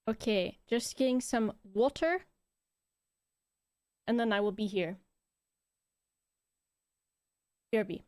Okay, just getting some water, and then I will be here. BRB.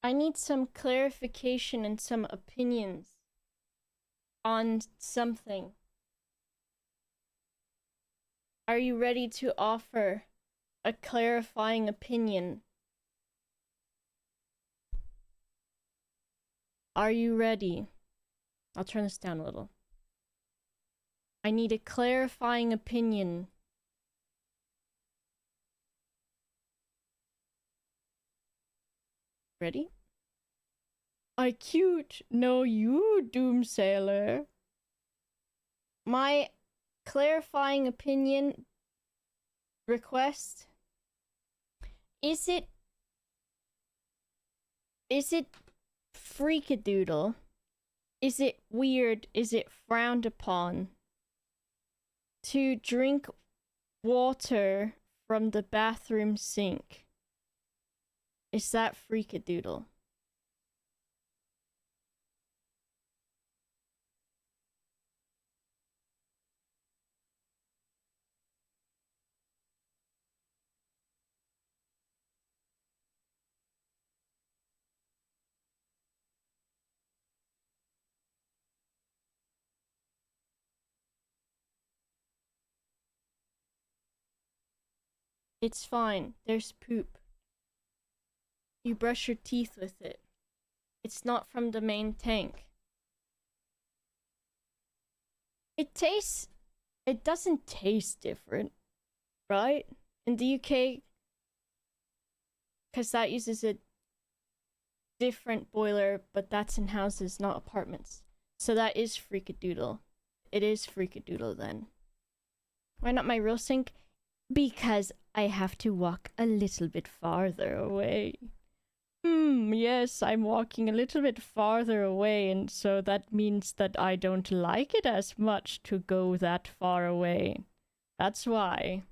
I need some clarification and some opinions on something. Are you ready to offer a clarifying opinion? Are you ready? I'll turn this down a little. I need a clarifying opinion. Ready? I cute. No, you, Doomsailor. My clarifying opinion request, is it freakadoodle? Is it weird? Is it frowned upon to drink water from the bathroom sink? Is that freakadoodle? It's fine. There's poop. You brush your teeth with it. It's not from the main tank. It doesn't taste different, right? In the UK, because that uses a different boiler, but that's in houses, not apartments. So that is freakadoodle. It is freakadoodle then. Why not my real sink? Because I have to walk a little bit farther away. Yes, I'm walking a little bit farther away, and so that means that I don't like it as much to go that far away. That's why.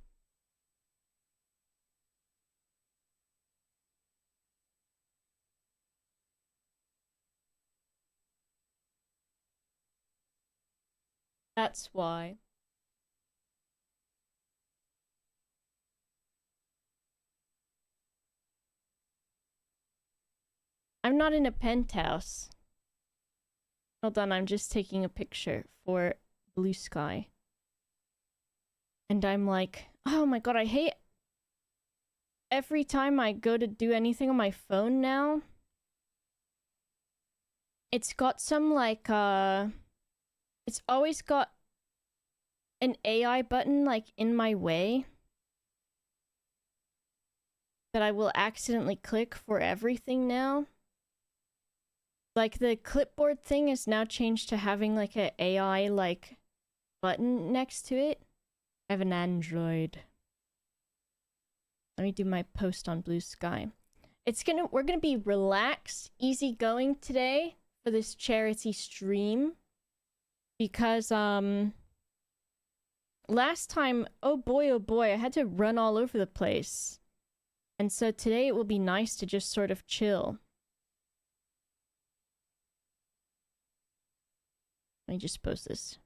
That's why. I'm not in a penthouse. Hold on, I'm just taking a picture for blue sky. And I'm like, oh my god, I hate every time I go to do anything on my phone now. It's got some like it's always got an AI button like in my way that I will accidentally click for everything now. Like the clipboard thing is now changed to having like an AI like button next to it. I have an Android. Let me do my post on Blue Sky. We're gonna be relaxed, easygoing today for this charity stream. Because last time, oh boy, I had to run all over the place. And so today it will be nice to just sort of chill. Let me just post this.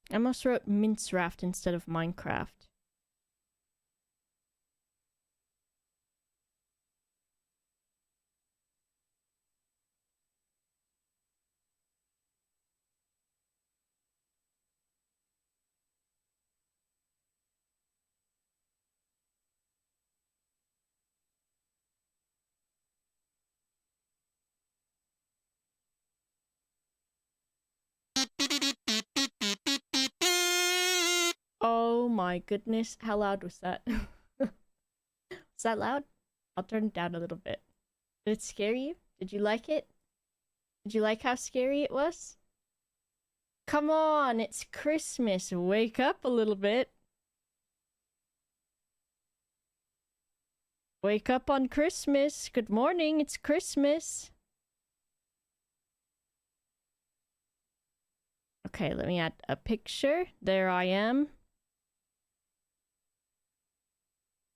I almost wrote Mince Raft instead of Minecraft. Oh my goodness, how loud was that? Was that loud? I'll turn it down a little bit. Did it scare you? Did you like it? Did you like how scary it was? Come on, it's Christmas. Wake up a little bit. Wake up on Christmas. Good morning, it's Christmas. Okay, let me add a picture. There I am.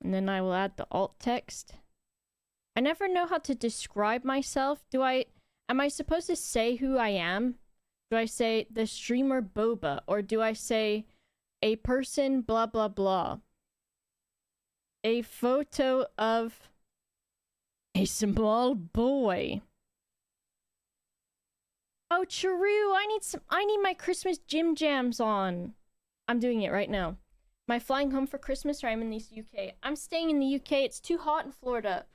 And then I will add the alt text. I never know how to describe myself. Am I supposed to say who I am? Do I say the streamer Boba? Or do I say a person blah blah blah? A photo of a small boy. Oh, true. I need my Christmas gym jams on. I'm doing it right now. Am I flying home for Christmas or I'm in the UK? I'm staying in the UK. It's too hot in Florida.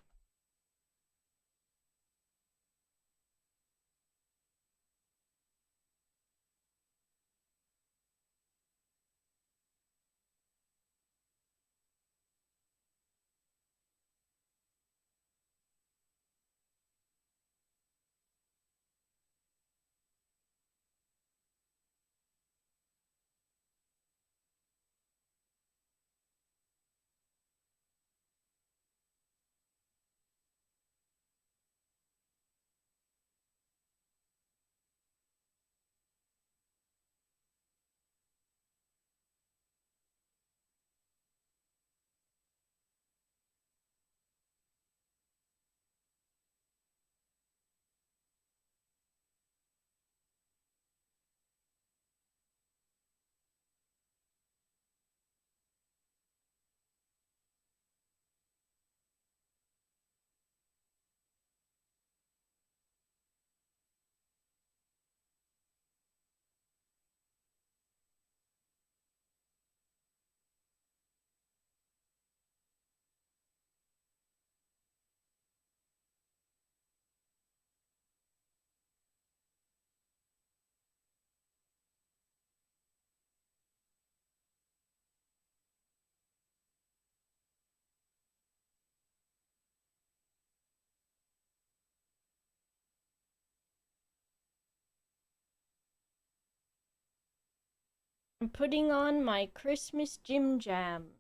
I'm putting on my Christmas gym jams.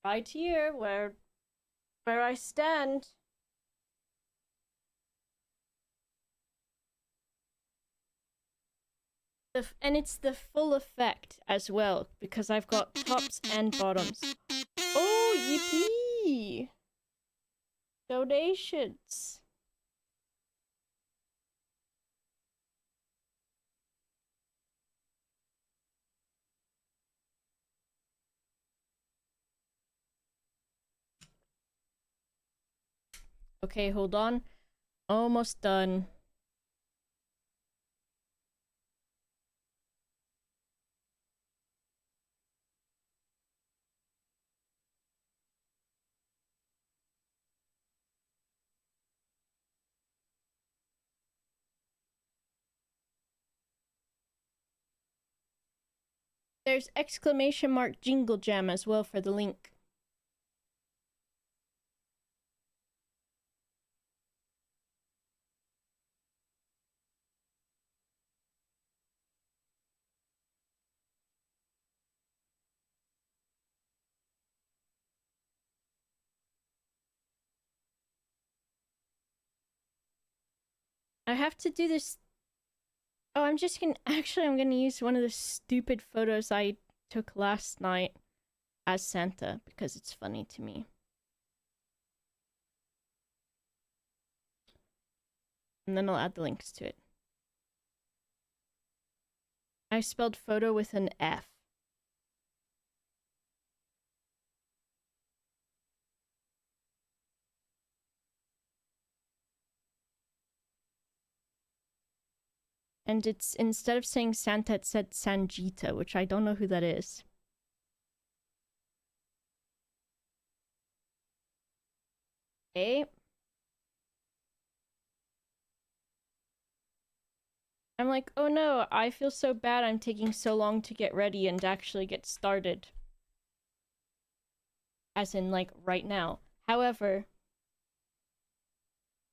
Right here, where I stand. And it's the full effect as well, because I've got tops and bottoms. Oh, yippee! Donations. Okay, hold on. Almost done. There's exclamation mark jinglejam as well for the link. I have to do this. Oh, I'm gonna use one of the stupid photos I took last night as Santa because it's funny to me. And then I'll add the links to it. I spelled photo with an F. And it's, instead of saying Santa, it said Sanjita, which I don't know who that is. Okay. I'm like, oh no, I feel so bad I'm taking so long to get ready and actually get started. As in, like, right now. However,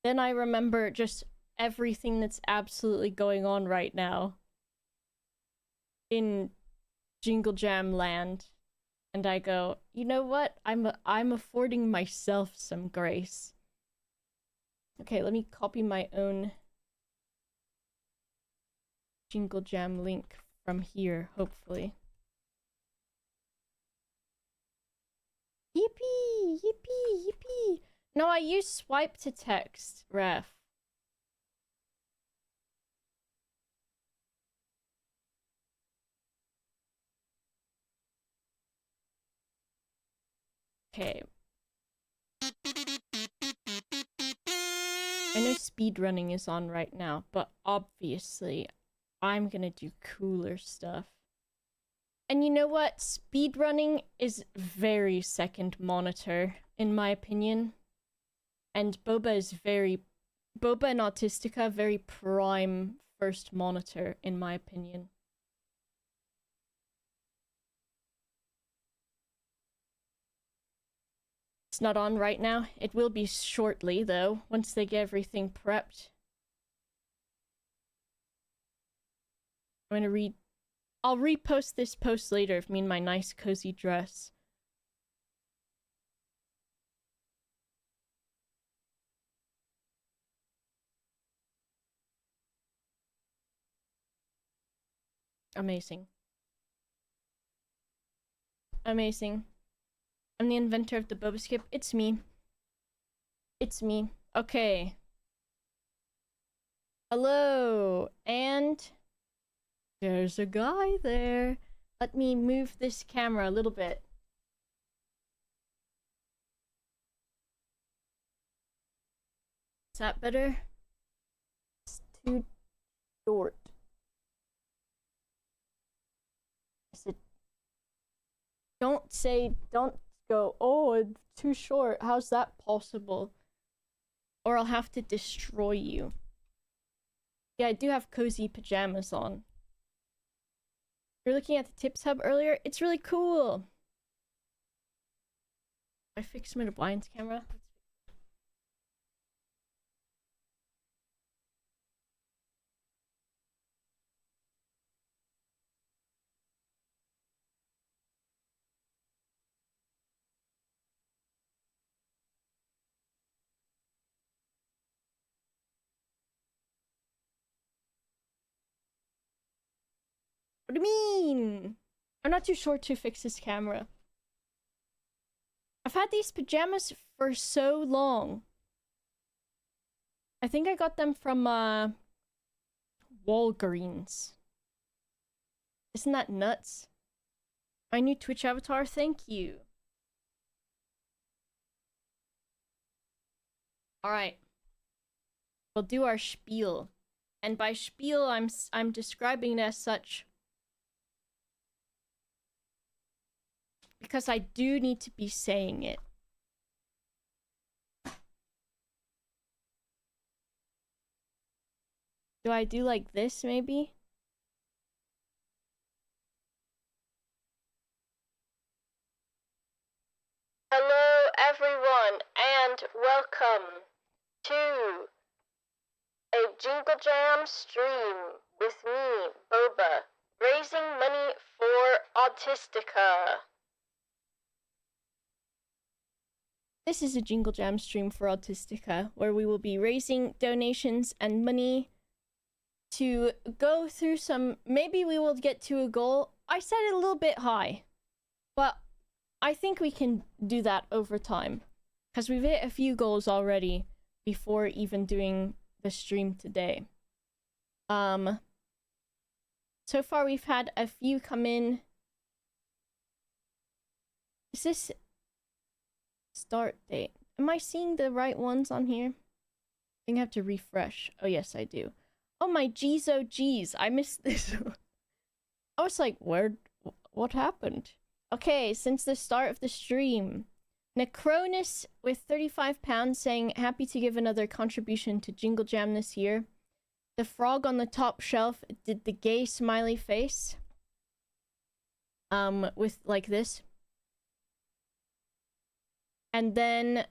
then I remember just everything that's absolutely going on right now in Jingle Jam land. And I go, you know what? I'm affording myself some grace. Okay, let me copy my own Jingle Jam link from here, hopefully. Yippee! Yippee! Yippee! No, I use swipe to text, ref. Okay. I know speedrunning is on right now, but obviously I'm gonna do cooler stuff. And you know what? Speedrunning is very second monitor, in my opinion. And Boba and Autistica, very prime first monitor, in my opinion. It's not on right now. It will be shortly, though, once they get everything prepped. I'm gonna read. I'll repost this post later of me in my nice cozy dress. Amazing. Amazing. I'm the inventor of the Boba Skip. It's me. It's me. Okay. Hello. And there's a guy there. Let me move this camera a little bit. Is that better? It's too short. Is it? Don't go, oh, it's too short. How's that possible? Or I'll have to destroy you. Yeah, I do have cozy pajamas on. You're looking at the Tips Hub earlier? It's really cool. I fixed my blinds camera. What do you mean? I'm not too short to fix this camera. I've had these pajamas for so long. I think I got them from Walgreens. Isn't that nuts? My new Twitch avatar, thank you. Alright. We'll do our spiel. And by spiel, I'm describing it as such because I do need to be saying it. Do I do like this, maybe? Hello, everyone, and welcome to a jinglejam stream with me, Boba, raising money for Autistica. This is a jinglejam stream for Autistica, where we will be raising donations and money to go through some. Maybe we will get to a goal. I set it a little bit high, but I think we can do that over time, because we've hit a few goals already before even doing the stream today. So far we've had a few come in. Is this start date? Am I seeing the right ones on here? I think I have to refresh. Oh yes, I do. Oh my geez, oh geez, I missed this. I was like, what happened? Okay, since the start of the stream, Necronus with £35 saying happy to give another contribution to jinglejam this year. The frog on the top shelf did the gay smiley face. With like this. And then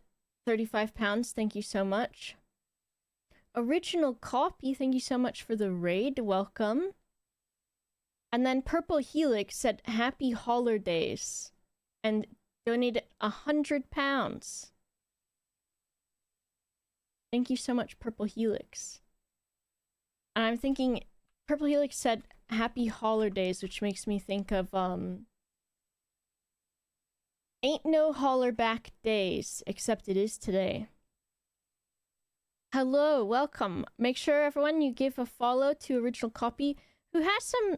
£35, thank you so much. Original copy, thank you so much for the raid, welcome. And then Purple Helix said happy holidays and donated £100. Thank you so much, Purple Helix. And I'm thinking Purple Helix said happy holidays, which makes me think of ain't no holler back days, except it is today. Hello, welcome. Make sure everyone you give a follow to Original Copy, who has some...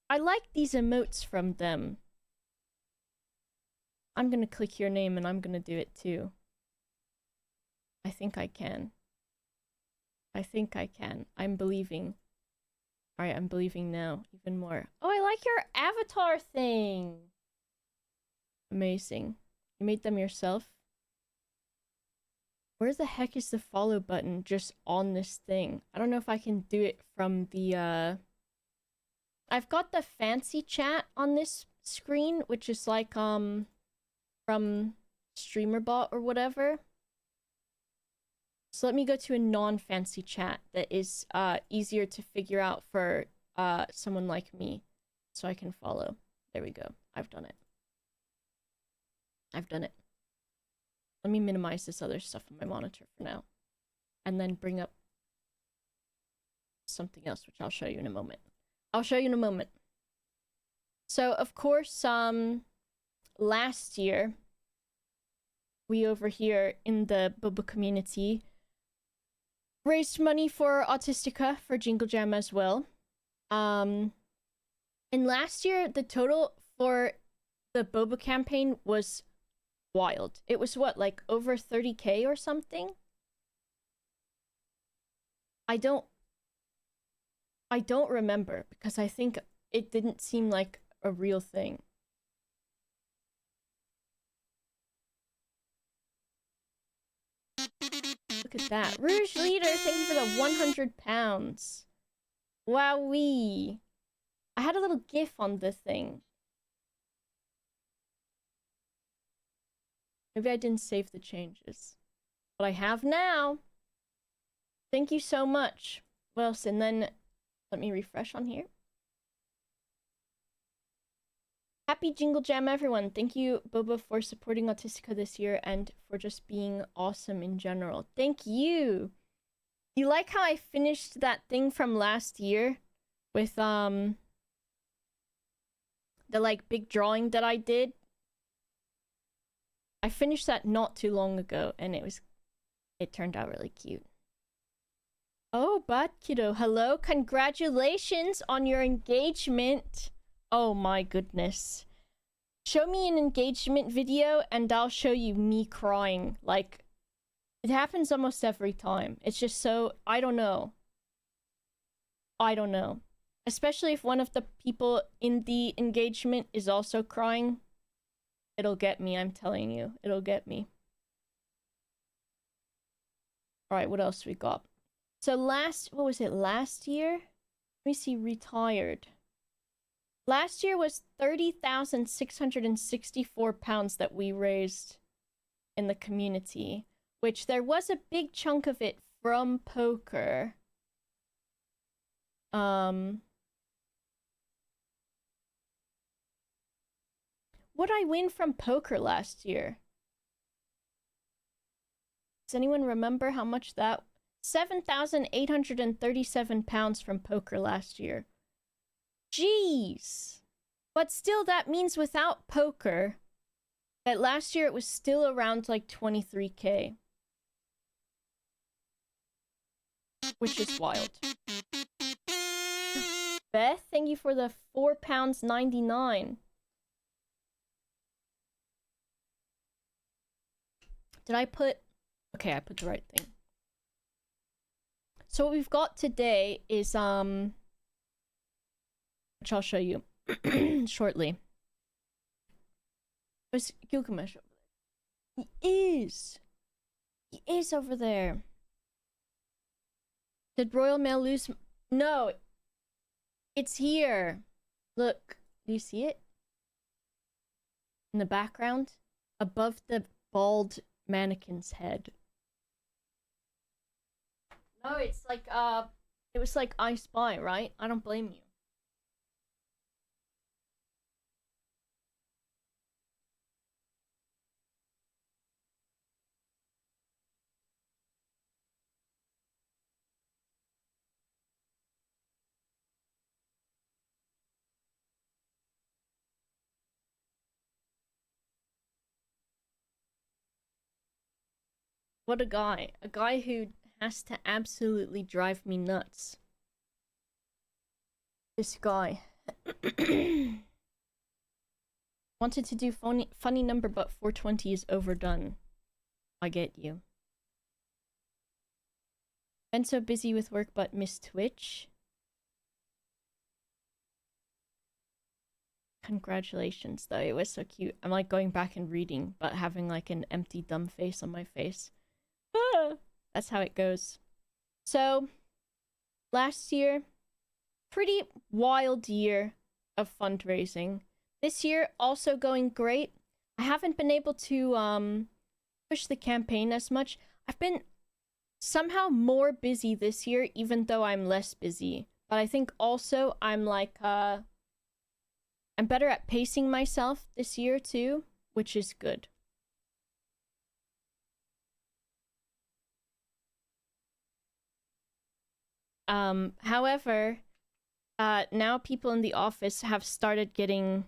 I like these emotes from them. I'm gonna click your name and I'm gonna do it too. I think I can. I think I can. I'm believing. Alright, I'm believing now. Even more. Oh, I like your avatar thing! Amazing. You made them yourself? Where the heck is the follow button just on this thing? I don't know if I can do it from the, I've got the fancy chat on this screen, which is like, from StreamerBot or whatever. So let me go to a non-fancy chat that is, easier to figure out for, someone like me. So I can follow. There we go. I've done it. I've done it. Let me minimize this other stuff on my monitor for now. And then bring up something else, which I'll show you in a moment. I'll show you in a moment. So, of course, last year, we over here in the Boba community raised money for Autistica for Jinglejam as well. And last year, the total for the Boba campaign was wild. It was what, like over 30k or something? I don't remember because I think it didn't seem like a real thing. Look at that. Rouge Leader, thank you for the 100 pounds. Wowee. I had a little gif on the thing. Maybe I didn't save the changes. But I have now. Thank you so much. What else? And then let me refresh on here. Happy Jinglejam, everyone. Thank you, Boba, for supporting Autistica this year and for just being awesome in general. Thank you. You like how I finished that thing from last year with the like big drawing that I did? I finished that not too long ago and it turned out really cute. Oh, Bad Kiddo, hello. Congratulations on your engagement. Oh my goodness. Show me an engagement video and I'll show you me crying. Like, it happens almost every time. It's just so... I don't know. I don't know. Especially if one of the people in the engagement is also crying. It'll get me, I'm telling you. It'll get me. Alright, what else we got? So what was it, last year? Let me see, retired. Last year was 30,664 pounds that we raised in the community, which there was a big chunk of it from poker. What'd I win from poker last year? Does anyone remember how much that... 7,837 pounds from poker last year. Jeez! But still, that means without poker, that last year it was still around like 23k. Which is wild. Beth, thank you for the £4.99. Did I put... Okay, I put the right thing. So what we've got today is, which I'll show you shortly. Where's Gilgamesh over there? He is! He is over there. Did Royal Mail lose... No! It's here! Look, do you see it? In the background? Above the bald mannequin's head. No, it's like, it was like I Spy, right? I don't blame you. What a guy. A guy who has to absolutely drive me nuts. This guy. Wanted to do funny number, but 420 is overdone. I get you. Been so busy with work, but miss Twitch. Congratulations, though. It was so cute. I'm like going back and reading, but having like an empty dumb face on my face. Ah, that's how it goes. So, last year, pretty wild year of fundraising. This year, also going great. I haven't been able to push the campaign as much. I've been somehow more busy this year, even though I'm less busy. But I think also I'm like, I'm better at pacing myself this year too, which is good. However, now people in the office have started getting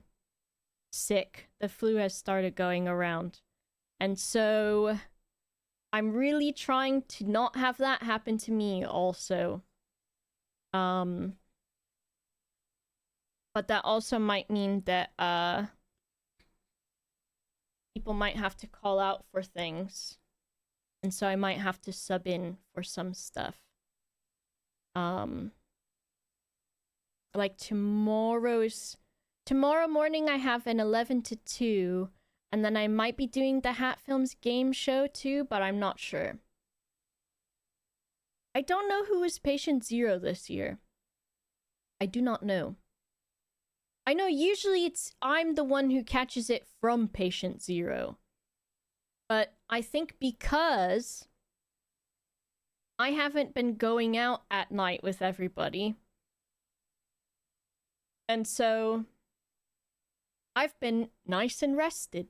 sick. The flu has started going around. And so I'm really trying to not have that happen to me also. But that also might mean that people might have to call out for things. And so I might have to sub in for some stuff. Like tomorrow morning I have an 11 to 2, and then I might be doing the Hat Films game show too, but I'm not sure. I don't know who is patient 0 this year. I do not know. I know usually I'm the one who catches it from patient 0. But I think because I haven't been going out at night with everybody, and so I've been nice and rested.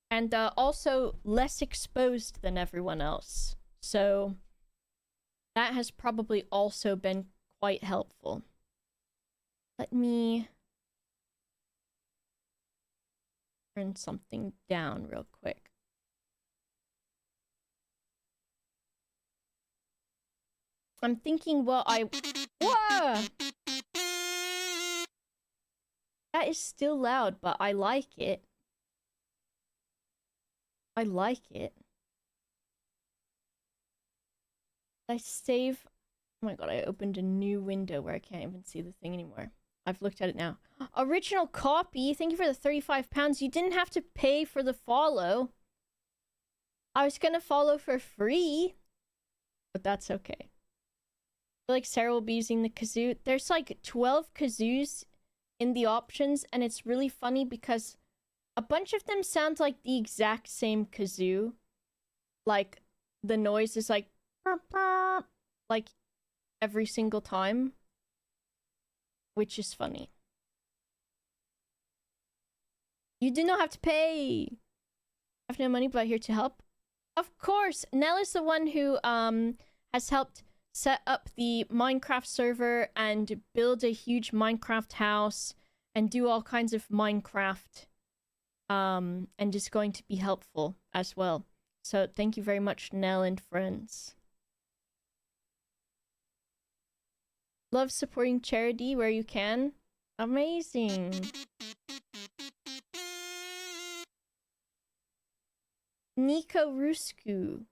And also less exposed than everyone else. So that has probably also been quite helpful. Let me turn something down real quick. I'm thinking, well, Whoa! That is still loud, but I like it. I like it. I save... Oh my god, I opened a new window where I can't even see the thing anymore. I've looked at it now. Original copy, thank you for the £35. You didn't have to pay for the follow. I was gonna follow for free. But that's okay. I feel like Sarah will be using the kazoo. There's like 12 kazoos in the options, and it's really funny because a bunch of them sound like the exact same kazoo. Like, the noise is like every single time, which is funny. You do not have to pay. I have no money, but I'm here to help. Of course, Nell is the one who has helped set up the Minecraft server and build a huge Minecraft house and do all kinds of Minecraft, and is going to be helpful as well. So thank you very much, Nell and friends. Love supporting charity where you can. Amazing. Nico Rusku.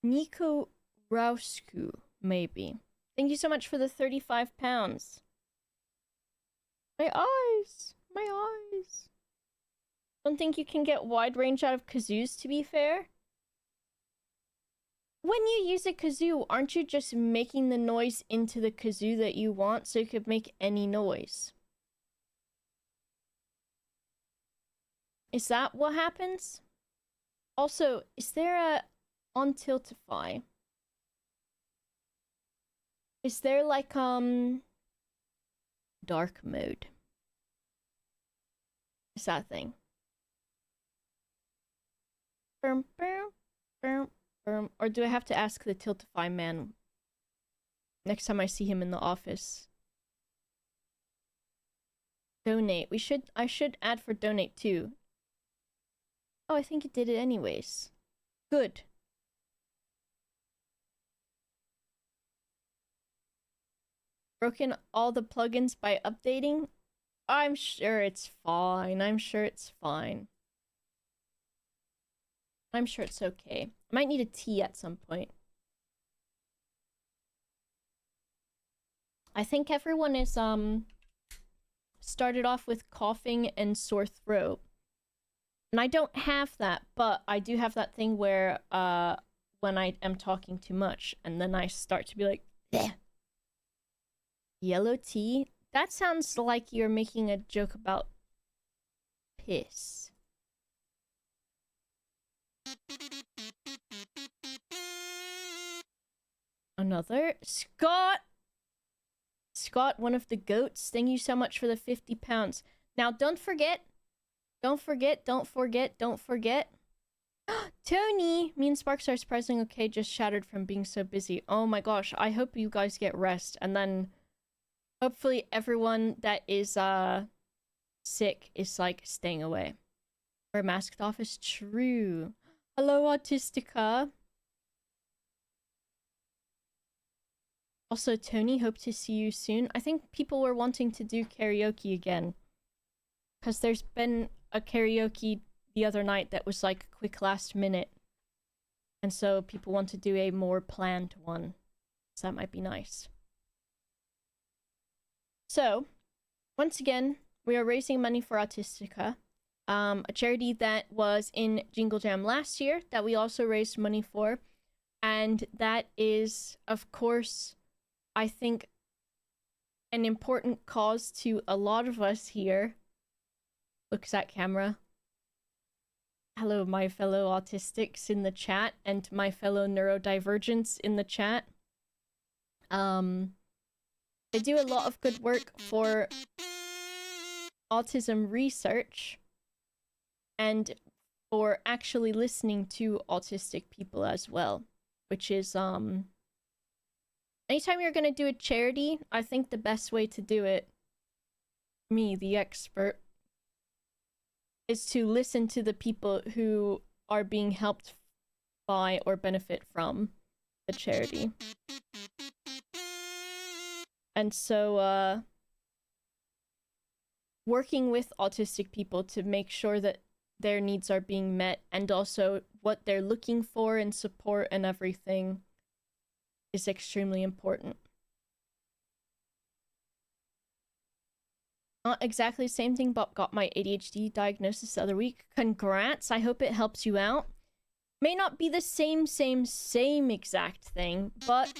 Nico Rausku, maybe. Thank you so much for the £35. My eyes. My eyes. Don't think you can get wide range out of kazoos, to be fair. When you use a kazoo, aren't you just making the noise into the kazoo that you want so you could make any noise? Is that what happens? Also, is there a on Tiltify? Is there like dark mode? Is that thing? Or do I have to ask the Tiltify man next time I see him in the office? Donate. I should add for donate too. Oh, I think it did it anyways. Good. Broken all the plugins by updating? I'm sure it's fine. I'm sure it's fine. I'm sure it's okay. I might need a tea at some point. I think everyone is started off with coughing and sore throat. And I don't have that, but I do have that thing where when I am talking too much and then I start to be like, bleh. Yellow tea? That sounds like you're making a joke about piss. Another? Scott! Scott, one of the goats, thank you so much for the 50 pounds. Now, don't forget. Don't forget. Tony! Me and Sparks are surprisingly okay, just shattered from being so busy. Oh my gosh, I hope you guys get rest. And then hopefully everyone that is sick is like staying away. We're masked off is true. Hello, Autistica. Also, Tony, hope to see you soon. I think people were wanting to do karaoke again. Because there's been a karaoke the other night that was like quick last minute. And so people want to do a more planned one. So that might be nice. So, once again, we are raising money for Autistica. A charity that was in Jinglejam last year that we also raised money for. And that is, of course, I think, an important cause to a lot of us here. Looks at camera. Hello, my fellow autistics in the chat and my fellow neurodivergents in the chat. They do a lot of good work for autism research and for actually listening to autistic people as well, which is anytime you're gonna do a charity, I think the best way to do it, me, the expert, is to listen to the people who are being helped by or benefit from the charity. And so, working with autistic people to make sure that their needs are being met and also what they're looking for and support and everything is extremely important. Not exactly the same thing, but got my ADHD diagnosis the other week. Congrats, I hope it helps you out. May not be the same exact thing, but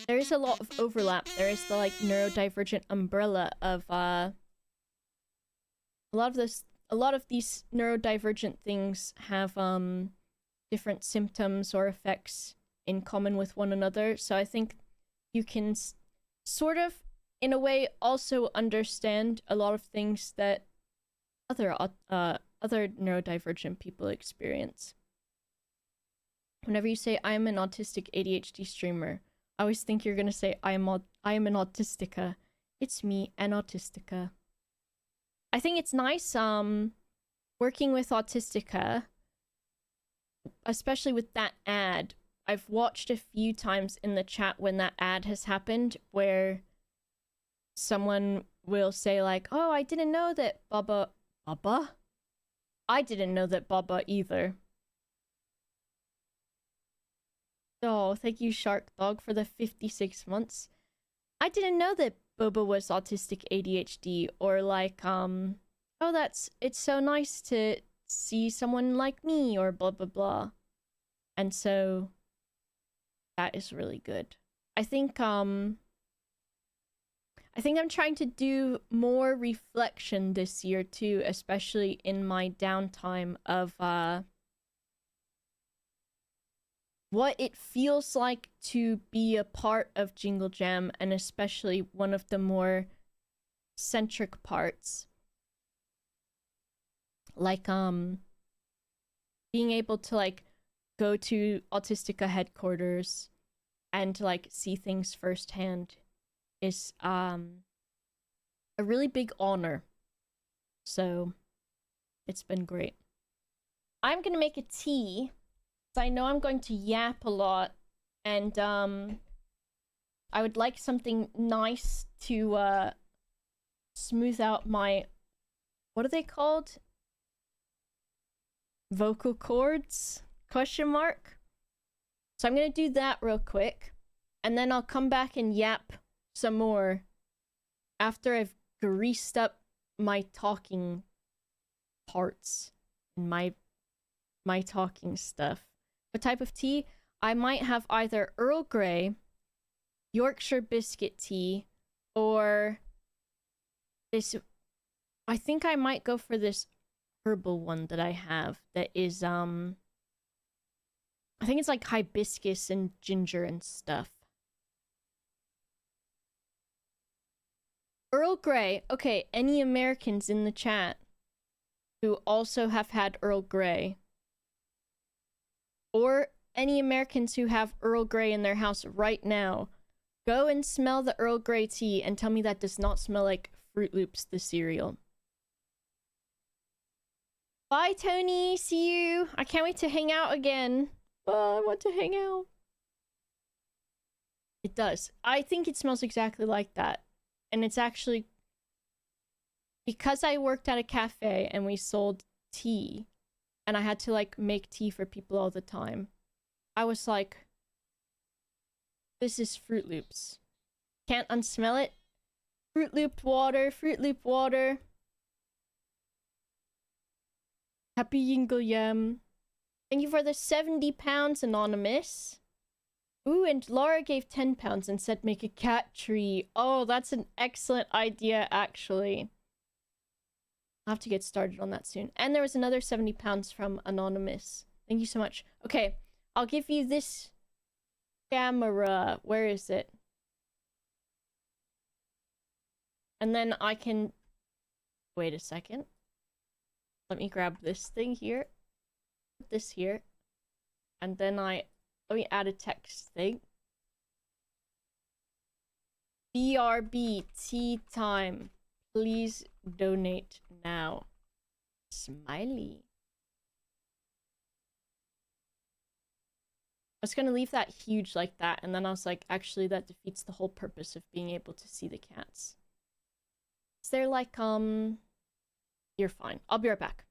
there is a lot of overlap. There is the like neurodivergent umbrella of a lot of these neurodivergent things have different symptoms or effects in common with one another. So I think you can sort of, in a way, also understand a lot of things that other neurodivergent people experience. Whenever you say I'm an autistic ADHD streamer, I always think you're gonna say I am an autistica. It's me, an autistica. I think it's nice working with Autistica, especially with that ad. I've watched a few times in the chat when that ad has happened where someone will say like, oh, I didn't know that Baba? I didn't know that Baba either. Oh, thank you, Shark Dog, for the 56 months. I didn't know that Boba was autistic ADHD, or like, oh, it's so nice to see someone like me, or blah, blah, blah. And so, that is really good. I think I'm trying to do more reflection this year, too, especially in my downtime of, what it feels like to be a part of Jinglejam, and especially one of the more centric parts. Like, being able to, like, go to Autistica headquarters and to, like, see things firsthand is, a really big honor. So, it's been great. I'm gonna make a tea. So I know I'm going to yap a lot, and I would like something nice to smooth out my, what are they called? Vocal cords? Question mark. So I'm gonna do that real quick, and then I'll come back and yap some more after I've greased up my talking parts and my talking stuff. What type of tea? I might have either Earl Grey, Yorkshire biscuit tea, or this. I think I might go for this herbal one that I have that is I think it's like hibiscus and ginger and stuff. Earl Grey. Okay, any Americans in the chat who also have had Earl Grey, or any Americans who have Earl Grey in their house right now, go and smell the Earl Grey tea and tell me that does not smell like Fruit Loops, the cereal. Bye, Tony. See you. I can't wait to hang out again. Oh, I want to hang out. It does. I think it smells exactly like that. And it's actually, because I worked at a cafe and we sold tea, and I had to like make tea for people all the time, I was like, this is Fruit Loops. Can't unsmell it. Fruit Loop water, Fruit Loop water. Happy jinglejam. Thank you for the 70 pounds, Anonymous. Ooh, and Laura gave 10 pounds and said make a cat tree. Oh, that's an excellent idea, actually. I'll have to get started on that soon. And there was another 70 pounds from Anonymous. Thank you so much. Okay, I'll give you this camera. Where is it? And then I can... Wait a second. Let me grab this thing here. Put this here. And then let me add a text thing. BRB tea time. Please donate now. Smiley. I was gonna leave that huge like that, and then I was like, actually, that defeats the whole purpose of being able to see the cats. Is there like, You're fine. I'll be right back.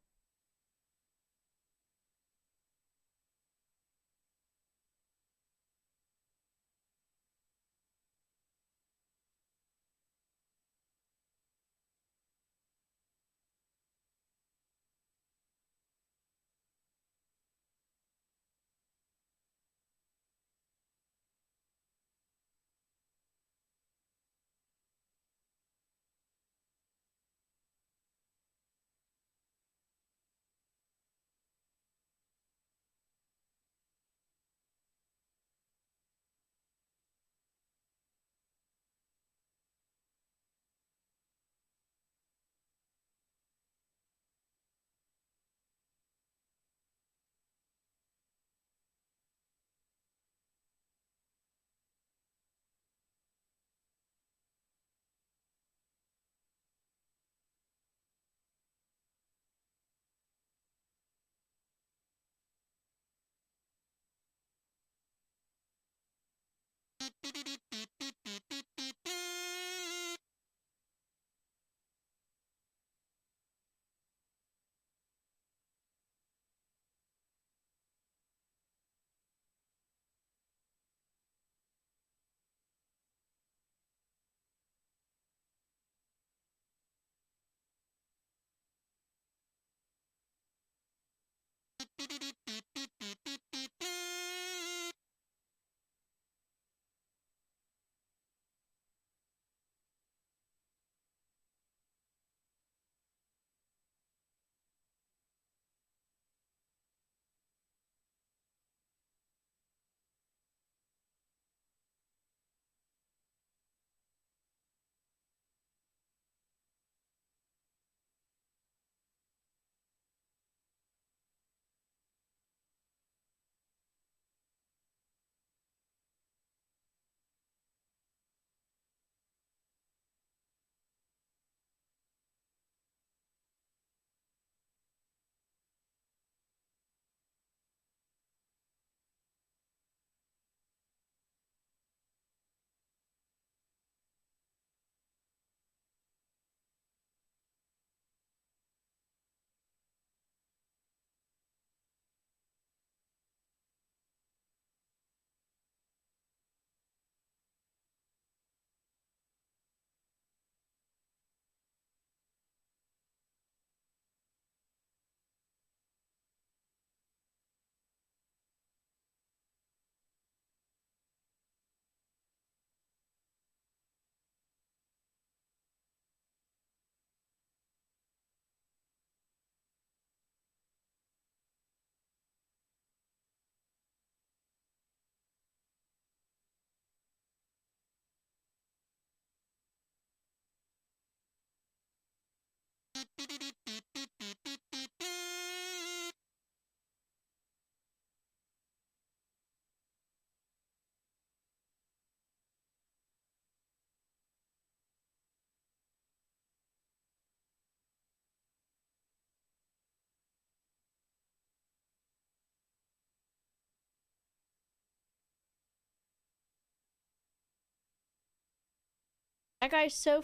That guy's so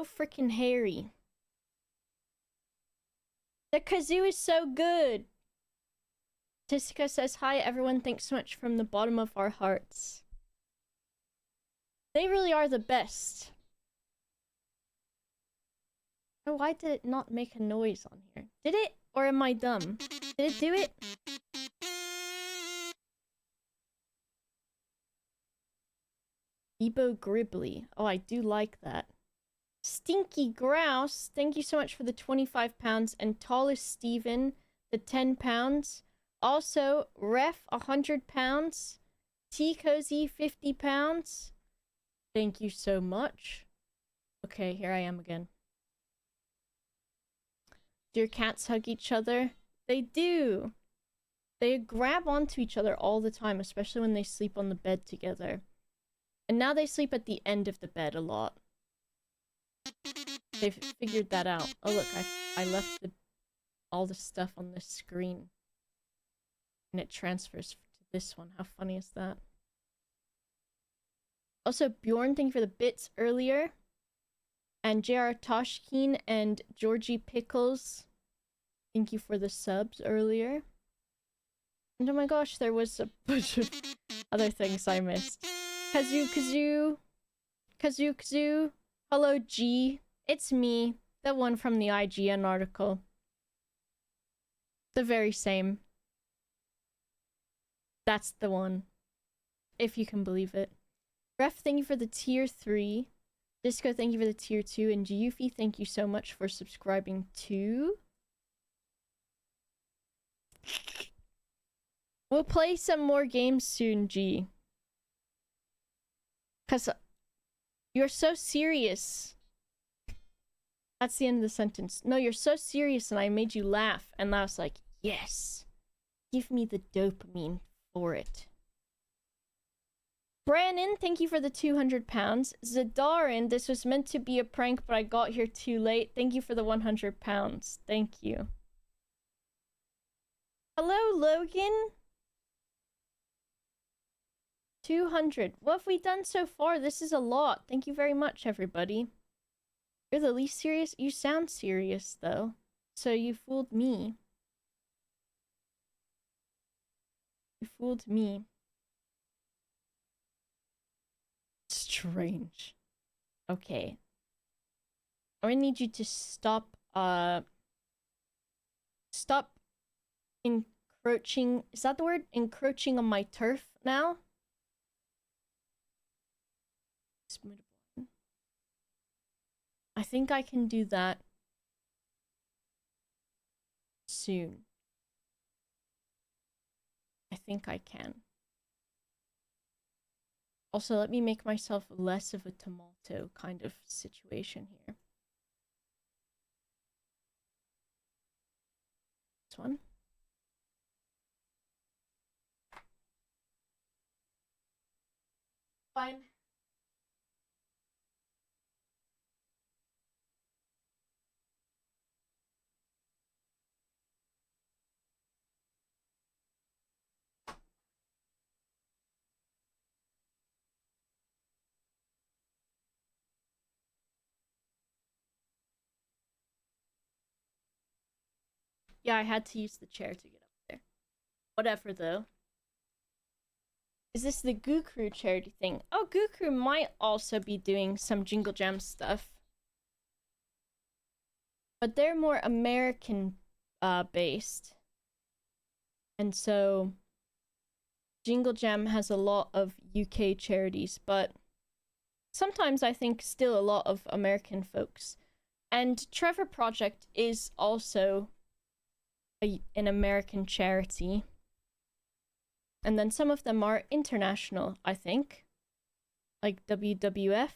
freaking hairy. The kazoo is so good. Autistica says hi, everyone. Thanks so much from the bottom of our hearts. They really are the best. Oh, why did it not make a noise on here? Did it? Or am I dumb? Did it do it? Ebo Gribbly. Oh, I do like that. Stinky Grouse, thank you so much for the 25 pounds. And Tallest Steven, the 10 pounds. Also, Ref, 100 pounds. T Cozy, 50 pounds. Thank you so much. Okay, here I am again. Do your cats hug each other? They do. They grab onto each other all the time, especially when they sleep on the bed together. And now they sleep at the end of the bed a lot. They've figured that out. Oh look, I left all the stuff on this screen. And it transfers to this one. How funny is that? Also, Bjorn, thank you for the bits earlier. And JR Toshkeen and Georgie Pickles, thank you for the subs earlier. And oh my gosh, there was a bunch of other things I missed. Kazoo. Hello, G. It's me, the one from the IGN article. The very same. That's the one. If you can believe it. Ref, thank you for the tier 3. Disco, thank you for the tier 2. And Yuffie, thank you so much for subscribing to... We'll play some more games soon, G. Because you're so serious. That's the end of the sentence. No, you're so serious and I made you laugh. And I was like, yes. Give me the dopamine for it. Brannon, thank you for the 200 pounds. Zadarin, this was meant to be a prank, but I got here too late. Thank you for the 100 pounds. Thank you. Hello, Logan. 200. What have we done so far? This is a lot. Thank you very much, everybody. You're the least serious? You sound serious, though. So you fooled me. You fooled me. Strange. Okay. I need you to stop, stop encroaching. Is that the word? Encroaching on my turf now? I think I can do that soon. I think I can. Also, let me make myself less of a tomato kind of situation here. This one. Fine. Yeah, I had to use the chair to get up there. Whatever, though. Is this the Goo Crew charity thing? Oh, Goo Crew might also be doing some jinglejam stuff. But they're more American based. And so jinglejam has a lot of UK charities, but sometimes I think still a lot of American folks. And Trevor Project is also an American charity. And then some of them are international, I think. Like WWF.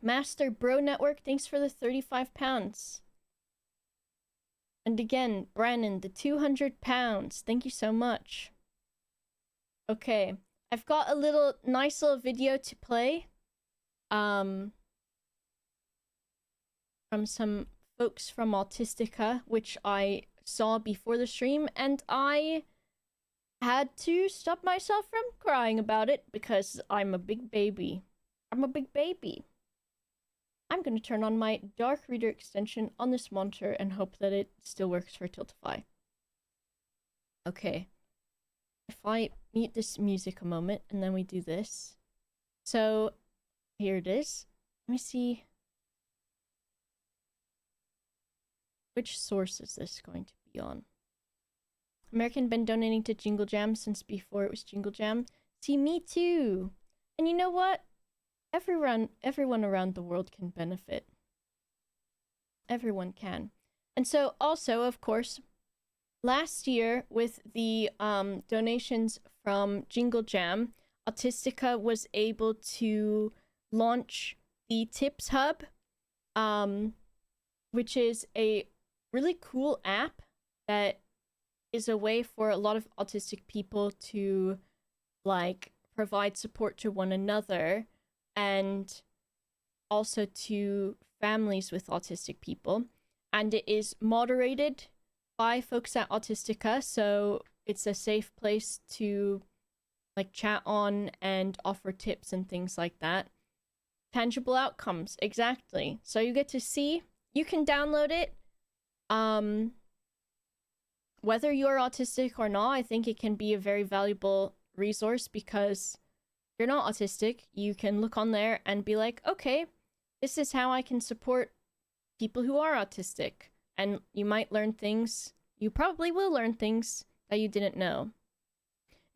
Master Bro Network, thanks for the 35 pounds. And again, Brandon, the 200 pounds. Thank you so much. Okay, I've got a nice little video to play. From some folks from Autistica, which I saw before the stream, and I had to stop myself from crying about it because I'm a big baby. I'm a big baby. I'm going to turn on my dark reader extension on this monitor and hope that it still works for Tiltify. Okay. If I mute this music a moment and then we do this. So, here it is. Let me see. Which source is this going to be on? American been donating to Jinglejam since before it was Jinglejam. See, me too. And you know what? Everyone around the world can benefit. Everyone can. And so also, of course, last year with the donations from Jinglejam, Autistica was able to launch the Tips Hub, which is a really cool app that is a way for a lot of autistic people to like provide support to one another and also to families with autistic people. And it is moderated by folks at Autistica, so it's a safe place to like chat on and offer tips and things like that. Tangible outcomes, exactly. So you get to see, you can download it. Whether you're autistic or not, I think it can be a very valuable resource because if you're not autistic, you can look on there and be like, okay, this is how I can support people who are autistic. And you might learn things, you probably will learn things that you didn't know.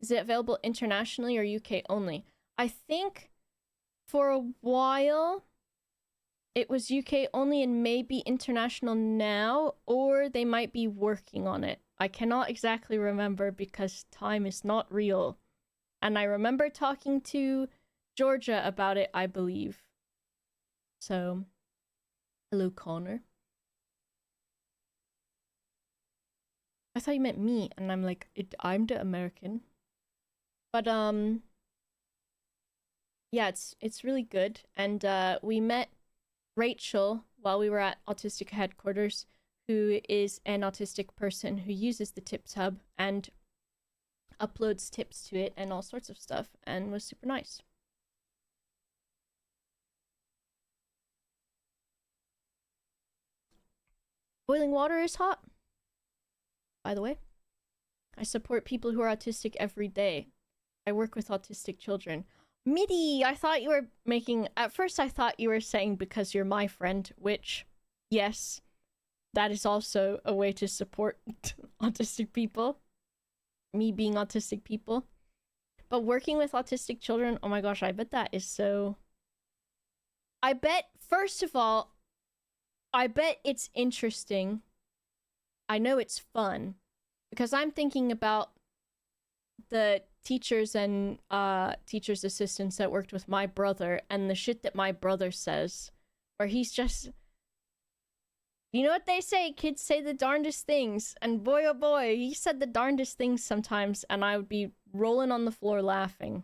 Is it available internationally or UK only? I think for a while it was UK only and maybe international now, or they might be working on it. I cannot exactly remember because time is not real. And I remember talking to Georgia about it, I believe. So, hello, Connor. I thought you meant me, and I'm like, I'm the American. But, yeah, it's really good. And we met Rachel while we were at Autistica headquarters, who is an autistic person who uses the Tips Hub and uploads tips to it and all sorts of stuff, and was super nice. Boiling water is hot, by the way. I support people who are autistic every day. I work with autistic children. Midi, I thought you were making... At first I thought you were saying because you're my friend, which, yes, that is also a way to support autistic people. Me being autistic people. But working with autistic children, oh my gosh, I bet that is so... I bet, first of all, I bet it's interesting. I know it's fun. Because I'm thinking about the teachers and teachers' assistants that worked with my brother and the shit that my brother says. Where he's just... You know what they say? Kids say the darndest things. And boy, oh boy, he said the darndest things sometimes, and I would be rolling on the floor laughing.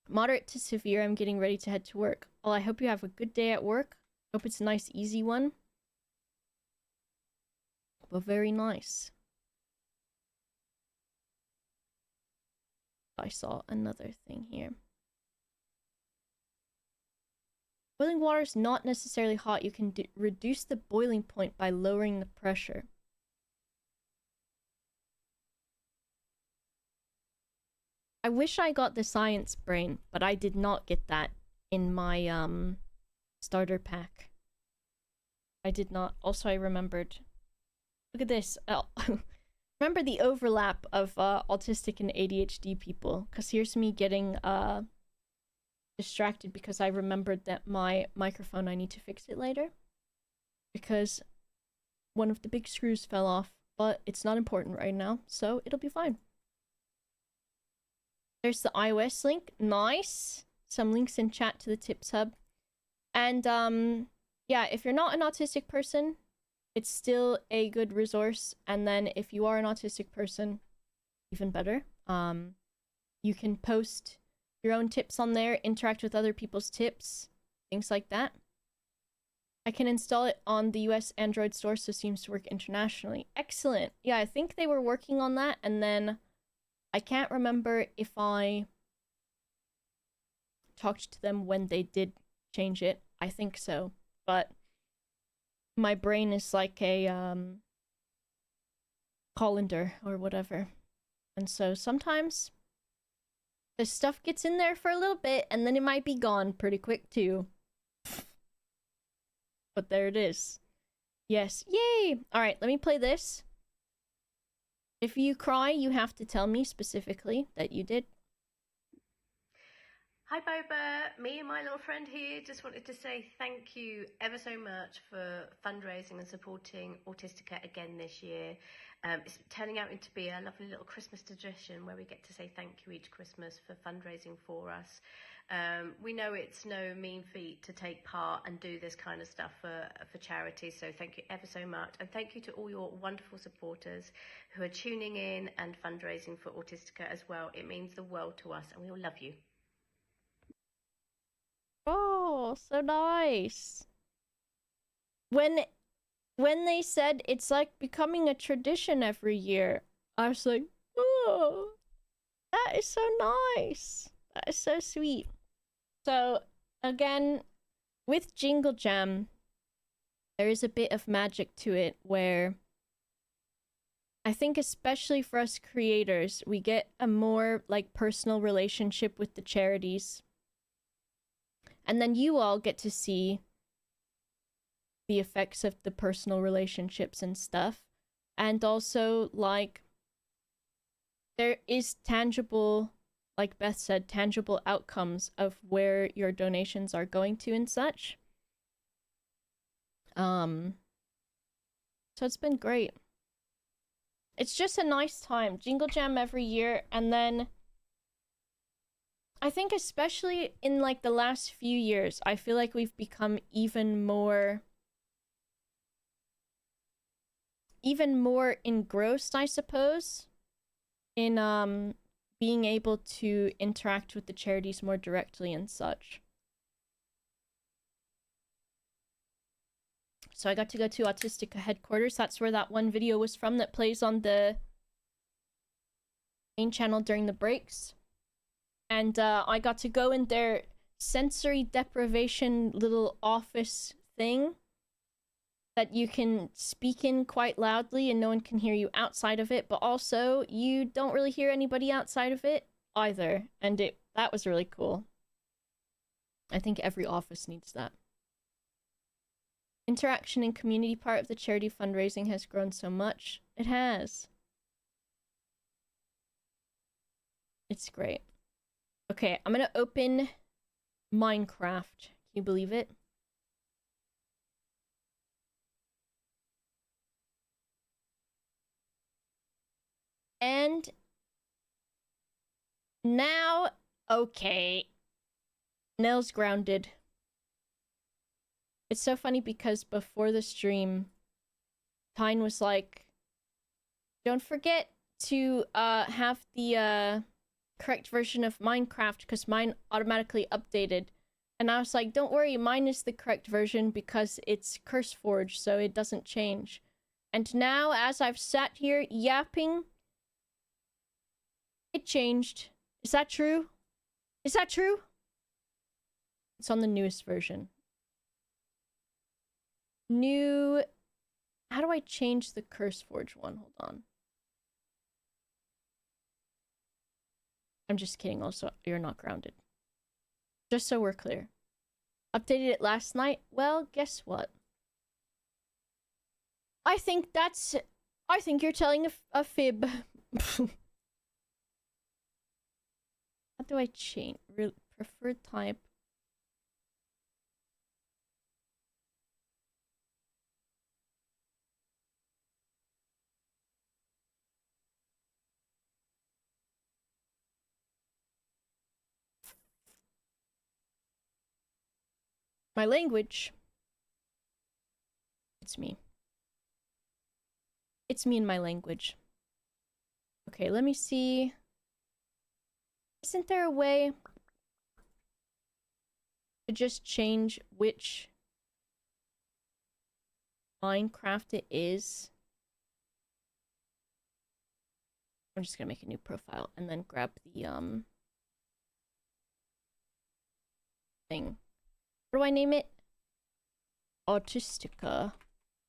Moderate to severe, I'm getting ready to head to work. Well, I hope you have a good day at work. Hope it's a nice, easy one. Well, very nice. I saw another thing here. Boiling water is not necessarily hot. You can reduce the boiling point by lowering the pressure. I wish I got the science brain, but I did not get that in my starter pack. I did not. Also, I remembered. Look at this. Oh. Remember the overlap of autistic and ADHD people, because here's me getting distracted because I remembered that my microphone, I need to fix it later because one of the big screws fell off, but it's not important right now, so it'll be fine. There's the iOS link. Nice. Some links in chat to the Tips Hub. And yeah, if you're not an autistic person, it's still a good resource. And then if you are an autistic person, even better. You can post your own tips on there, interact with other people's tips, things like that. I can install it on the US Android store, so it seems to work internationally. Excellent. Yeah, I think they were working on that, and then I can't remember if I talked to them when they did change it. I think so. But my brain is like a colander or whatever. And so sometimes the stuff gets in there for a little bit and then it might be gone pretty quick too. But there it is. Yes. Yay! Alright, let me play this. If you cry, you have to tell me specifically that you did. Hi Boba, me and my little friend here just wanted to say thank you ever so much for fundraising and supporting Autistica again this year. It's turning out to be a lovely little Christmas tradition where we get to say thank you each Christmas for fundraising for us. We know it's no mean feat to take part and do this kind of stuff for charity, so thank you ever so much. And thank you to all your wonderful supporters who are tuning in and fundraising for Autistica as well. It means the world to us and we all love you. Oh, so nice. When they said it's like becoming a tradition every year, I was like, oh, that is so nice. That is so sweet. So again, with jinglejam, there is a bit of magic to it where I think especially for us creators, we get a more like personal relationship with the charities. And then you all get to see the effects of the personal relationships and stuff. And also, like, there is tangible, like Beth said, tangible outcomes of where your donations are going to and such. So it's been great. It's just a nice time. Jinglejam every year, and then I think especially in like the last few years, I feel like we've become even more engrossed, I suppose, in being able to interact with the charities more directly and such. So I got to go to Autistica headquarters. That's where that one video was from that plays on the main channel during the breaks. And I got to go in their sensory deprivation little office thing that you can speak in quite loudly and no one can hear you outside of it, but also you don't really hear anybody outside of it either. And that was really cool. I think every office needs that. Interaction and community part of the charity fundraising has grown so much. It has. It's great. Okay, I'm gonna open Minecraft. Can you believe it? And now, okay. Nell's grounded. It's so funny because before the stream, Tyne was like, don't forget to have the correct version of Minecraft because mine automatically updated. And I was like, don't worry, mine is the correct version because it's CurseForge, so it doesn't change. And now, as I've sat here yapping, it changed. Is that true? Is that true? It's on the newest version. New... How do I change the CurseForge one? Hold on. I'm just kidding. Also, you're not grounded. Just so we're clear. Updated it last night? Well, guess what? I think you're telling a fib. How do I change? Preferred type. My language. It's me. It's me and my language. Okay, let me see. Isn't there a way to just change which Minecraft it is? I'm just gonna make a new profile and then grab the thing. What do I name it? Autistica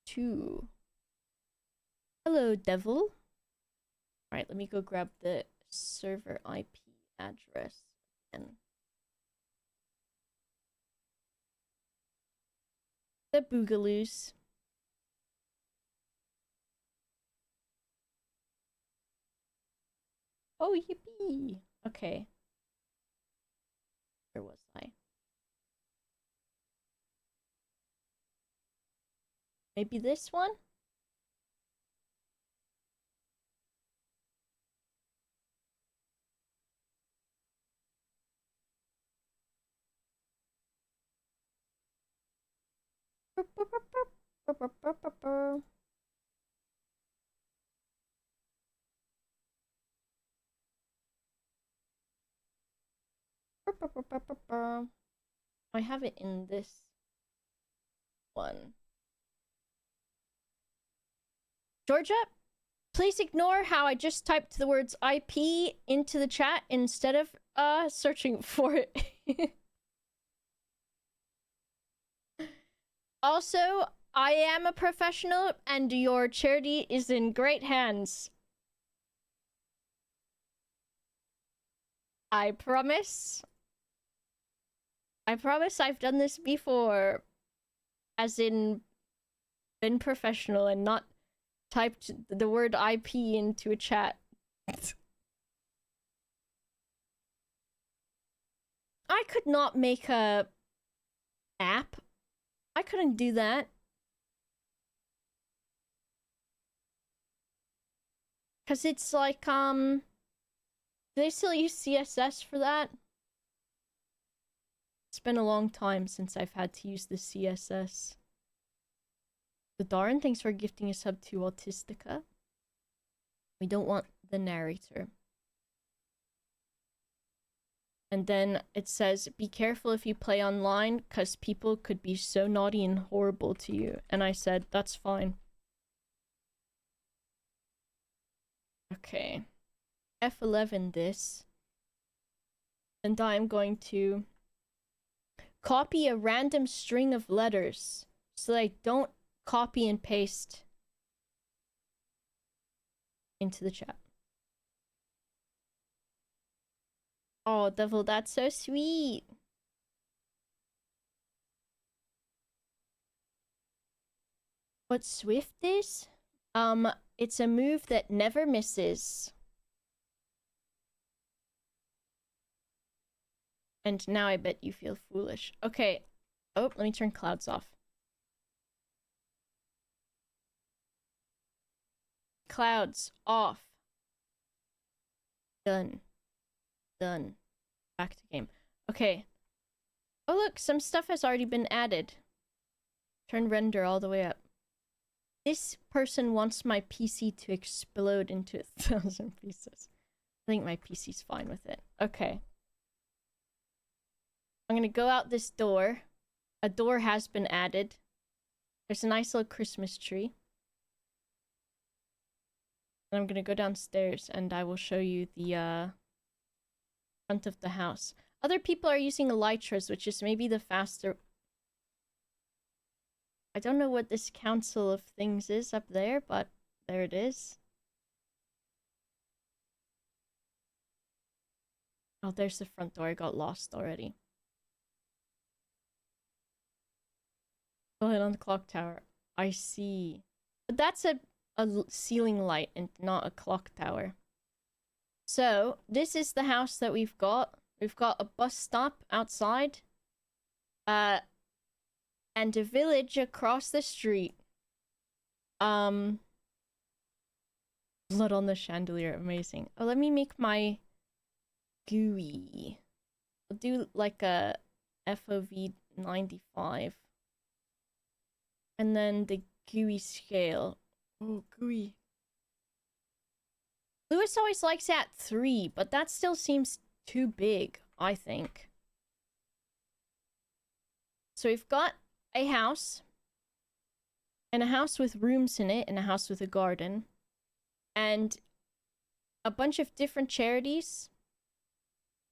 2. Hello, devil. Alright, let me go grab the server IP address again. The Boogaloos. Oh, yippee! Okay. Where was I? Maybe this one? I have it in this one. Georgia, please ignore how I just typed the words IP into the chat instead of searching for it. Also, I am a professional and your charity is in great hands. I promise. I promise I've done this before. As in, been professional and not typed the word IP into a chat. I could not make a app. I couldn't do that. Cause it's like, do they still use CSS for that? It's been a long time since I've had to use the CSS. The Darn, thanks for gifting a sub to Autistica. We don't want the narrator. And then it says, be careful if you play online, because people could be so naughty and horrible to you. And I said, that's fine. Okay. F11 this. And I'm going to copy a random string of letters so that I don't copy and paste into the chat. Oh, Devil, that's so sweet. What Swift is? It's a move that never misses. And now I bet you feel foolish. Okay. Oh, let me turn clouds off. Clouds off. Done. Done. Back to game. Okay. Oh, look, some stuff has already been added. Turn render all the way up. This person wants my PC to explode into 1,000 pieces. I think my PC's fine with it. Okay. I'm gonna go out this door. A door has been added. There's a nice little Christmas tree. And I'm gonna go downstairs and I will show you the front of the house. Other people are using elytras, which is maybe the faster... I don't know what this council of things is up there, but there it is. Oh, there's the front door. I got lost already. Go ahead on the clock tower. I see. But that's a ceiling light and not a clock tower. So, this is the house that we've got. We've got a bus stop outside. And a village across the street. Blood on the chandelier. Amazing. Oh, let me make my GUI. I'll do like a FOV 95. And then the gooey scale. Oh, gooey. Lewis always likes at 3, but that still seems too big, I think. So we've got a house, and a house with rooms in it, and a house with a garden, and a bunch of different charities.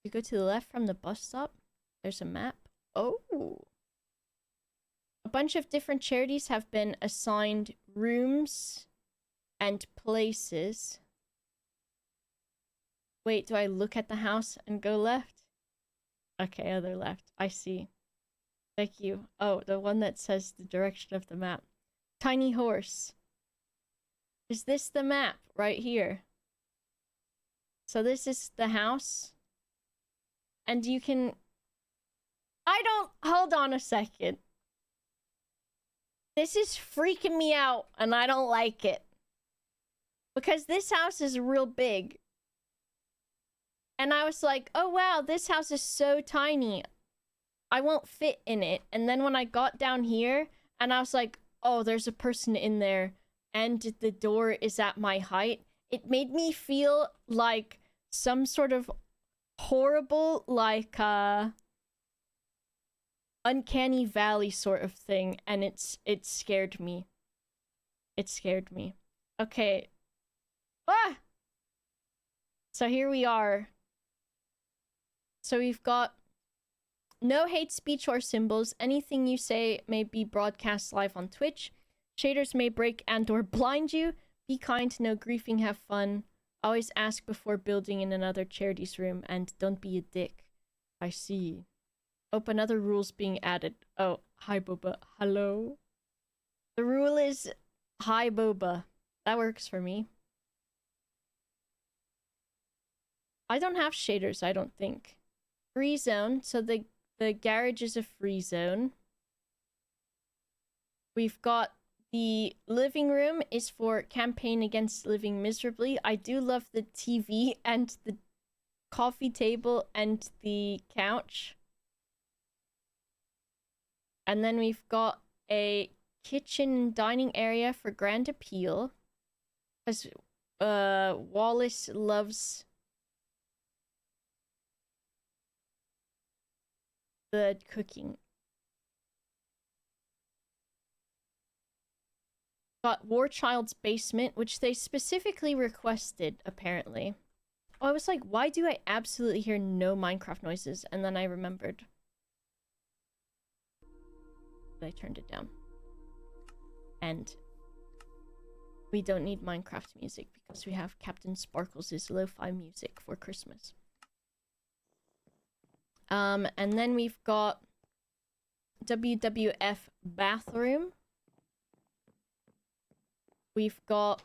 You go to the left from the bus stop, there's a map. Oh! A bunch of different charities have been assigned rooms and places. Wait, do I look at the house and go left? Okay, other left. I see. Thank you. Oh, the one that says the direction of the map. Tiny horse. Is this the map right here? So this is the house. And you can... Hold on a second. This is freaking me out, and I don't like it. Because this house is real big. And I was like, oh wow, this house is so tiny. I won't fit in it. And then when I got down here, and I was like, oh, there's a person in there, and the door is at my height, it made me feel like some sort of horrible, like, uncanny valley sort of thing, and it scared me. It scared me. Okay. Ah! So here we are. So we've got no hate speech or symbols. Anything you say may be broadcast live on Twitch. Shaders may break and or blind you. Be kind, no griefing, have fun. Always ask before building in another charity's room, and don't be a dick. I see. Open other rules being added. Oh, hi Boba. Hello? The rule is hi Boba. That works for me. I don't have shaders, I don't think. Free zone, so the garage is a free zone. We've got the living room is for campaign against living miserably. I do love the TV and the coffee table and the couch. And then we've got a kitchen and dining area for grand appeal. Because Wallace loves the cooking. Got Warchild's basement, which they specifically requested, apparently. Oh, I was like, why do I absolutely hear no Minecraft noises? And then I remembered. I turned it down. And we don't need Minecraft music because we have Captain Sparkles' lo-fi music for Christmas. And then we've got WWF bathroom. We've got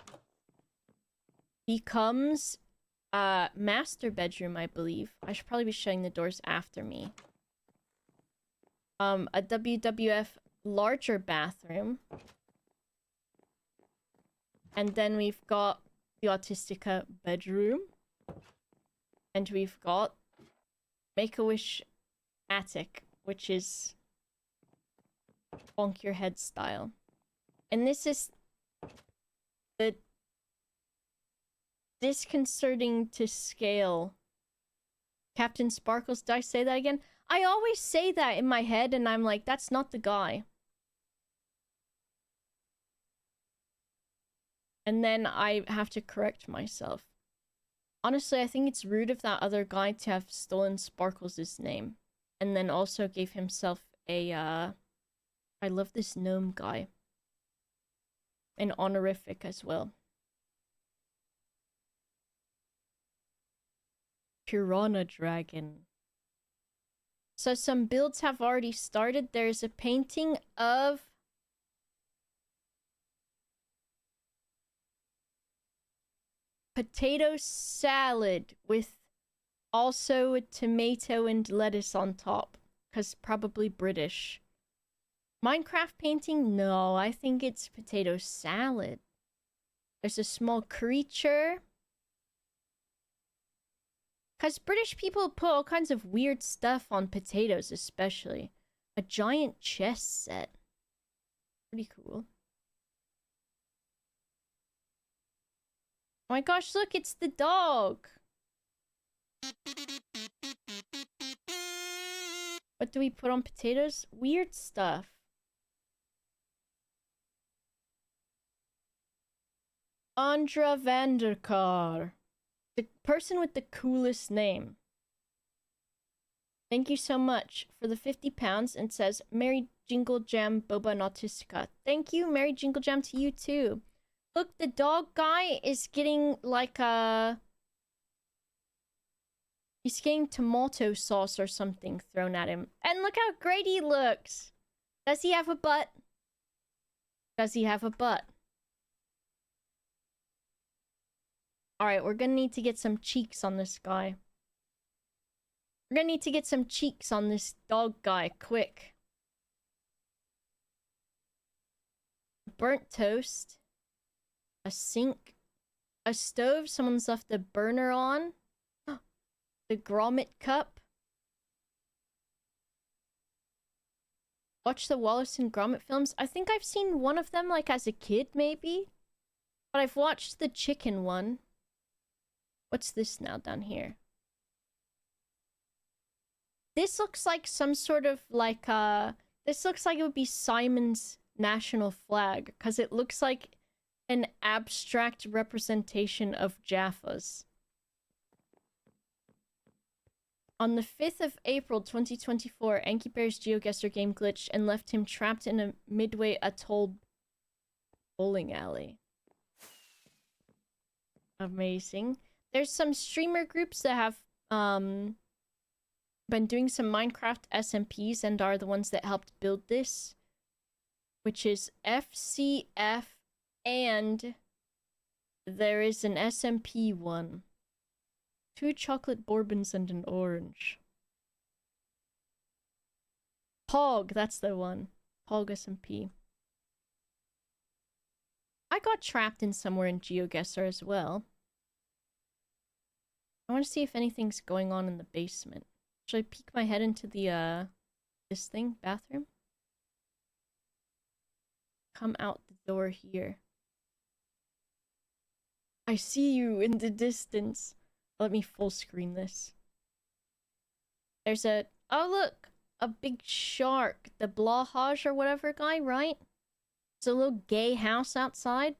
Becomes master bedroom, I believe. I should probably be shutting the doors after me. A WWF larger bathroom. And then we've got the autistica bedroom. And we've got Make-A-Wish attic, which is bonk your head style. And this is the disconcerting to scale. Captain Sparkles, did I say that again? I always say that in my head and I'm like, that's not the guy. And then I have to correct myself. Honestly, I think it's rude of that other guy to have stolen Sparkles' name. And then also gave himself a, I love this gnome guy. An honorific as well. Piranha Dragon. So some builds have already started. There's a painting of potato salad with also a tomato and lettuce on top. Because probably British. Minecraft painting? No, I think it's potato salad. There's a small creature. Because British people put all kinds of weird stuff on potatoes, especially. A giant chess set. Pretty cool. Oh my gosh, look, it's the dog. What do we put on potatoes? Weird stuff. Andra Vanderkar. The person with the coolest name. Thank you so much for the £50 and says, Merry Jinglejam Boba and Autistica. Thank you, Merry Jinglejam to you too. Look, the dog guy is getting like a... He's getting tomato sauce or something thrown at him. And look how great he looks! Does he have a butt? Does he have a butt? Alright, we're gonna need to get some cheeks on this guy. We're gonna need to get some cheeks on this dog guy, quick. Burnt toast. A sink. A stove someone's left the burner on. The grommet cup. Watch the Wallace and Gromit films. I think I've seen one of them like as a kid, maybe. But I've watched the chicken one. What's this now down here? This looks like some sort of like this looks like it would be Simon's national flag, because it looks like an abstract representation of Jaffa's. On the 5th of April 2024, Anki Bear's GeoGuessr game glitched and left him trapped in a Midway Atoll bowling alley. Amazing. There's some streamer groups that have been doing some Minecraft SMPs and are the ones that helped build this, which is FCF, and there is an SMP one. 2 chocolate bourbons and an orange. Pog, that's the one. Pog SMP. I got trapped in somewhere in GeoGuessr as well. I want to see if anything's going on in the basement. Should I peek my head into the, this thing? Bathroom? Come out the door here. I see you in the distance. Let me full screen this. There's a... Oh, look! A big shark. The Blahaj or whatever guy, right? It's a little gay house outside.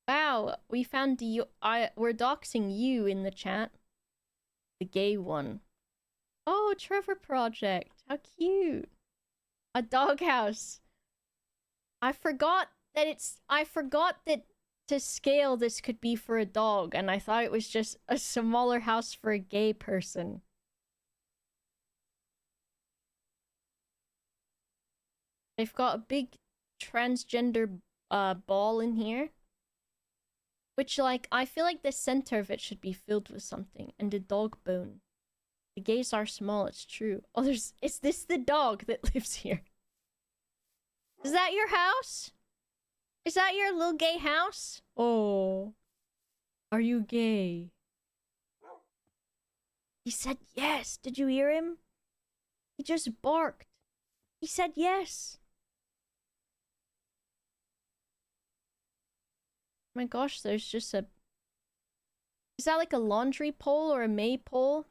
Wow, we found the... we're doxing you in the chat. The gay one. Oh, Trevor Project. How cute. A doghouse. I forgot that to scale this could be for a dog, and I thought it was just a smaller house for a gay person. They've got a big transgender ball in here. Which, like, I feel like the center of it should be filled with something. And a dog bone. The gays are small, it's true. Oh, is this the dog that lives here? Is that your house? Is that your little gay house? Oh. Are you gay? He said yes. Did you hear him? He just barked. He said yes. Oh my gosh, there's just a... Is that like a laundry pole or a maypole?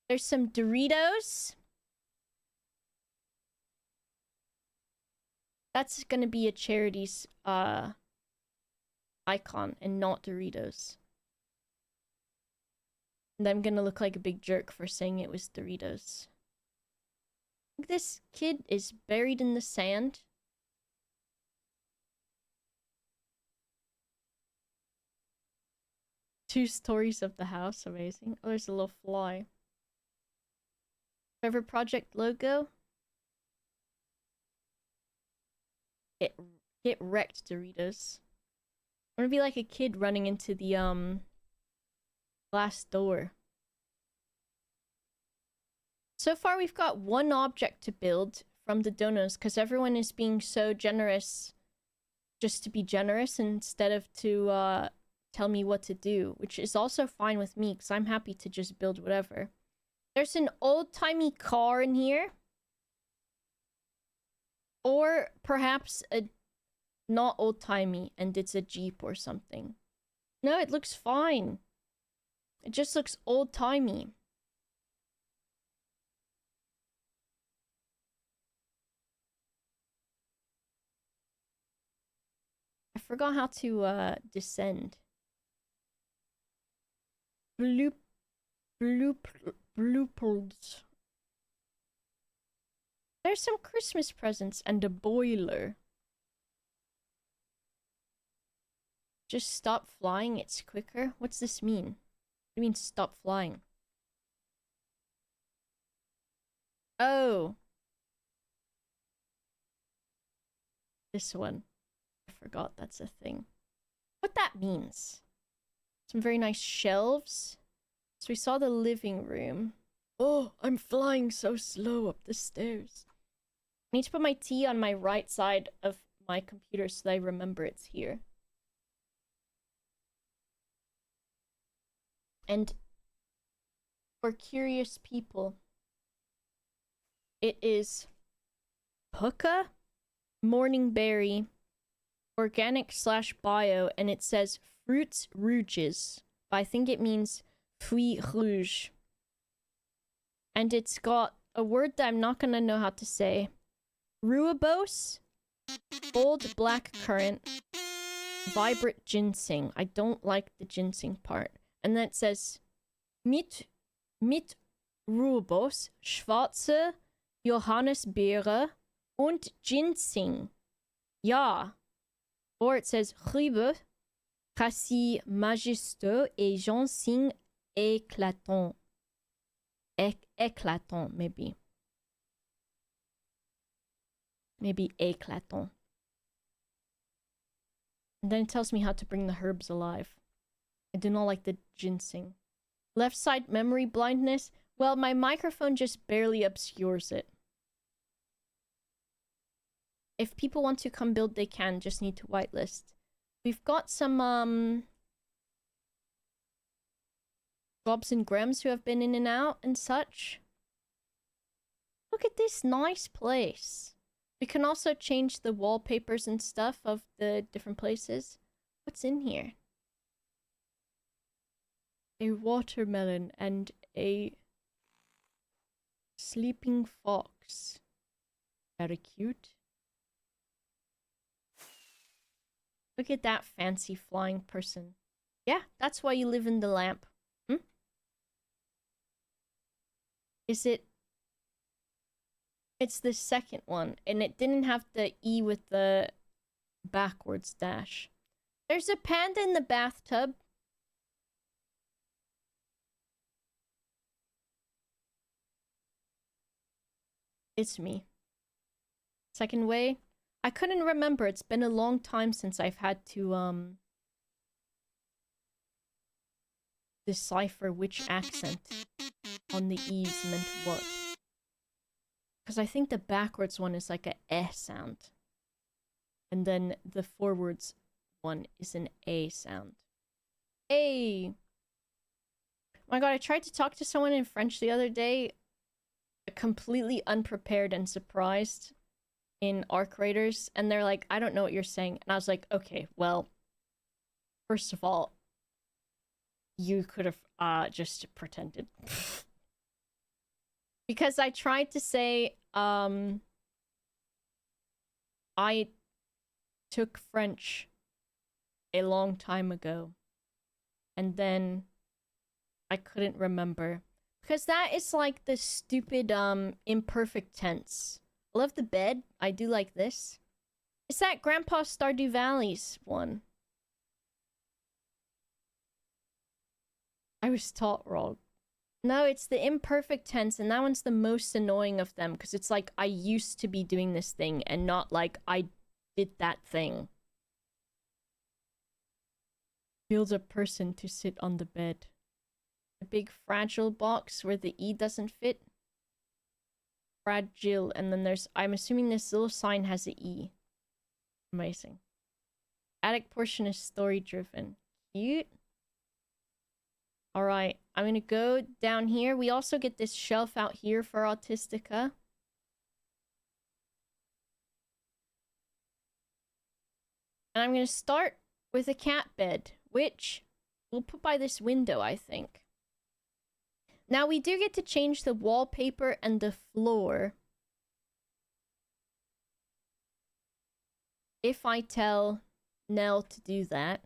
There's some Doritos. That's gonna be a charity's icon and not Doritos. And I'm gonna look like a big jerk for saying it was Doritos. This kid is buried in the sand. Two stories of the house, amazing. Oh, there's a little fly. Trevor Project logo. Get wrecked, Doritos. I wanna be like a kid running into the glass door. So far we've got one object to build from the donos, because everyone is being so generous just to be generous instead of to tell me what to do, which is also fine with me because I'm happy to just build whatever. There's an old-timey car in here. Or perhaps a not old-timey and it's a Jeep or something. No, it looks fine. It just looks old-timey. I forgot how to descend. Bloop, bloop, bloopers. There's some Christmas presents and a boiler. Just stop flying, it's quicker? What's this mean? What do you mean stop flying? Oh. This one. I forgot that's a thing. What that means. Some very nice shelves. So we saw the living room. Oh, I'm flying so slow up the stairs. I need to put my tea on my right side of my computer so that I remember it's here. And for curious people, it is Puka, Morning Berry, Organic / Bio, and it says Fruits Rouges. But I think it means Fruits Rouges. And it's got a word that I'm not gonna know how to say. Rooibos, bold black currant, vibrant ginseng. I don't like the ginseng part. And then it says mit Rooibos, schwarze Johannisbeere und Ginseng. Ja. Or it says Rübe, cassis majestueux et ginseng éclatant. Éclatant, maybe. Maybe éclatant. And then it tells me how to bring the herbs alive. I do not like the ginseng. Left side memory blindness. Well, my microphone just barely obscures it. If people want to come build, they can. Just need to whitelist. We've got some, Gobs and Grems who have been in and out and such. Look at this nice place. We can also change the wallpapers and stuff of the different places. What's in here? A watermelon and a sleeping fox. Very cute. Look at that fancy flying person. Yeah, that's why you live in the lamp. Hmm? Is it? It's the second one, and it didn't have the E with the backwards dash. There's a panda in the bathtub. It's me. Second way. I couldn't remember. It's been a long time since I've had to, decipher which accent on the E's meant what. Because I think the backwards one is like a eh sound. And then the forwards one is an A sound. A. Oh my god, I tried to talk to someone in French the other day, completely unprepared and surprised in Arc Raiders, and they're like, I don't know what you're saying. And I was like, okay, well, first of all, you could have just pretended. Because I tried to say, I took French a long time ago, and then I couldn't remember. Because that is like the stupid, imperfect tense. I love the bed. I do like this. Is that Grandpa Stardew Valley's one? I was taught wrong. No, it's the imperfect tense, and that one's the most annoying of them, because it's like, I used to be doing this thing, and not like, I did that thing. Builds a person to sit on the bed. A big fragile box where the E doesn't fit. Fragile, and then there's, I'm assuming this little sign has an E. Amazing. Attic portion is story driven. Cute. Alright, I'm gonna go down here. We also get this shelf out here for Autistica. And I'm going to start with a cat bed, which we'll put by this window, I think. Now, we do get to change the wallpaper and the floor if I tell Nell to do that.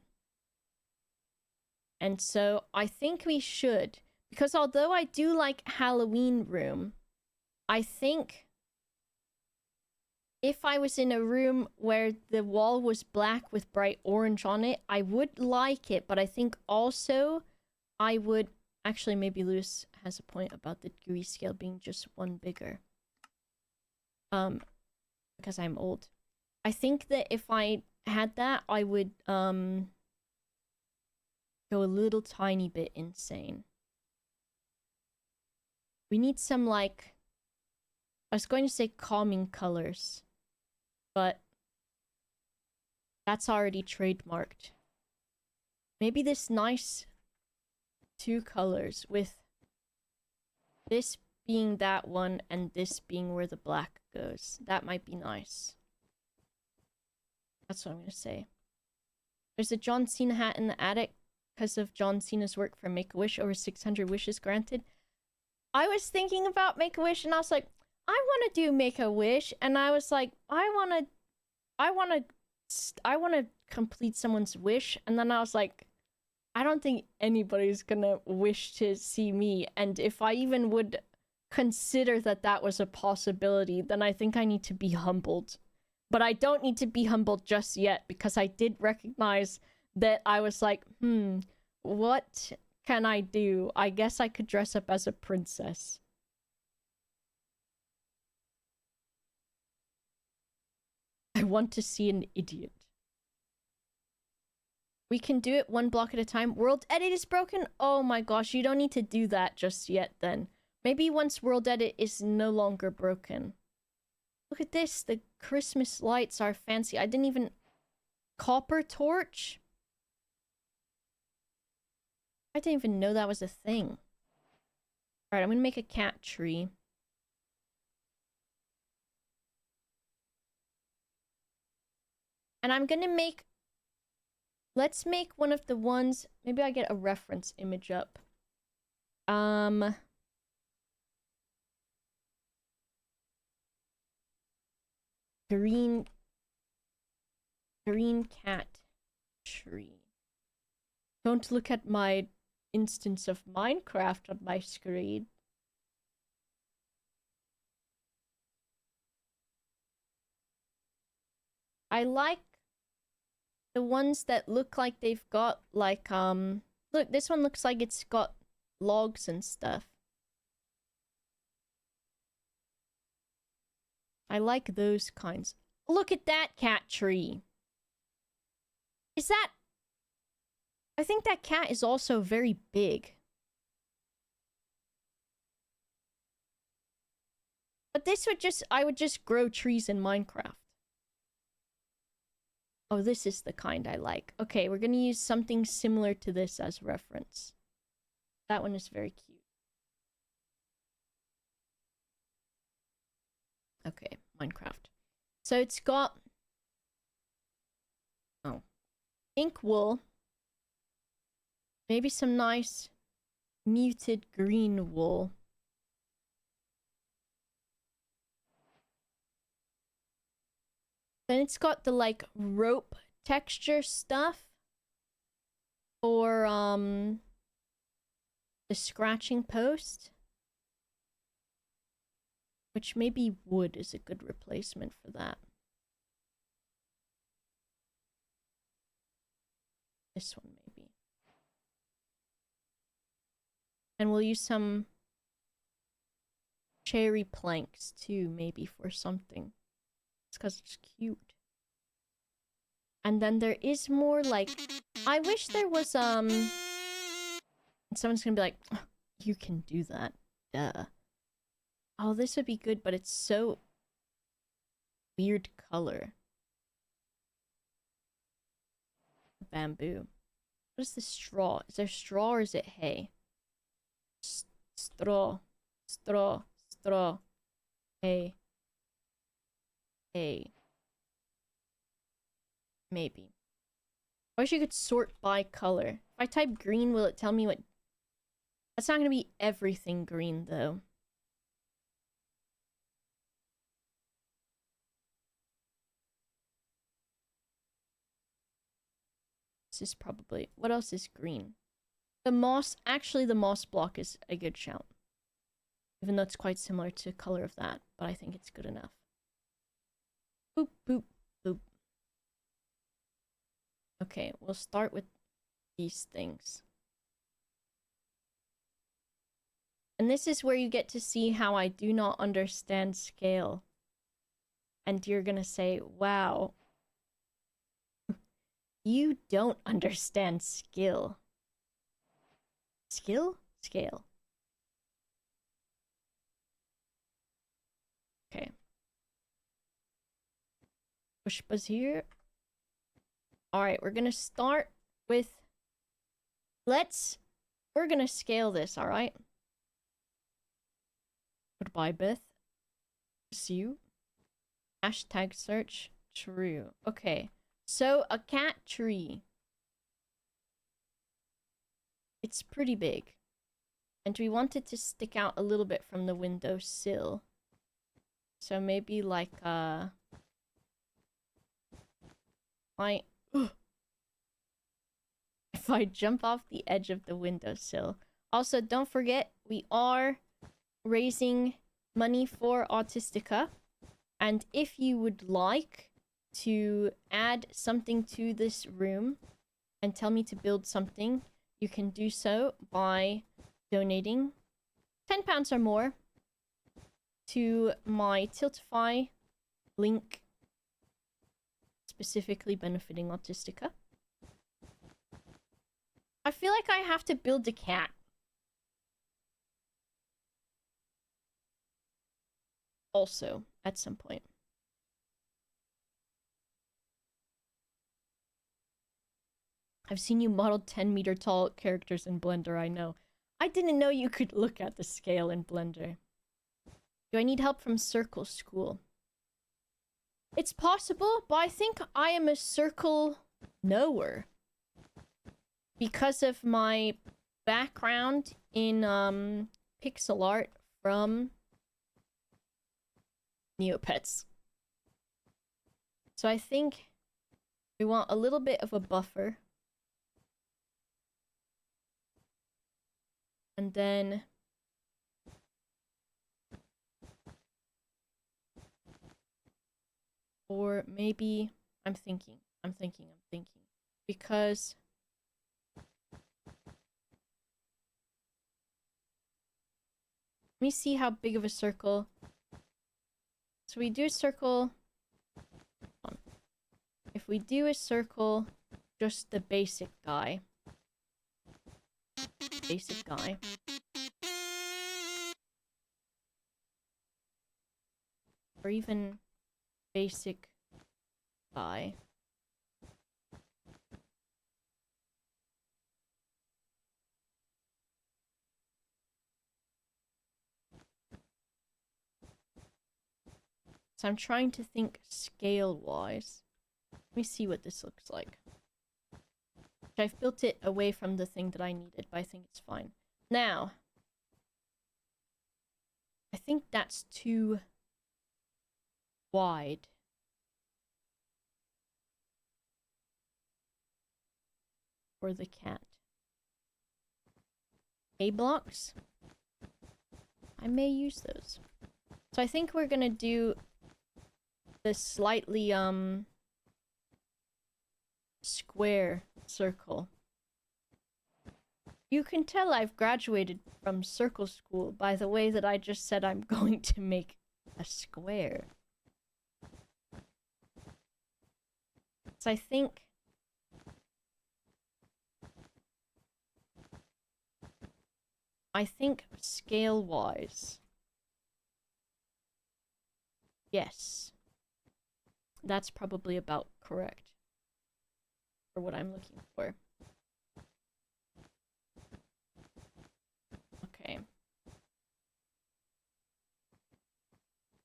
And so I think we should. Because although I do like Halloween room, I think if I was in a room where the wall was black with bright orange on it, I would like it. But I think also I would... Actually, maybe Lewis has a point about the degree scale being just one bigger. Because I'm old. I think that if I had that, I would, go a little tiny bit insane. We need some, like... I was going to say calming colors. But... that's already trademarked. Maybe this nice... 2 colors with... this being that one and this being where the black goes. That might be nice. That's what I'm gonna say. There's a John Cena hat in the attic because of John Cena's work for Make-A-Wish. Over 600 wishes granted. I was thinking about Make-A-Wish and I was like, I want to do Make-A-Wish, and I was like, I want to complete someone's wish, and then I was like, I don't think anybody's gonna wish to see me, and if I even would consider that that was a possibility, then I think I need to be humbled. But I don't need to be humbled just yet, because I did recognize that I was like, what can I do? I guess I could dress up as a princess. I want to see an idiot. We can do it one block at a time. World edit is broken? Oh my gosh, you don't need to do that just yet then. Maybe once world edit is no longer broken. Look at this, the Christmas lights are fancy. I didn't even... Copper torch? I didn't even know that was a thing. Alright, I'm gonna make a cat tree. And I'm gonna make... let's make one of the ones... maybe I get a reference image up. Green cat tree. Don't look at my instance of Minecraft on my screen. I like the ones that look like they've got like look, this one looks like it's got logs and stuff. I like those kinds. Look at that cat tree. Is that... I think that cat is also very big. But this would just... I would just grow trees in Minecraft. Oh, this is the kind I like. Okay, we're gonna use something similar to this as reference. That one is very cute. Okay, Minecraft. So it's got... oh. Ink wool. Maybe some nice muted green wool. Then it's got the like rope texture stuff for the scratching post, which maybe wood is a good replacement for that. This one maybe. And we'll use some cherry planks too, maybe for something. It's because it's cute. And then there is more like... I wish there was, someone's gonna be like, oh, you can do that. Duh. Oh, this would be good, but it's so... weird color. Bamboo. What is the straw? Is there straw or is it hay? Straw. Straw. Straw. Hay. Hay. Maybe. I wish you could sort by color. If I type green, will it tell me what... That's not going to be everything green, though. This is probably... What else is green? The moss... Actually, the moss block is a good shout. Even though it's quite similar to color of that. But I think it's good enough. Boop, boop, boop. Okay, we'll start with these things. And this is where you get to see how I do not understand scale. And you're gonna say, wow, you don't understand skill. Skill? Scale. Okay. Push buzz here. Alright, we're gonna start with... We're gonna scale this, alright? Goodbye, Beth. See you. Hashtag search true. Okay. So, a cat tree. It's pretty big. And we want it to stick out a little bit from the windowsill. So maybe like, if I jump off the edge of the windowsill. Also, don't forget, we are raising money for Autistica. And if you would like to add something to this room and tell me to build something, you can do so by donating £10 or more to my Tiltify link, specifically benefiting Autistica. I feel like I have to build a cat. Also, at some point. I've seen you model 10-meter tall characters in Blender, I know. I didn't know you could look at the scale in Blender. Do I need help from Circle School? It's possible, but I think I am a circle knower. Because of my background in pixel art from Neopets. So I think we want a little bit of a buffer. And then... Or maybe... I'm thinking. Because... Let me see how big of a circle. So we do a circle... If we do a circle, just the basic guy. Or even basic guy. So I'm trying to think scale-wise. Let me see what this looks like. I've built it away from the thing that I needed, but I think it's fine. Now, I think that's too wide. For the cat. A-blocks? I may use those. So I think we're gonna do the slightly, square circle. You can tell I've graduated from Circle School by the way that I just said I'm going to make a square. So I think... scale-wise... Yes. That's probably about correct. For what I'm looking for. Okay.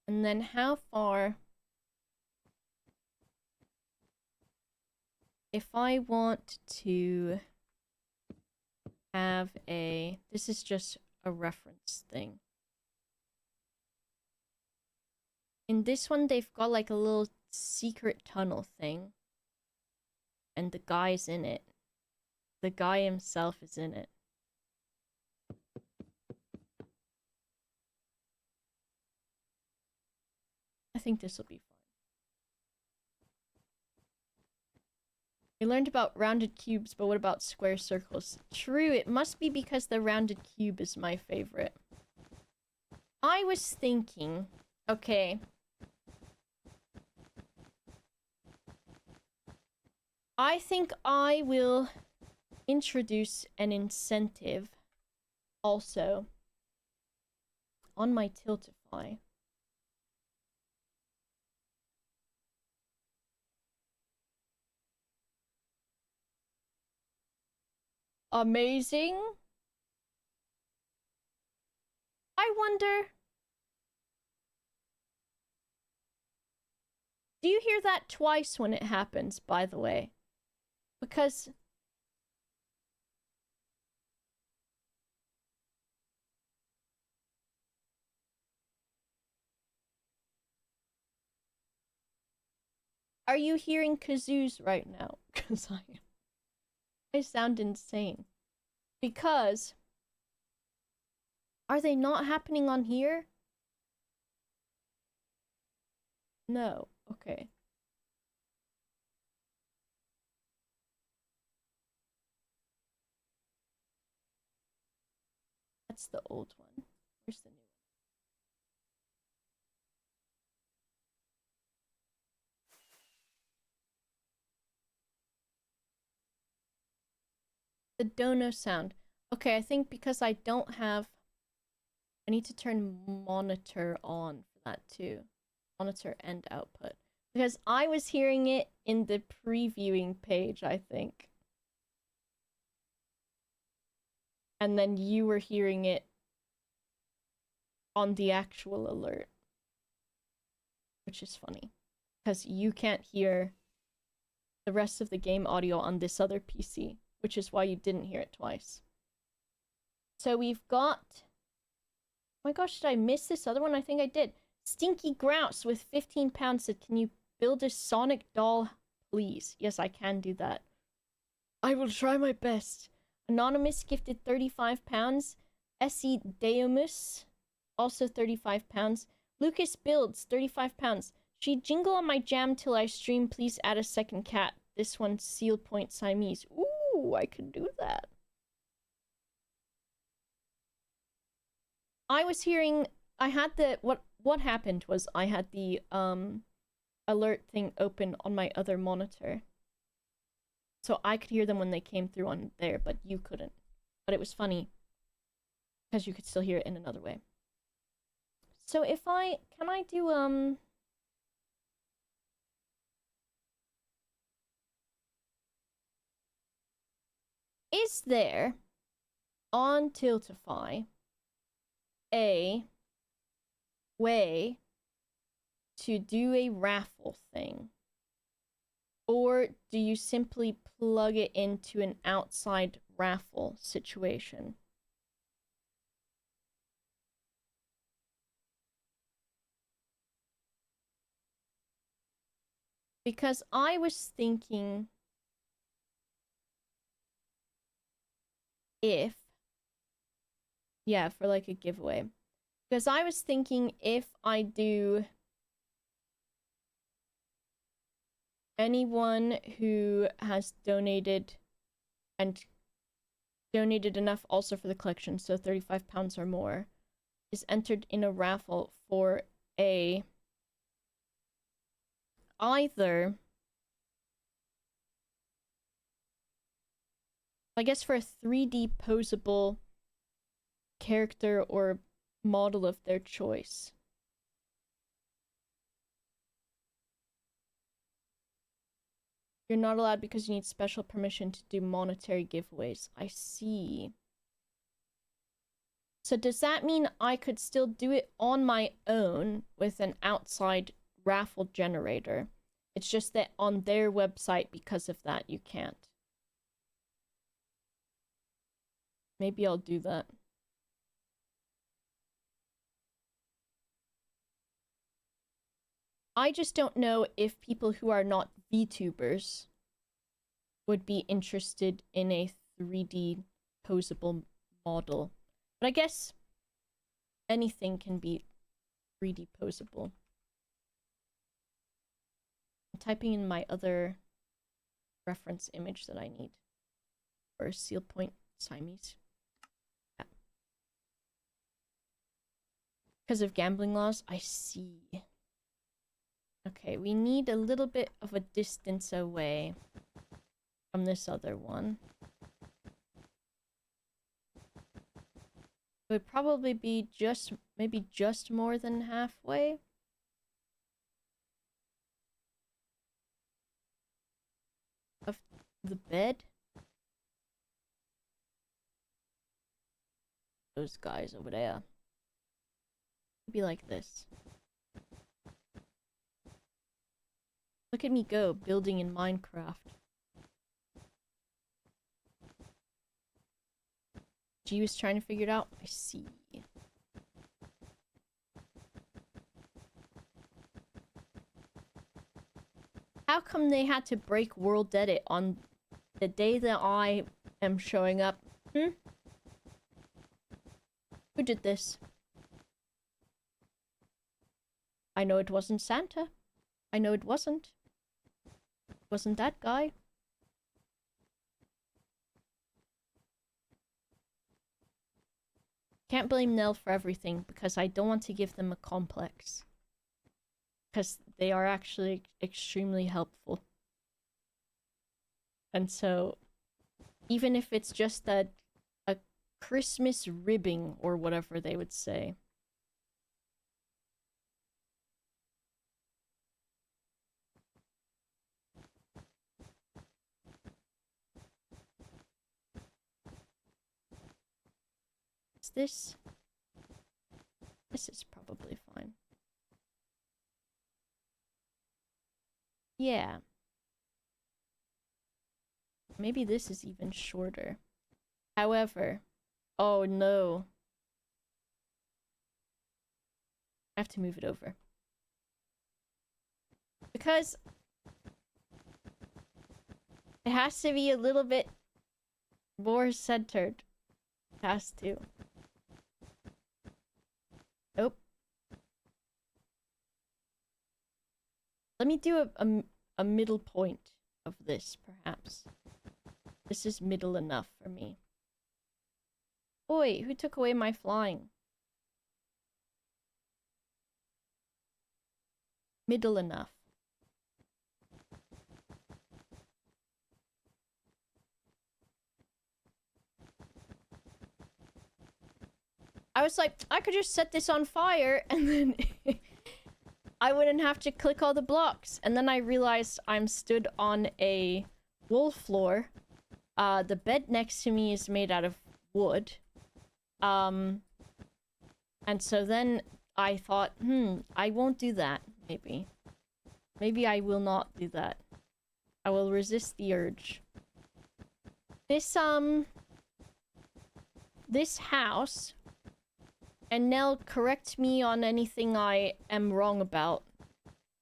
And then how far... if I want to have a... This is just a reference thing. In this one, they've got like a little secret tunnel thing. And the guy's in it. The guy himself is in it. I think this will be fun. We learned about rounded cubes, but what about square circles? True, it must be because the rounded cube is my favorite. I was thinking, okay. I think I will introduce an incentive also on my Tiltify. Amazing. I wonder... Do you hear that twice when it happens, by the way? Because... Are you hearing kazoos right now? Because I sound insane. Because... Are they not happening on here? No. Okay. That's the old one. Where's the new one? The dono sound. Okay, I think because I don't have... I need to turn monitor on for that too. Monitor and output. Because I was hearing it in the previewing page, I think. And then you were hearing it on the actual alert. Which is funny. Because you can't hear the rest of the game audio on this other PC. Which is why you didn't hear it twice. So we've got... Oh my gosh, did I miss this other one? I think I did. Stinky Grouse with 15 pounds said, can you build a Sonic doll, please? Yes, I can do that. I will try my best. Anonymous gifted 35 pounds. Essie Deomus, also 35 pounds. Lucas Builds, 35 pounds. She jingle on my jam till I stream. Please add a second cat. This one's Seal Point Siamese. Ooh, I could do that. I was hearing... I had the... What happened was I had the alert thing open on my other monitor. So I could hear them when they came through on there, but you couldn't. But it was funny. Because you could still hear it in another way. So if I... Can I do, Is there, on Tiltify, a way to do a raffle thing? Or do you simply plug it into an outside raffle situation? Because I was thinking if... Yeah, for like a giveaway. Because I was thinking if I do... Anyone who has donated and donated enough also for the collection, so 35 pounds or more, is entered in a raffle for a... Either... I guess for a 3D posable character or model of their choice. You're not allowed because you need special permission to do monetary giveaways. I see. So does that mean I could still do it on my own with an outside raffle generator? It's just that on their website, because of that, you can't. Maybe I'll do that. I just don't know if people who are not VTubers would be interested in a 3D posable model. But I guess anything can be 3D posable. I'm typing in my other reference image that I need for Seal Point Siamese. Yeah. Because of gambling laws, I see. Okay, we need a little bit of a distance away from this other one. It would probably be maybe just more than halfway. Of the bed. Those guys over there. It'd be like this. Look at me go, building in Minecraft. G was trying to figure it out. I see. How come they had to break World Edit on the day that I am showing up? Hmm? Who did this? I know it wasn't Santa. I know it wasn't. It wasn't that guy. Can't blame Nell for everything because I don't want to give them a complex. Because they are actually extremely helpful. And so, even if it's just a Christmas ribbing or whatever they would say. Is this? This is probably fine. Yeah. Maybe this is even shorter. However, oh no. I have to move it over. Because it has to be a little bit more centered. It has to. Nope. Let me do a middle point of this, perhaps. This is middle enough for me. Oi, who took away my flying? Middle enough. I was like, I could just set this on fire and then I wouldn't have to click all the blocks. And then I realized I'm stood on a wool floor. The bed next to me is made out of wood. And so then I thought, I won't do that, maybe. Maybe I will not do that. I will resist the urge. This house, and Nell, correct me on anything I am wrong about.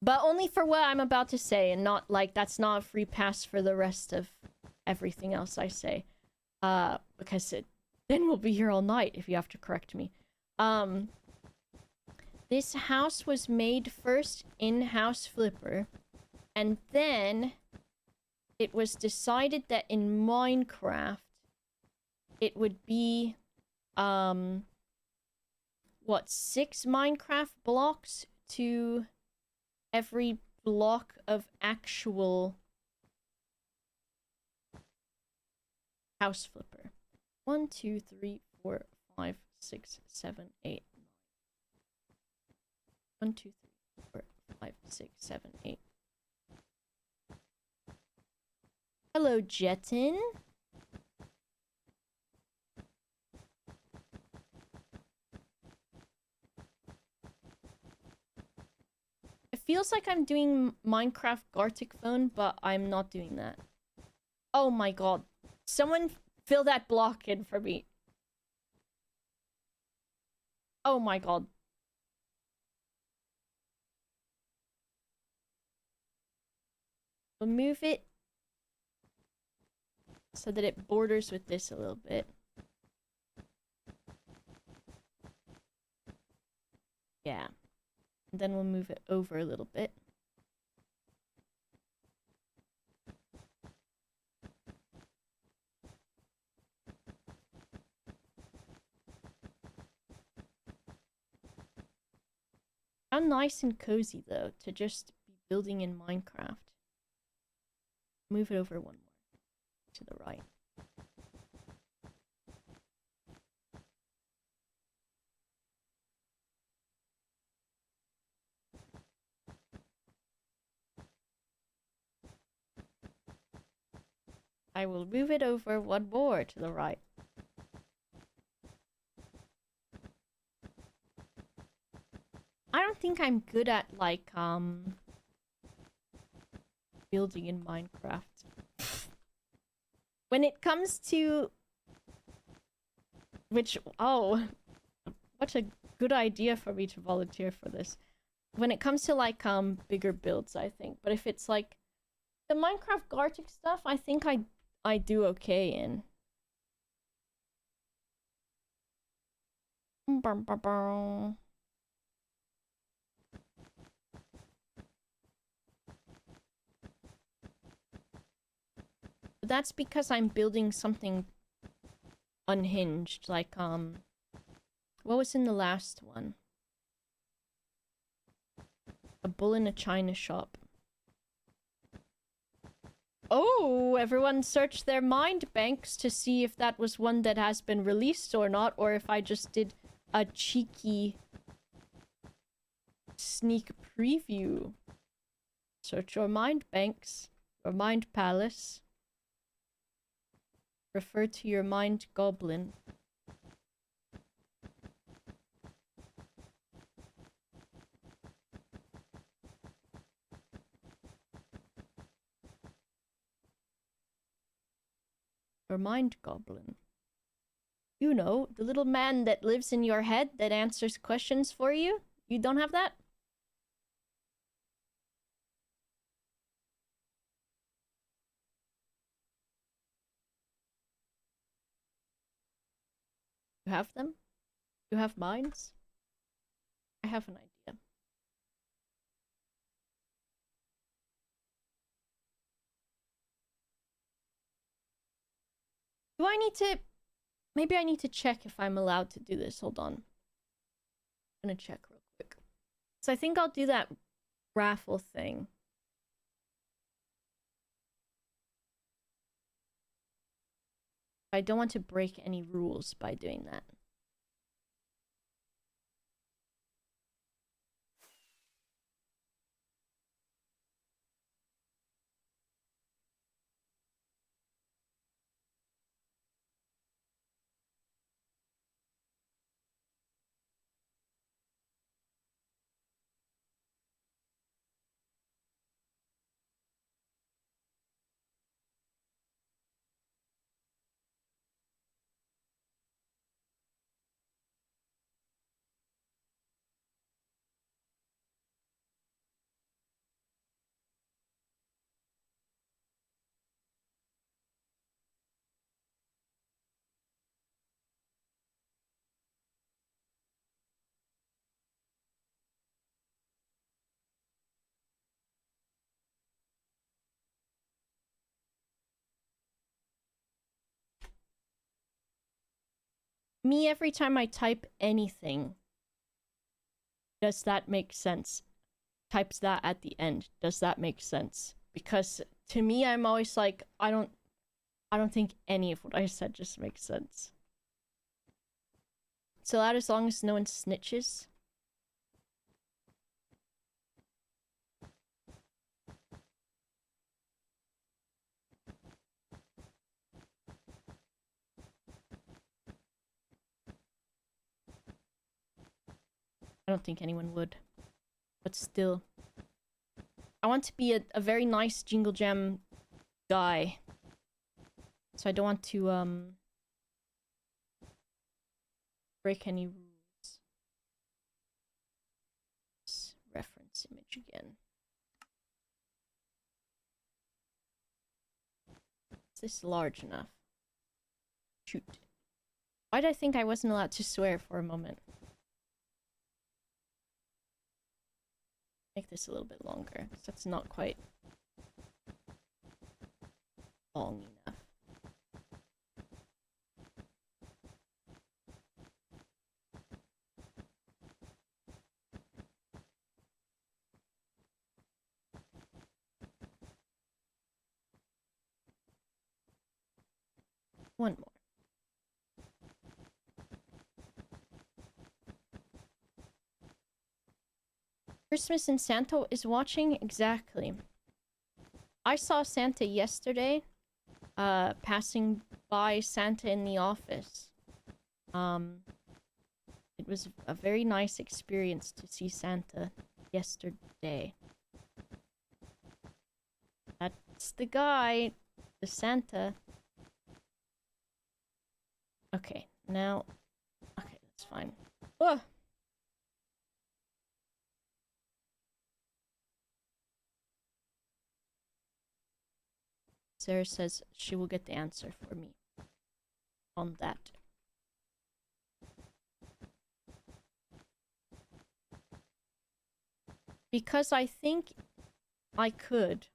But only for what I'm about to say, and not, like, that's not a free pass for the rest of everything else I say. Because then we'll be here all night if you have to correct me. This house was made first in House Flipper, and then it was decided that in Minecraft it would be what, 6 Minecraft blocks to every block of actual House Flipper. 1, 2, 3, 4, 5, 6, 7, 8, 9. 1, 2, 3, 4, 5, 6, 7, 8. Hello, Jetin. feels like I'm doing Minecraft Gartic phone, but I'm not doing that. Oh my god. Someone fill that block in for me. Oh my god. We'll move it so that it borders with this a little bit. Yeah. And then we'll move it over a little bit. How nice and cozy, though, to just be building in Minecraft. Move it over one more to the right. I will move it over one more to the right. I don't think I'm good at, like, building in Minecraft. When it comes to... Which, oh, what a good idea for me to volunteer for this. When it comes to, like, bigger builds, I think. But if it's, like, the Minecraft Gartic stuff, I think I do okay in. But that's because I'm building something unhinged, like, what was in the last one? A bull in a china shop. Oh, everyone searched their mind banks to see if that was one that has been released or not, or if I just did a cheeky sneak preview. Search your mind banks, your mind palace. Refer to your mind goblin. Your mind goblin. You know, the little man that lives in your head that answers questions for you? You don't have that? You have them? You have minds? I have an idea. Do I need to... Maybe I need to check if I'm allowed to do this. Hold on. I'm gonna check real quick. So I think I'll do that raffle thing. I don't want to break any rules by doing that. Me, every time I type anything, does that make sense? Types that at the end. Does that make sense? Because to me, I'm always like, I don't think any of what I said just makes sense. So that as long as no one snitches. I don't think anyone would. But still. I want to be a very nice jinglejam guy. So I don't want to, break any rules. Reference image again. Is this large enough? Shoot. Why did I think I wasn't allowed to swear for a moment? Make this a little bit longer, because that's not quite long enough. One more. Christmas and Santa is watching? Exactly. I saw Santa yesterday, passing by Santa in the office. It was a very nice experience to see Santa yesterday. That's the guy, the Santa. Okay, now... Okay, that's fine. Ugh! Sarah says she will get the answer for me on that. Because I think I could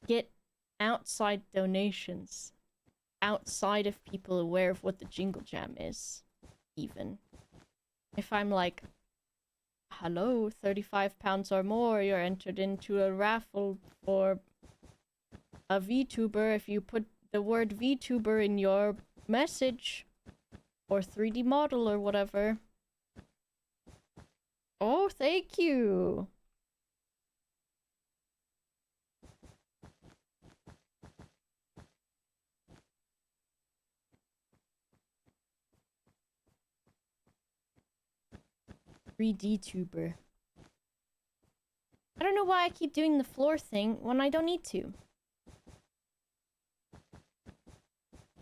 get outside donations, outside of people aware of what the jinglejam is, even. If I'm like, hello, £35 or more, you're entered into a raffle for a VTuber if you put the word VTuber in your message, or 3D model or whatever. Oh, thank you! $3D-tuber. I don't know why I keep doing the floor thing when I don't need to.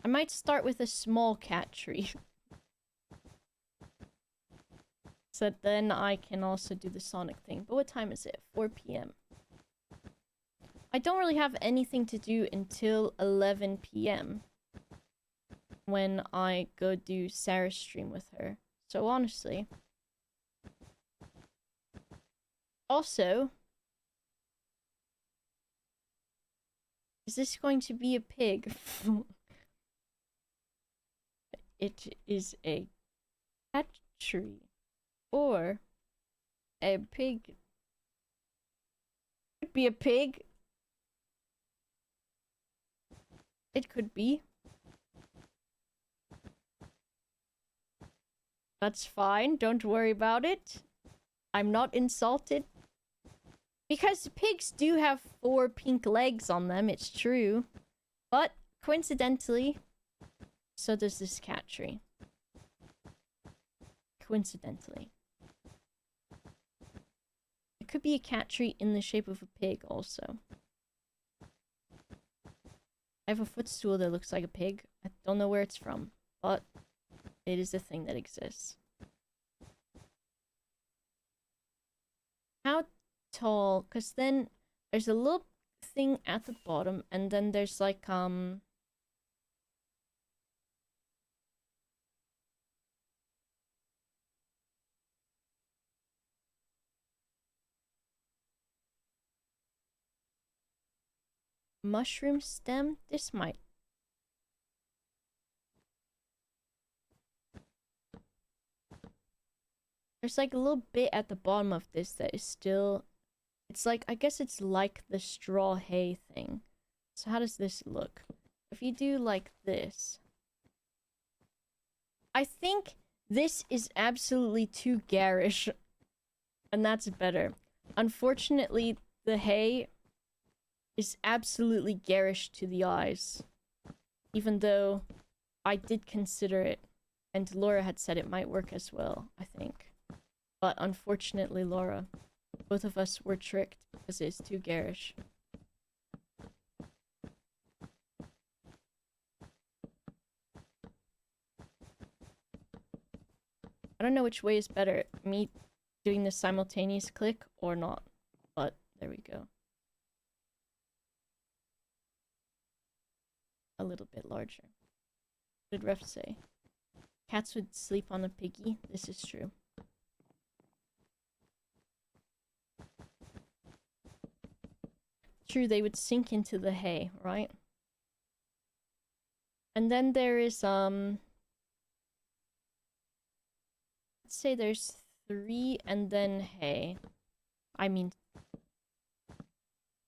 I might start with a small cat tree. So that then I can also do the Sonic thing. But what time is it? 4 p.m. I don't really have anything to do until 11 p.m. when I go do Sarah's stream with her. So honestly... Also... Is this going to be a pig? It is a cat tree. Or a pig. Could be a pig. It could be. That's fine. Don't worry about it. I'm not insulted. Because pigs do have 4 pink legs on them, it's true. But, coincidentally, so does this cat tree. Coincidentally. It could be a cat tree in the shape of a pig, also. I have a footstool that looks like a pig. I don't know where it's from, but it is a thing that exists. How tall? Because then there's a little thing at the bottom, and then there's like, mushroom stem? This might... There's like a little bit at the bottom of this that is still... It's like, I guess it's like the straw hay thing. So how does this look? If you do like this... I think this is absolutely too garish. And that's better. Unfortunately, the hay is absolutely garish to the eyes. Even though I did consider it. And Laura had said it might work as well, I think. But unfortunately, Laura both of us were tricked because it's too garish. I don't know which way is better, me doing the simultaneous click or not, but there we go. A little bit larger. What did Ref say? Cats would sleep on a piggy. This is true. True, they would sink into the hay, right? And then there is, let's say there's 3 and then hay. I mean,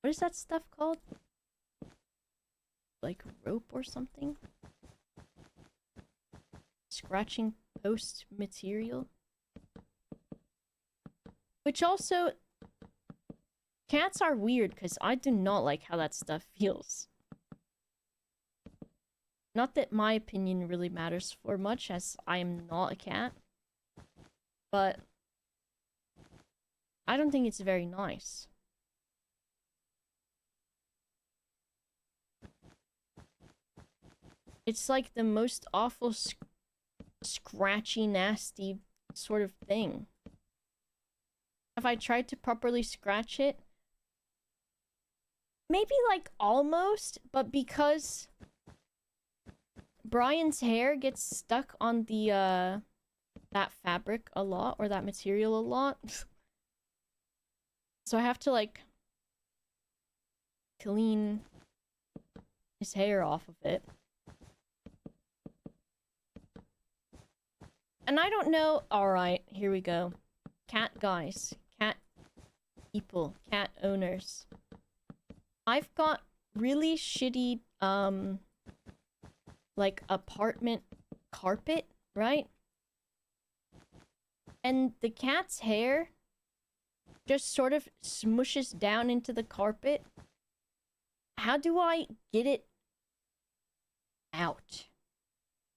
what is that stuff called? Like rope or something? Scratching post material? Which also, cats are weird because I do not like how that stuff feels. Not that my opinion really matters for much, as I am not a cat. But I don't think it's very nice. It's like the most awful, scratchy, nasty sort of thing. Have I tried to properly scratch it? Maybe like almost, but because Brian's hair gets stuck on the that fabric a lot, or that material a lot. So I have to like clean his hair off of it. And I don't know. Alright, here we go. Cat guys, cat people, cat owners. I've got really shitty, like apartment carpet, right? And the cat's hair just sort of smooshes down into the carpet. How do I get it out?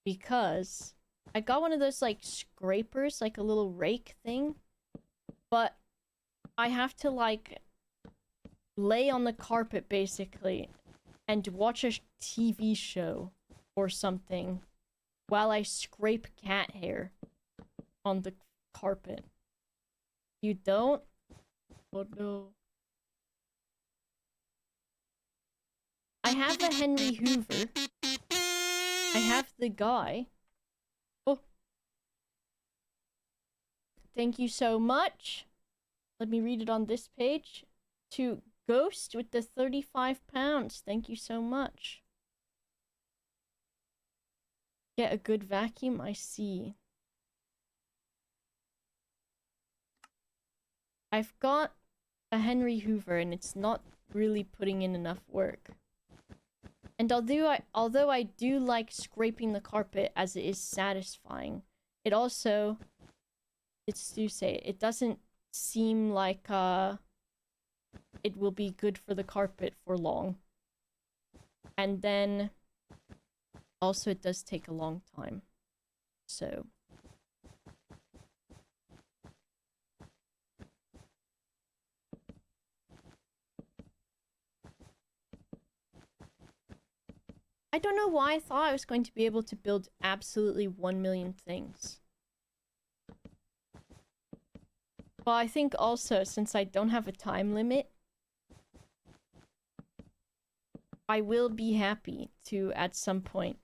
Because I got one of those like scrapers, like a little rake thing, but I have to like lay on the carpet basically and watch a TV show or something while I scrape cat hair on the carpet. You don't? Oh no. I have a Henry Hoover. I have the guy. Oh. Thank you so much. Let me read it on this page. To Ghost with the 35 pounds. Thank you so much. Get a good vacuum, I see. I've got a Henry Hoover and it's not really putting in enough work. And although I do like scraping the carpet as it is satisfying, it also, it's to say, it doesn't seem like it will be good for the carpet for long. And then also it does take a long time. So I don't know why I thought I was going to be able to build absolutely 1 million things. Well, I think also, since I don't have a time limit, I will be happy to, at some point,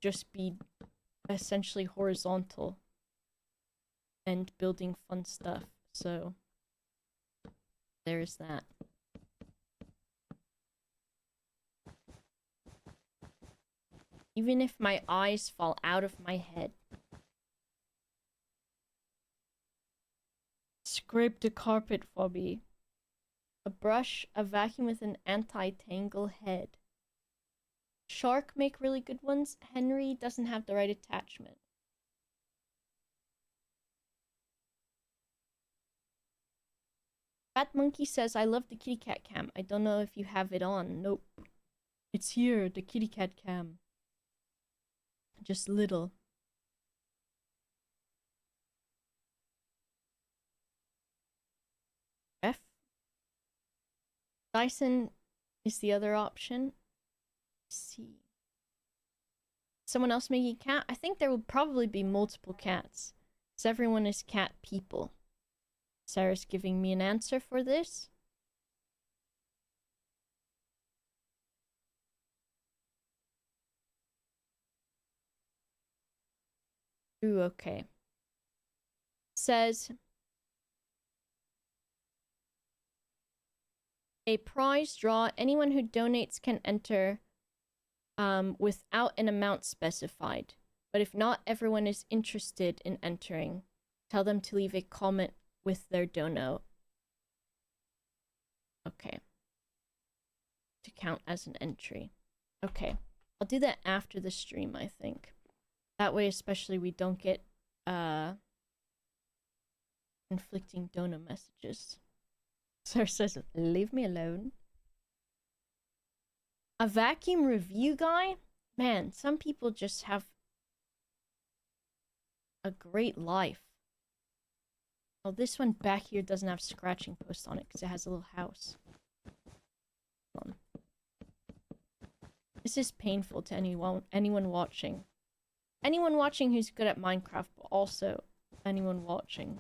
just be essentially horizontal and building fun stuff. So, there's that. Even if my eyes fall out of my head. Scrape the carpet for me. A brush, a vacuum with an anti-tangle head. Shark make really good ones. Henry doesn't have the right attachment. Fat Monkey says, I love the kitty cat cam. I don't know if you have it on. Nope. It's here, the kitty cat cam. Just little. Dyson is the other option. Let's see. Someone else making a cat? I think there will probably be multiple cats. Because everyone is cat people. Sarah's giving me an answer for this. Ooh, okay. Says a prize draw. Anyone who donates can enter without an amount specified. But if not everyone is interested in entering, tell them to leave a comment with their dono. Okay. To count as an entry. Okay. I'll do that after the stream, I think. That way, especially, we don't get conflicting dono messages. Sarah says, leave me alone. A vacuum review guy? Man, some people just have a great life. Oh, this one back here doesn't have scratching post on it because it has a little house. Hold on. This is painful to anyone watching. Anyone watching who's good at Minecraft, but also anyone watching.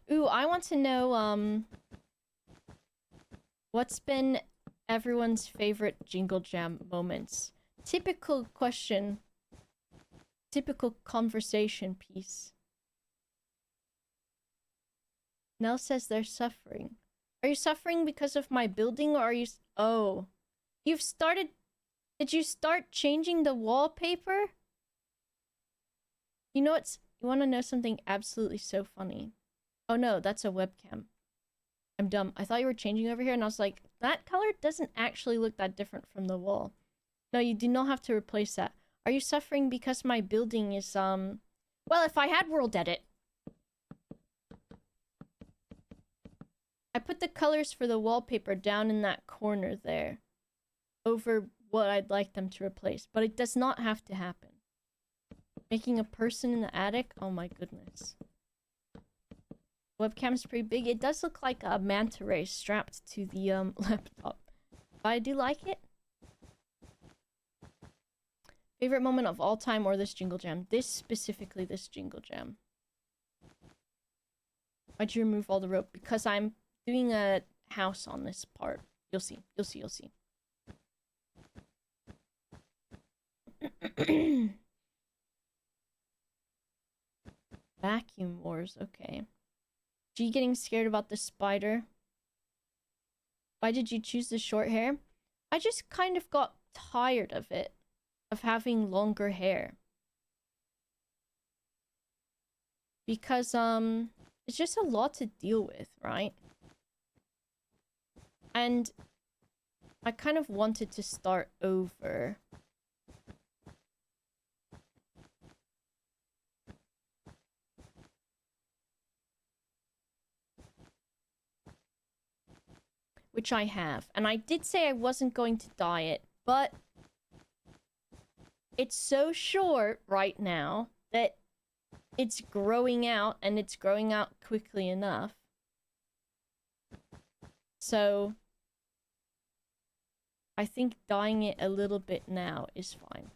Ooh, I want to know, what's been everyone's favorite jinglejam moments? Typical question. Typical conversation piece. Nell says they're suffering. Are you suffering because of my building, or are you... Oh. You've started... Did you start changing the wallpaper? You know what's... You want to know something absolutely so funny? Oh no, that's a webcam. I'm dumb. I thought you were changing over here, and I was like, that color doesn't actually look that different from the wall. No, you do not have to replace that. Are you suffering because my building is, Well, if I had world edit... I put the colors for the wallpaper down in that corner there. Over what I'd like them to replace. But it does not have to happen. Making a person in the attic? Oh my goodness. Webcam's pretty big. It does look like a manta ray strapped to the laptop. But I do like it. Favorite moment of all time or this jinglejam? Specifically this jinglejam. Why'd you remove all the rope? Because I'm doing a house on this part. You'll see. You'll see. You'll see. Vacuum wars. Okay. G getting scared about the spider. Why did you choose the short hair? I just kind of got tired of it. Of having longer hair. Because, it's just a lot to deal with, right? And I kind of wanted to start over. Which I have. And I did say I wasn't going to dye it, but it's so short right now that it's growing out, and it's growing out quickly enough. So I think dyeing it a little bit now is fine.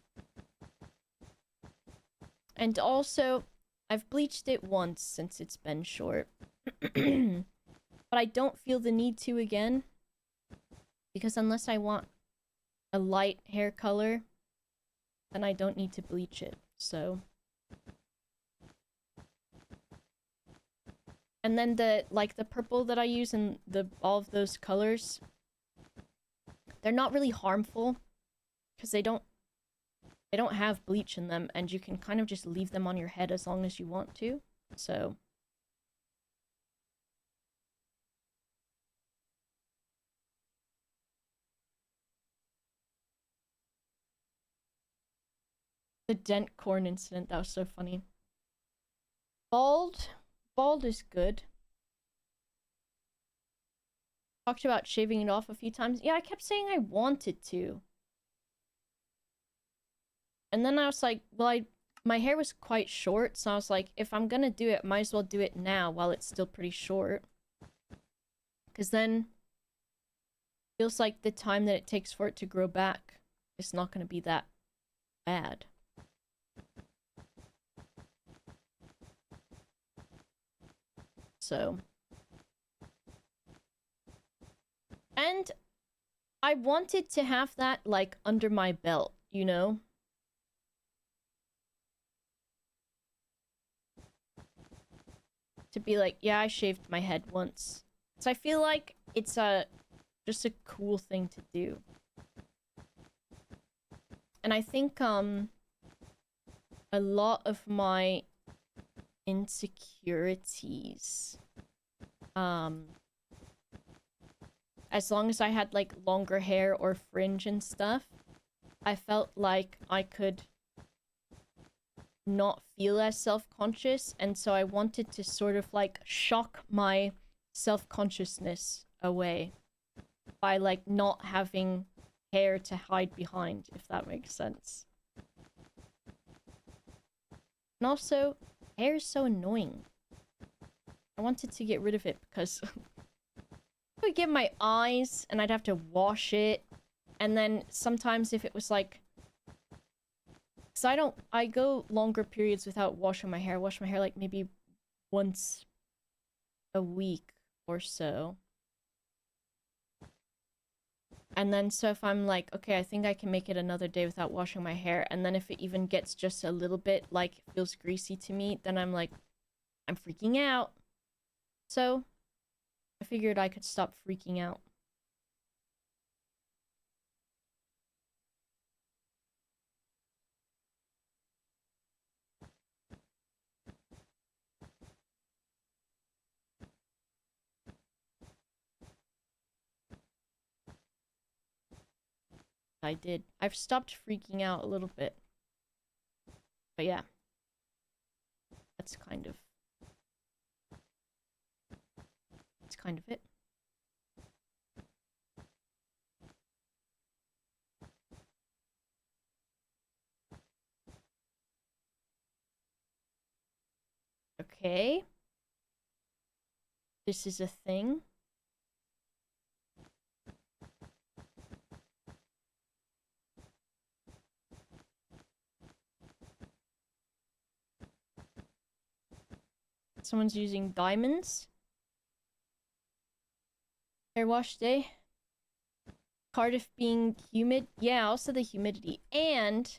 And also, I've bleached it once since it's been short. But I don't feel the need to again. Because unless I want a light hair color, then I don't need to bleach it. So... And then the purple that I use and all of those colors, they're not really harmful because they don't have bleach in them, and you can kind of just leave them on your head as long as you want to. So the dent corn incident, that was so funny. Bald is good. Talked about shaving it off a few times. Yeah, I kept saying I wanted to. And then I was like, well, my hair was quite short, so I was like, if I'm gonna do it, might as well do it now while it's still pretty short. Because then feels like the time that it takes for it to grow back is not going to be that bad. So, and I wanted to have that like under my belt, you know? To be like, yeah, I shaved my head once. So I feel like it's just a cool thing to do. And I think a lot of my insecurities, as long as I had like longer hair or fringe and stuff, I felt like I could not feel as self-conscious, and so I wanted to sort of like shock my self-consciousness away by like not having hair to hide behind, if that makes sense. And also, hair is so annoying. I wanted to get rid of it because I would get my eyes and I'd have to wash it, and then sometimes if it was like, because I go longer periods without washing my hair. I wash my hair like maybe once a week or so. And then so if I'm like, okay, I think I can make it another day without washing my hair, and then if it even gets just a little bit like it feels greasy to me, then I'm like, I'm freaking out. So I figured I could stop freaking out. I did. I've stopped freaking out a little bit. But yeah. That's kind of it. Okay. This is a thing. Someone's using diamonds. Hair wash day. Cardiff being humid. Yeah, also the humidity. And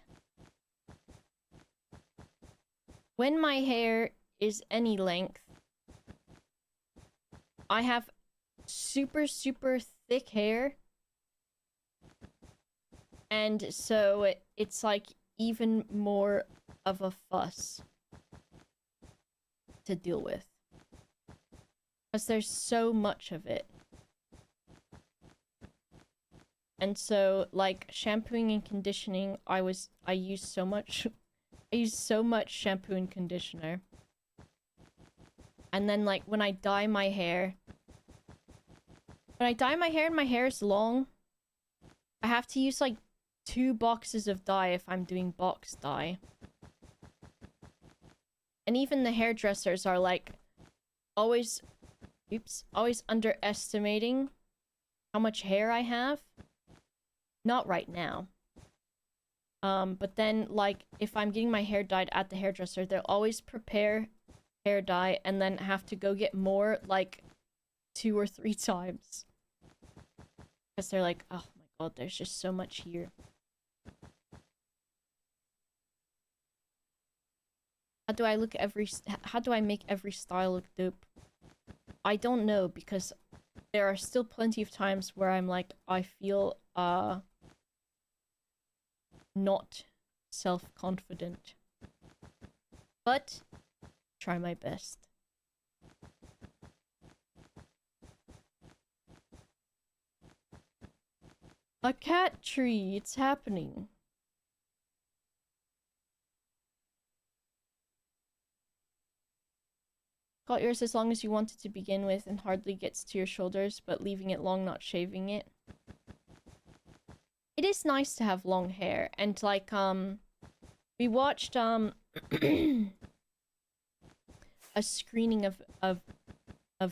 when my hair is any length, I have super, super thick hair. And so it's like even more of a fuss to deal with. Because there's so much of it. And so, like, shampooing and conditioning, I use so much shampoo and conditioner. And then, like, when I dye my hair and my hair is long, I have to use, like, 2 boxes of dye if I'm doing box dye. And even the hairdressers are, like, always underestimating how much hair I have. Not right now. But then, like, if I'm getting my hair dyed at the hairdresser, they'll always prepare hair dye and then have to go get more, like, 2 or 3 times. Because they're like, oh my god, there's just so much here. How do I make every style look dope? I don't know, because there are still plenty of times where I'm like, I feel, not self-confident. But try my best. A cat tree, it's happening. Got yours as long as you want it to begin with and hardly gets to your shoulders, but leaving it long, not shaving it. It is nice to have long hair, and like, we watched, a screening of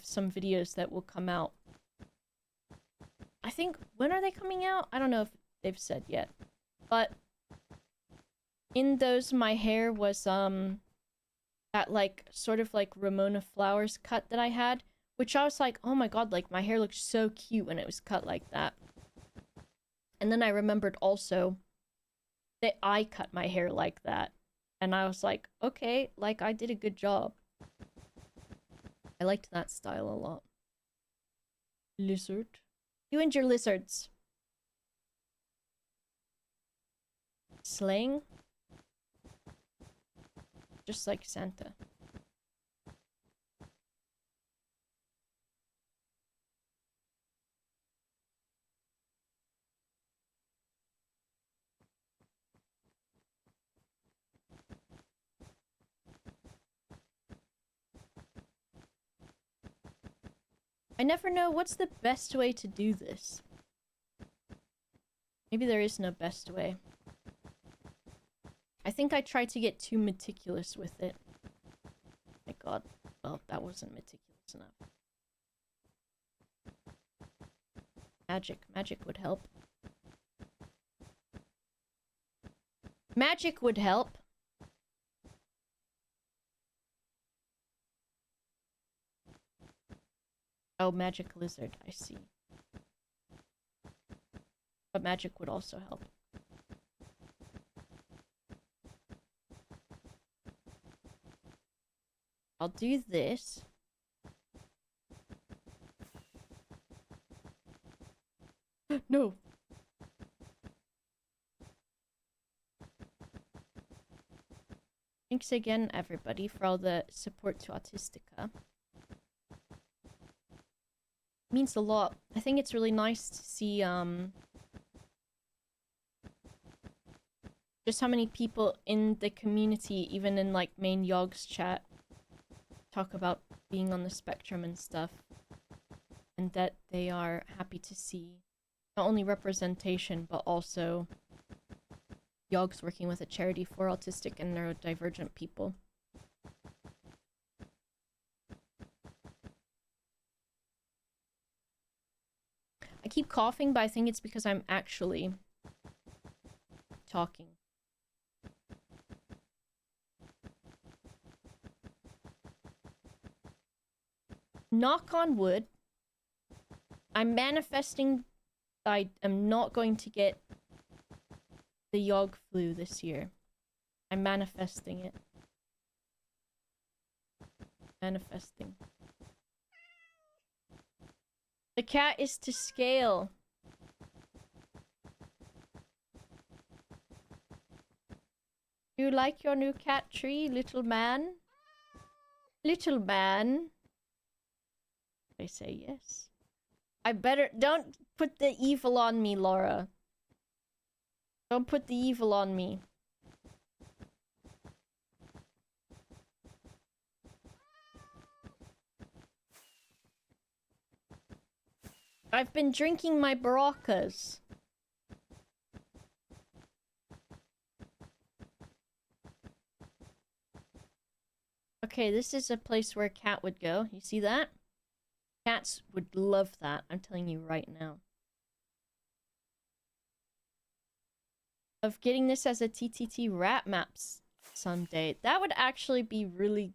some videos that will come out think, when are they coming out? I don't know if they've said yet. But in those, my hair was, that, like, sort of like Ramona Flowers cut that I had, which I was like, oh my god, like, my hair looked so cute when it was cut like that. And then I remembered also that I cut my hair like that. And I was like, okay, like, I did a good job. I liked that style a lot. Lizard. You and your lizards. Slaying? Just like Santa. I never know what's the best way to do this. Maybe there is no best way. I think I tried to get too meticulous with it. My god. Well, that wasn't meticulous enough. Magic. Magic would help. Magic would help. Oh, magic lizard. I see. But magic would also help. I'll do this. No. Thanks again, everybody, for all the support to Autistica. It means a lot. I think it's really nice to see, just how many people in the community, even in, like, main Yogg's chat, talk about being on the spectrum and stuff. And that they are happy to see not only representation, but also Yogg's working with a charity for autistic and neurodivergent people. I keep coughing, but I think it's because I'm actually talking. Knock on wood. I'm manifesting I am not going to get the Yogg flu this year. I'm manifesting it. Manifesting. The cat is to scale. Do you like your new cat tree, little man? Little man? I say yes. I better... Don't put the evil on me, Laura. Don't put the evil on me. I've been drinking my Baracas. Okay, this is a place where a cat would go. You see that? Cats would love that. I'm telling you right now. Of getting this as a TTT rat maps someday. That would actually be really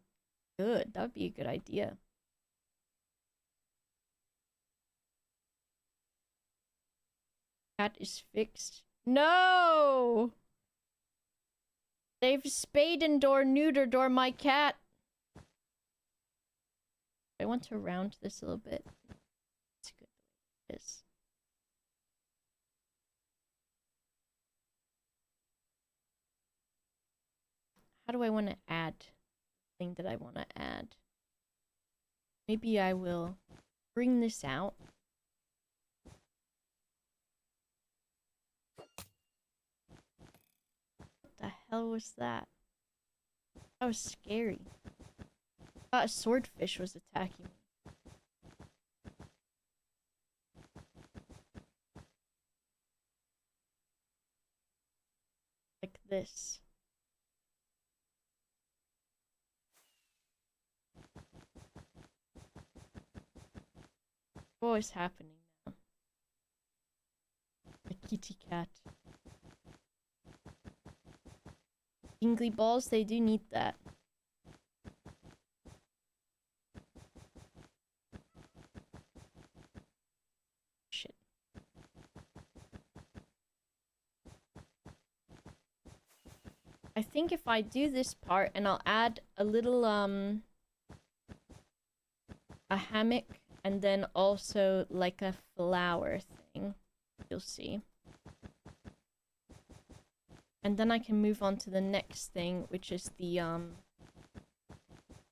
good. That would be a good idea. Cat is fixed. No! They've spayed and or neutered or my cat. I want to round this a little bit. It's good the way it is. How do I want to add the thing that I want to add? Maybe I will bring this out. What the hell was that? That was scary. I thought a swordfish was attacking me. Like this. What is happening now? Kitty cat. Jingly balls, they do need that. Shit. I think if I do this part and I'll add a little, a hammock and then also like a flower thing, you'll see. And then I can move on to the next thing, which is the,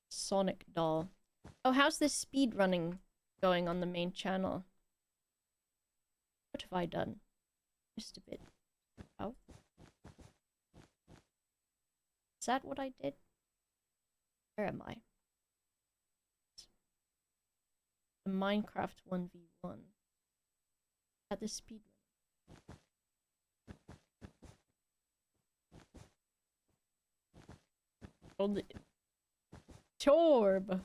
Sonic doll. Oh, how's this speed running going on the main channel? What have I done? Just a bit. Oh. Is that what I did? Where am I? The Minecraft 1v1. At the speed run. Torb!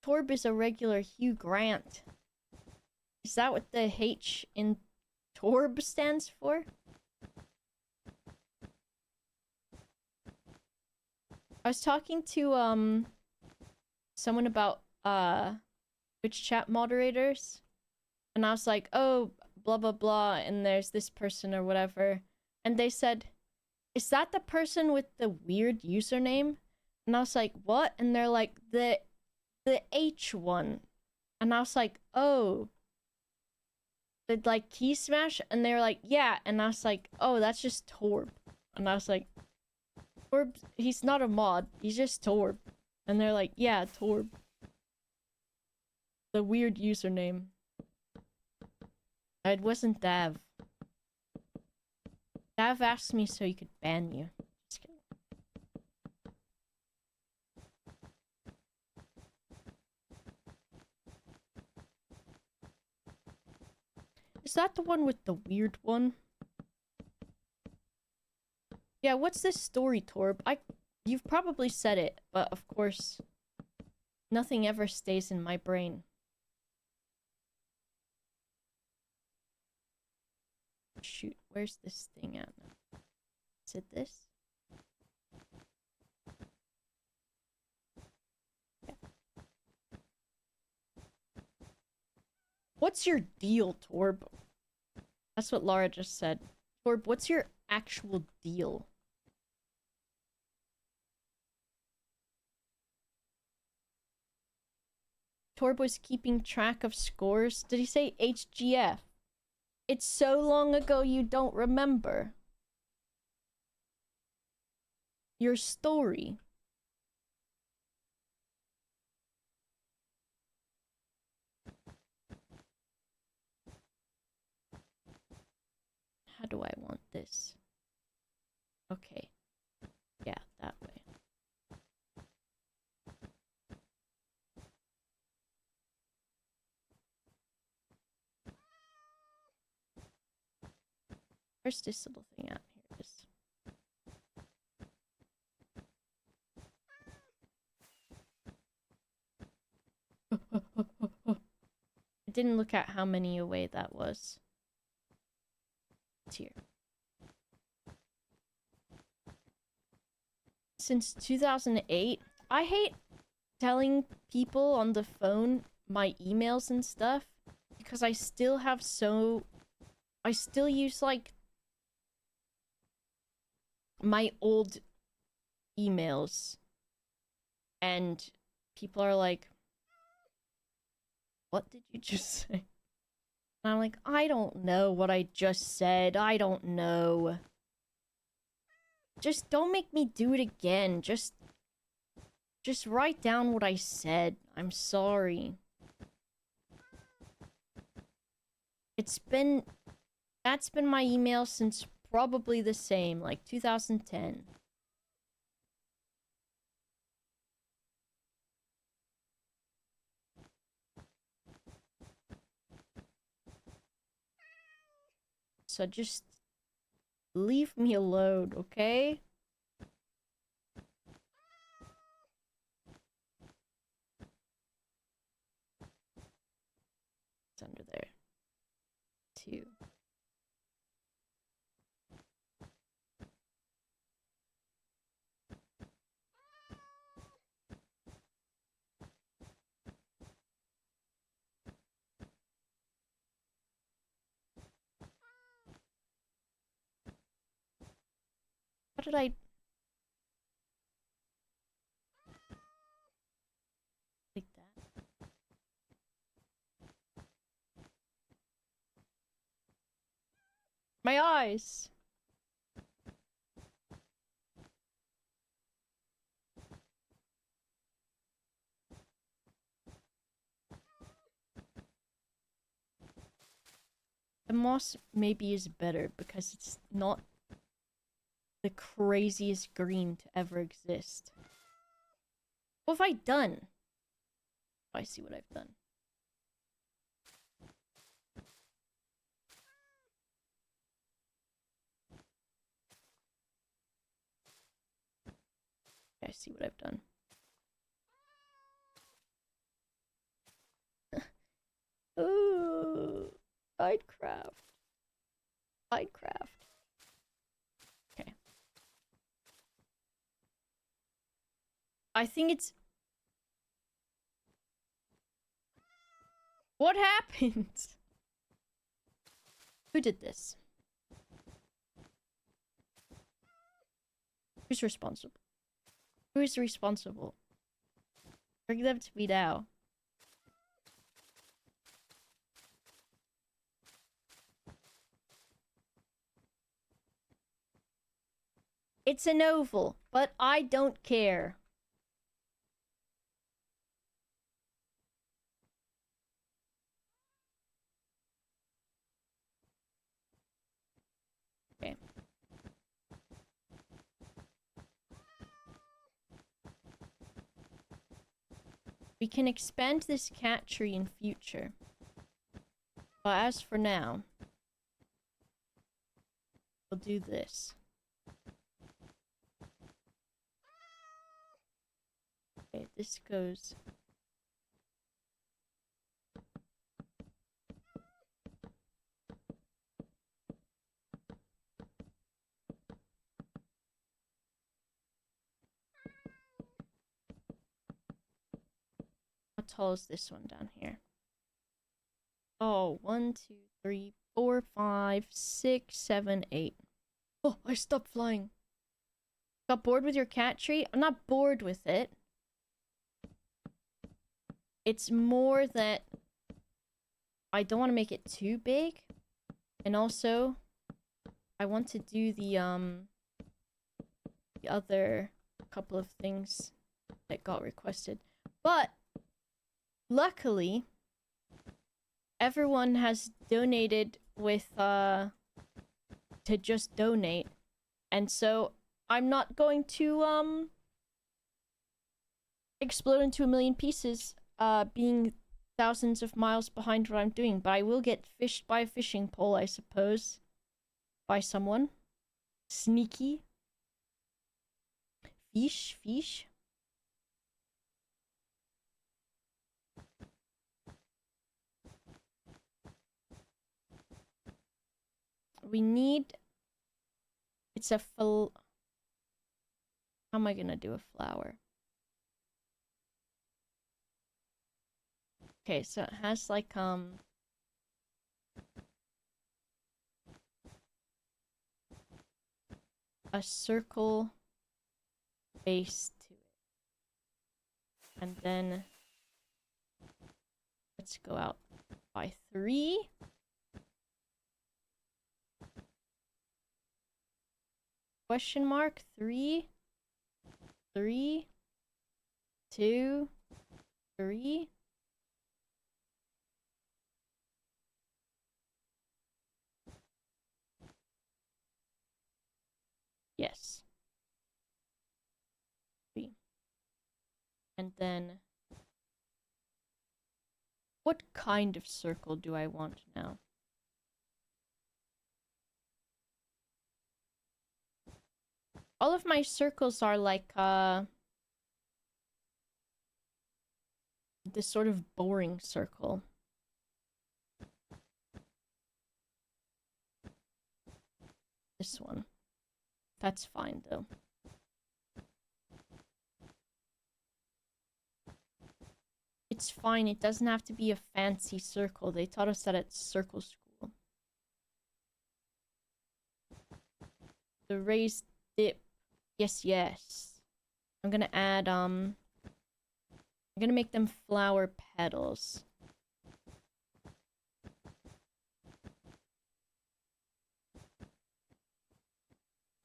Torb is a regular Hugh Grant. Is that what the H in Torb stands for? I was talking to, someone about, Twitch chat moderators. And I was like, oh, blah, blah, blah, and there's this person or whatever. And they said, is that the person with the weird username? And I was like, what? And they're like, the H one. And I was like, oh. The, like, key smash? And they were like, yeah. And I was like, oh, that's just Torb. And I was like, Torb, he's not a mod. He's just Torb. And they're like, yeah, Torb. The weird username. It wasn't Dav. Dav asked me so he could ban you. Just kidding. Is that the one with the weird one? Yeah, what's this story, Torb? You've probably said it, but of course, nothing ever stays in my brain. Shoot, where's this thing at now? Is it this? Yeah. What's your deal, Torb? That's what Laura just said. Torb, what's your actual deal? Torb was keeping track of scores. Did he say HGF? It's so long ago you don't remember. Your story. How do I want this? Okay. Yeah, that way. Where's this little thing at? Here it is. I didn't look at how many away that was. It's here. Since 2008, I hate telling people on the phone my emails and stuff because I still use like my old emails and people are like, what did you just say? And I'm like, I don't know what I just said. I don't know. Just don't make me do it again. Just write down what I said. I'm sorry. That's been my email since probably the same, like 2010. So just leave me alone, okay? It's under there. 2. How did I... like that? My eyes! The moss maybe is better because it's not the craziest green to ever exist. What have I done? Oh, I see what I've done. I see what I've done. Ooh, I'dcraft. I'dcraft. Okay. I think it's... What happened? Who did this? Who's responsible? Who is responsible? Bring them to me now. It's an oval, but I don't care. Okay. We can expand this cat tree in future. But as for now, we'll do this. Okay, this goes... How tall is this one down here? Oh, 1, 2, 3, 4, 5, 6, 7, 8. Oh, I stopped flying. Got bored with your cat tree? I'm not bored with it. It's more that I don't want to make it too big. And also, I want to do the other couple of things that got requested. But luckily, everyone has donated with to just donate. And so I'm not going to explode into a million pieces being thousands of miles behind what I'm doing, but I will get fished by a fishing pole, I suppose. By someone. Sneaky. Fish. We need... It's a full... How am I gonna do a flower? Okay, so it has like, a circle base to it. And then let's go out by 3. Question mark 3, 3, 2, 3. Yes. 3. And then what kind of circle do I want now? All of my circles are like this sort of boring circle. This one. That's fine though. It's fine, it doesn't have to be a fancy circle. They taught us that at circle school. The raised dip Yes, yes. I'm gonna add, I'm gonna make them flower petals.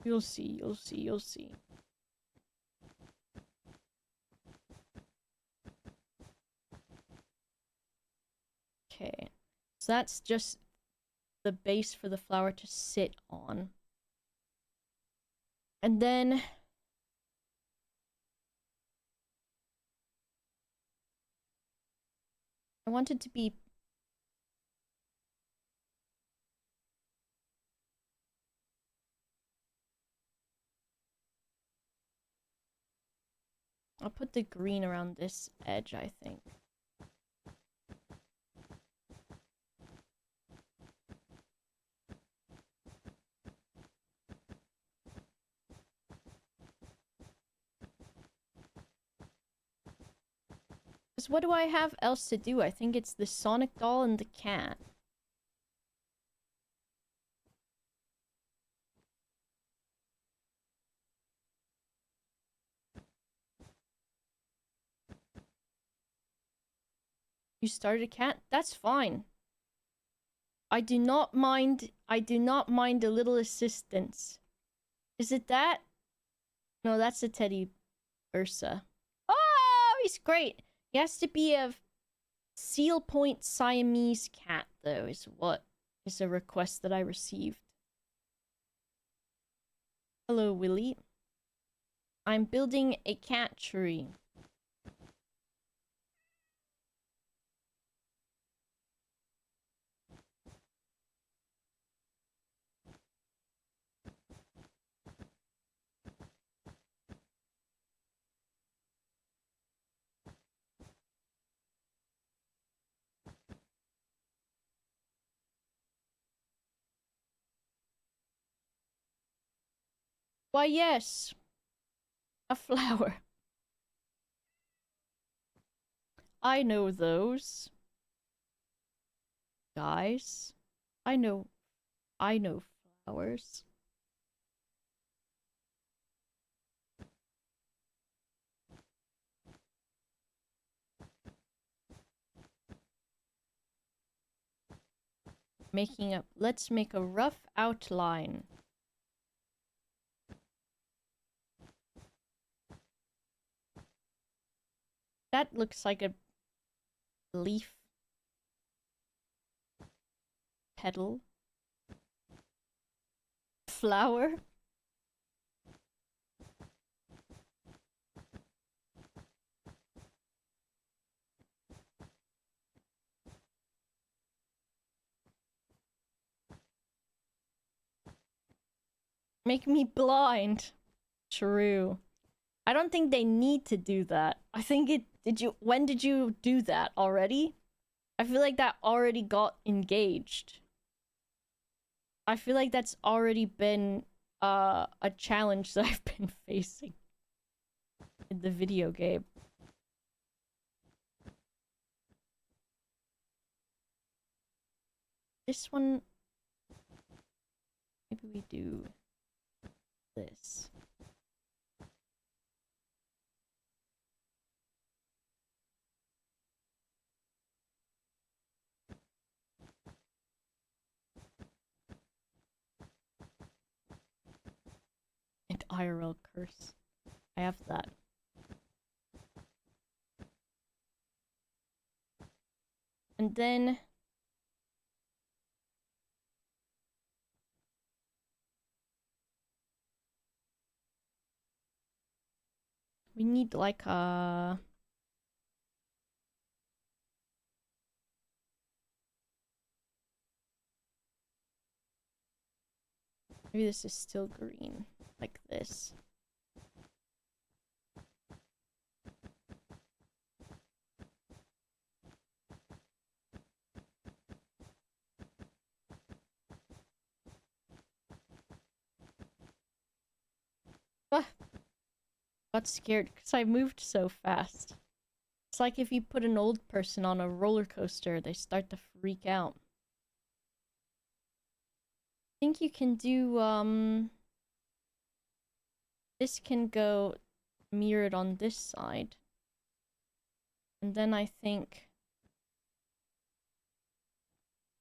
You'll see, you'll see, you'll see. Okay. So that's just the base for the flower to sit on. And then I want it to be I'll put the green around this edge, I think. Because what do I have else to do? I think it's the Sonic doll and the cat. You started a cat? That's fine. I do not mind a little assistance. Is it that? No, that's a teddy Ursa. Oh, he's great. He has to be a Seal Point Siamese cat, though, is a request that I received. Hello, Willy. I'm building a cat tree. Why, yes. A flower. I know those. Guys. I know flowers. Let's make a rough outline. That looks like a leaf. Petal. Flower. Make me blind. True. I don't think they need to do that. I think when did you do that already? I feel like that already got engaged. I feel like that's already been a challenge that I've been facing in the video game. This one, maybe we do this. And IRL curse. I have that. And then we need like a maybe this is still green, like this. Ah, got scared because I moved so fast. It's like if you put an old person on a roller coaster, they start to freak out. I think you can do this can go mirrored on this side. And then I think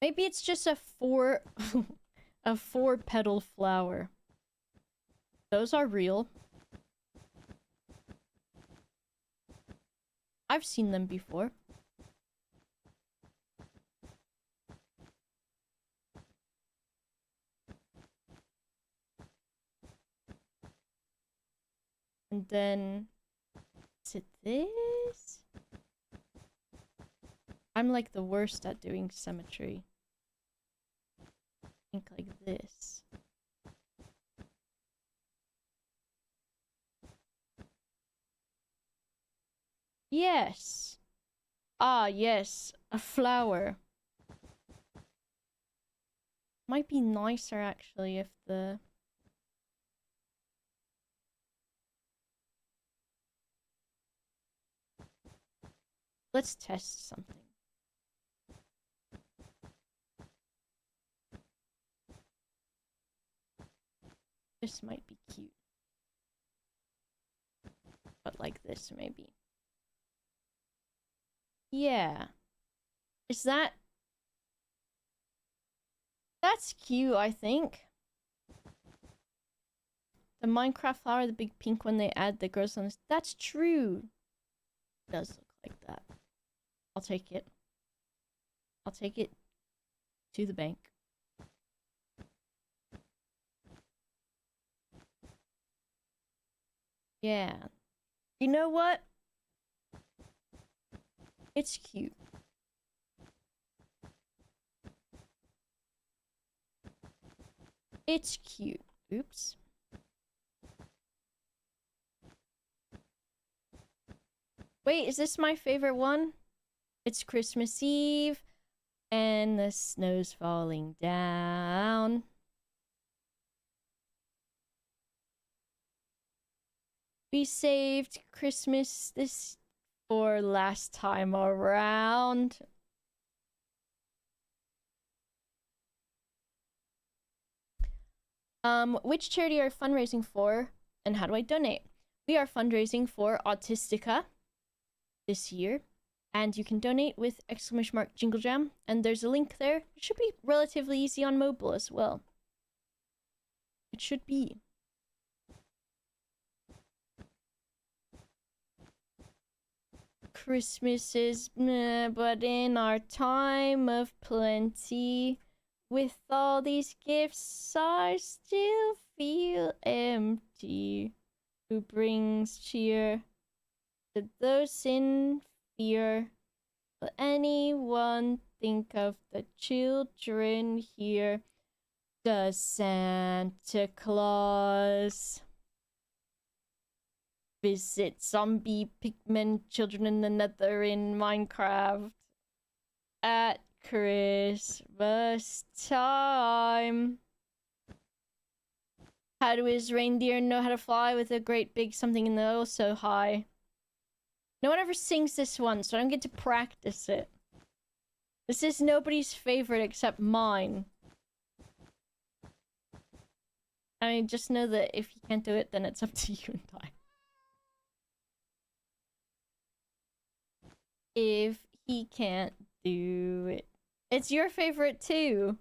maybe it's just a a 4-petal flower. Those are real. I've seen them before. And then is it this? I'm like the worst at doing symmetry. I think like this. Yes. Ah, yes. A flower. Might be nicer actually if the... Let's test something. This might be cute. But like this, maybe. Yeah. Is that... That's cute, I think. The Minecraft flower, the big pink one they add that grows on this. That's true. It does look like that. I'll take it. I'll take it to the bank. Yeah. You know what? It's cute. It's cute. Oops. Wait, is this my favorite one? It's Christmas Eve, and the snow's falling down. We saved Christmas this for last time around. Which charity are you fundraising for, and how do I donate? We are fundraising for Autistica this year, and you can donate with !jinglejam, and there's a link there. It should be relatively easy on mobile as well. It should be. Christmas is meh, but in our time of plenty, with all these gifts, I still feel empty. Who brings cheer to those in fear? Will anyone think of the children here? Does Santa Claus visit zombie pigmen children in the nether in Minecraft at Christmas time? How do his reindeer know how to fly with a great big something in the air so high? No one ever sings this one, so I don't get to practice it. This is nobody's favorite except mine. I mean, just know that if you can't do it, then it's up to you and I. If he can't do it. It's your favorite too.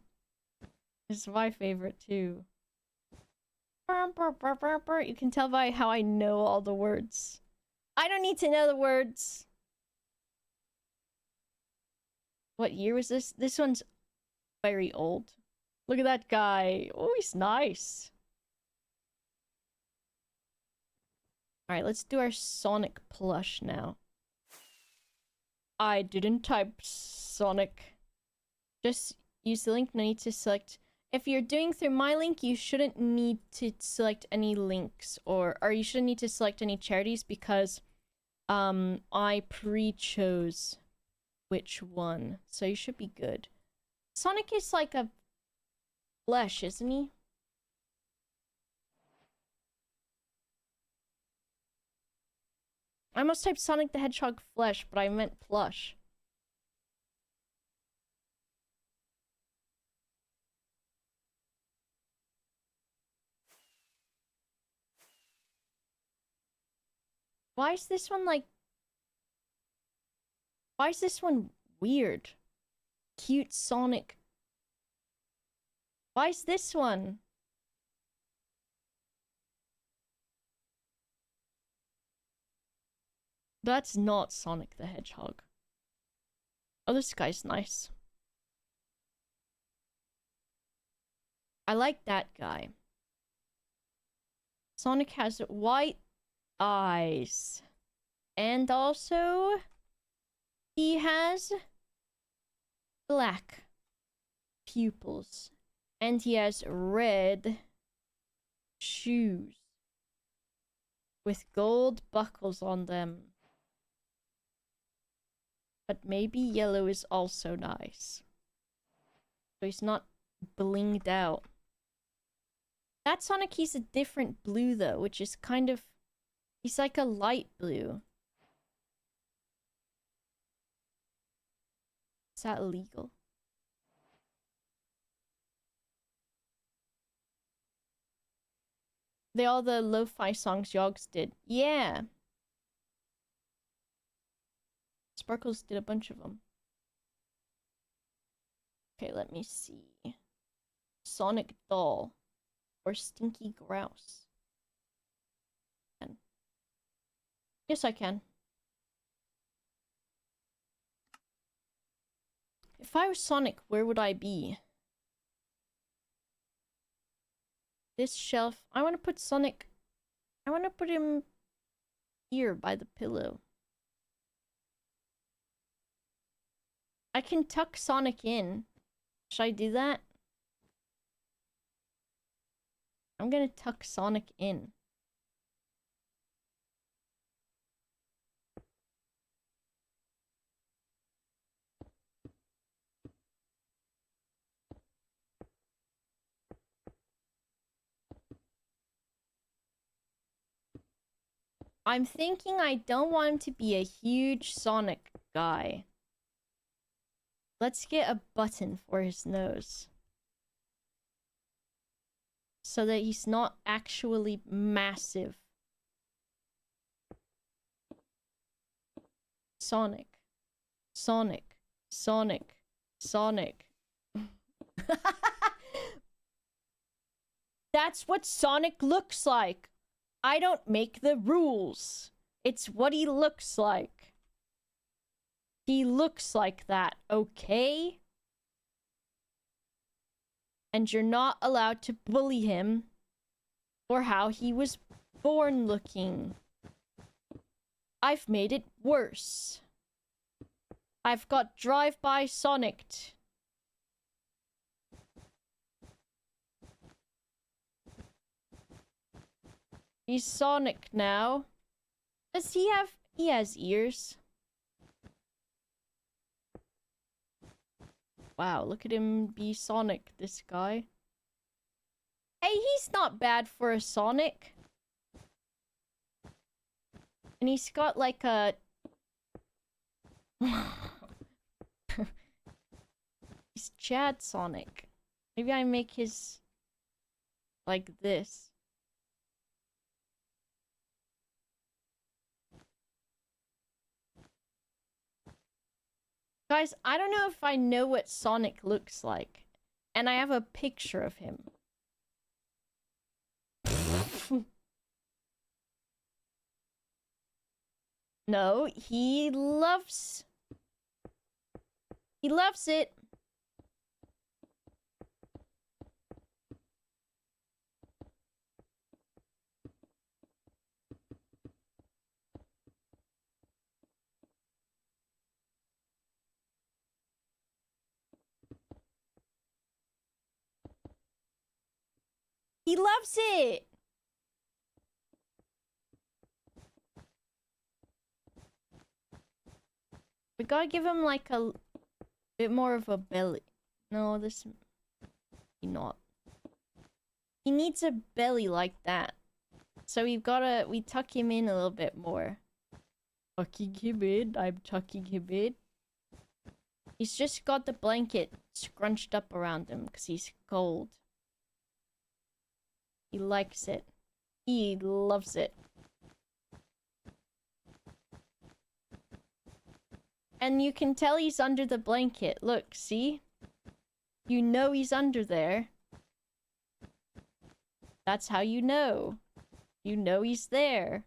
It's my favorite too. You can tell by how I know all the words. I don't need to know the words. What year was this? This one's very old. Look at that guy. Oh, he's nice. Alright, let's do our Sonic plush now. I didn't type Sonic. Just use the link. No need to select. If you're doing through my link, you shouldn't need to select any links or you shouldn't need to select any charities because I pre-chose which one. So you should be good. Sonic is like a flesh, isn't he? I must type Sonic the Hedgehog flesh, but I meant plush. Why is this one like... Why is this one weird? Cute Sonic. Why is this one? That's not Sonic the Hedgehog. Oh, this guy's nice. I like that guy. Sonic has white eyes. And also, he has black pupils. And he has red shoes with gold buckles on them. But maybe yellow is also nice. So he's not blinged out. That Sonic, he's a different blue though, which is kind of... He's like a light blue. Is that illegal? They all the lo-fi songs Yogs did. Yeah. Sparkles did a bunch of them. Okay, let me see. Sonic Doll. Or Stinky Grouse. Yes, I can. If I was Sonic, where would I be? This shelf. I want to put Sonic... I want to put him here by the pillow. I can tuck Sonic in. Should I do that? I'm gonna tuck Sonic in. I'm thinking I don't want him to be a huge Sonic guy. Let's get a button for his nose. So that he's not actually massive. Sonic. Sonic. Sonic. Sonic. That's what Sonic looks like. I don't make the rules. It's what he looks like. He looks like that, okay? And you're not allowed to bully him for how he was born looking. I've made it worse. I've got Drive-By Sonic. He's Sonic now. Does he have... He has ears. Wow, look at him be Sonic, this guy. Hey, he's not bad for a Sonic. And he's got like a... He's Chad Sonic. Maybe I make his... like this. Guys, I don't know if I know what Sonic looks like. And I have a picture of him. No, he loves... He loves it. He loves it. We gotta give him like a bit more of a belly. No, this... not. He needs a belly like that. So we tuck him in a little bit more. Tucking him in, I'm tucking him in. He's just got the blanket scrunched up around him because he's cold. He likes it. He loves it. And you can tell he's under the blanket. Look, see? You know he's under there. That's how you know. You know he's there.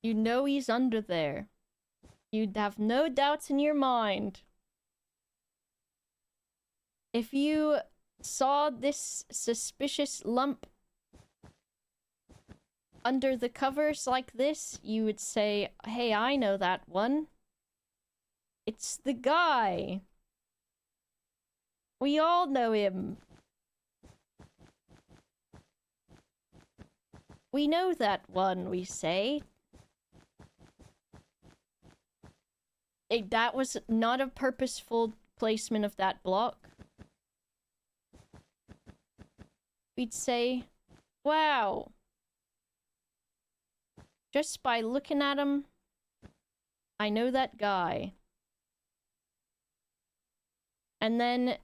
You know he's under there. You'd have no doubts in your mind. If you saw this suspicious lump under the covers like this, you would say, hey, I know that one. It's the guy. We all know him. We know that one, we say. That was not a purposeful placement of that block. We'd say, wow. Just by looking at him, I know that guy. And then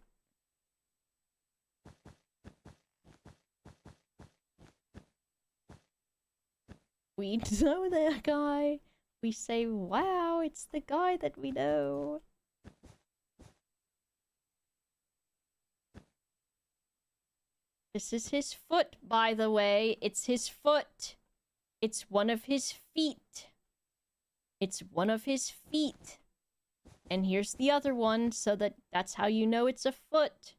we know that guy. We say, wow, it's the guy that we know. This is his foot, by the way. It's his foot. It's one of his feet. It's one of his feet. And here's the other one, so that's how you know it's a foot.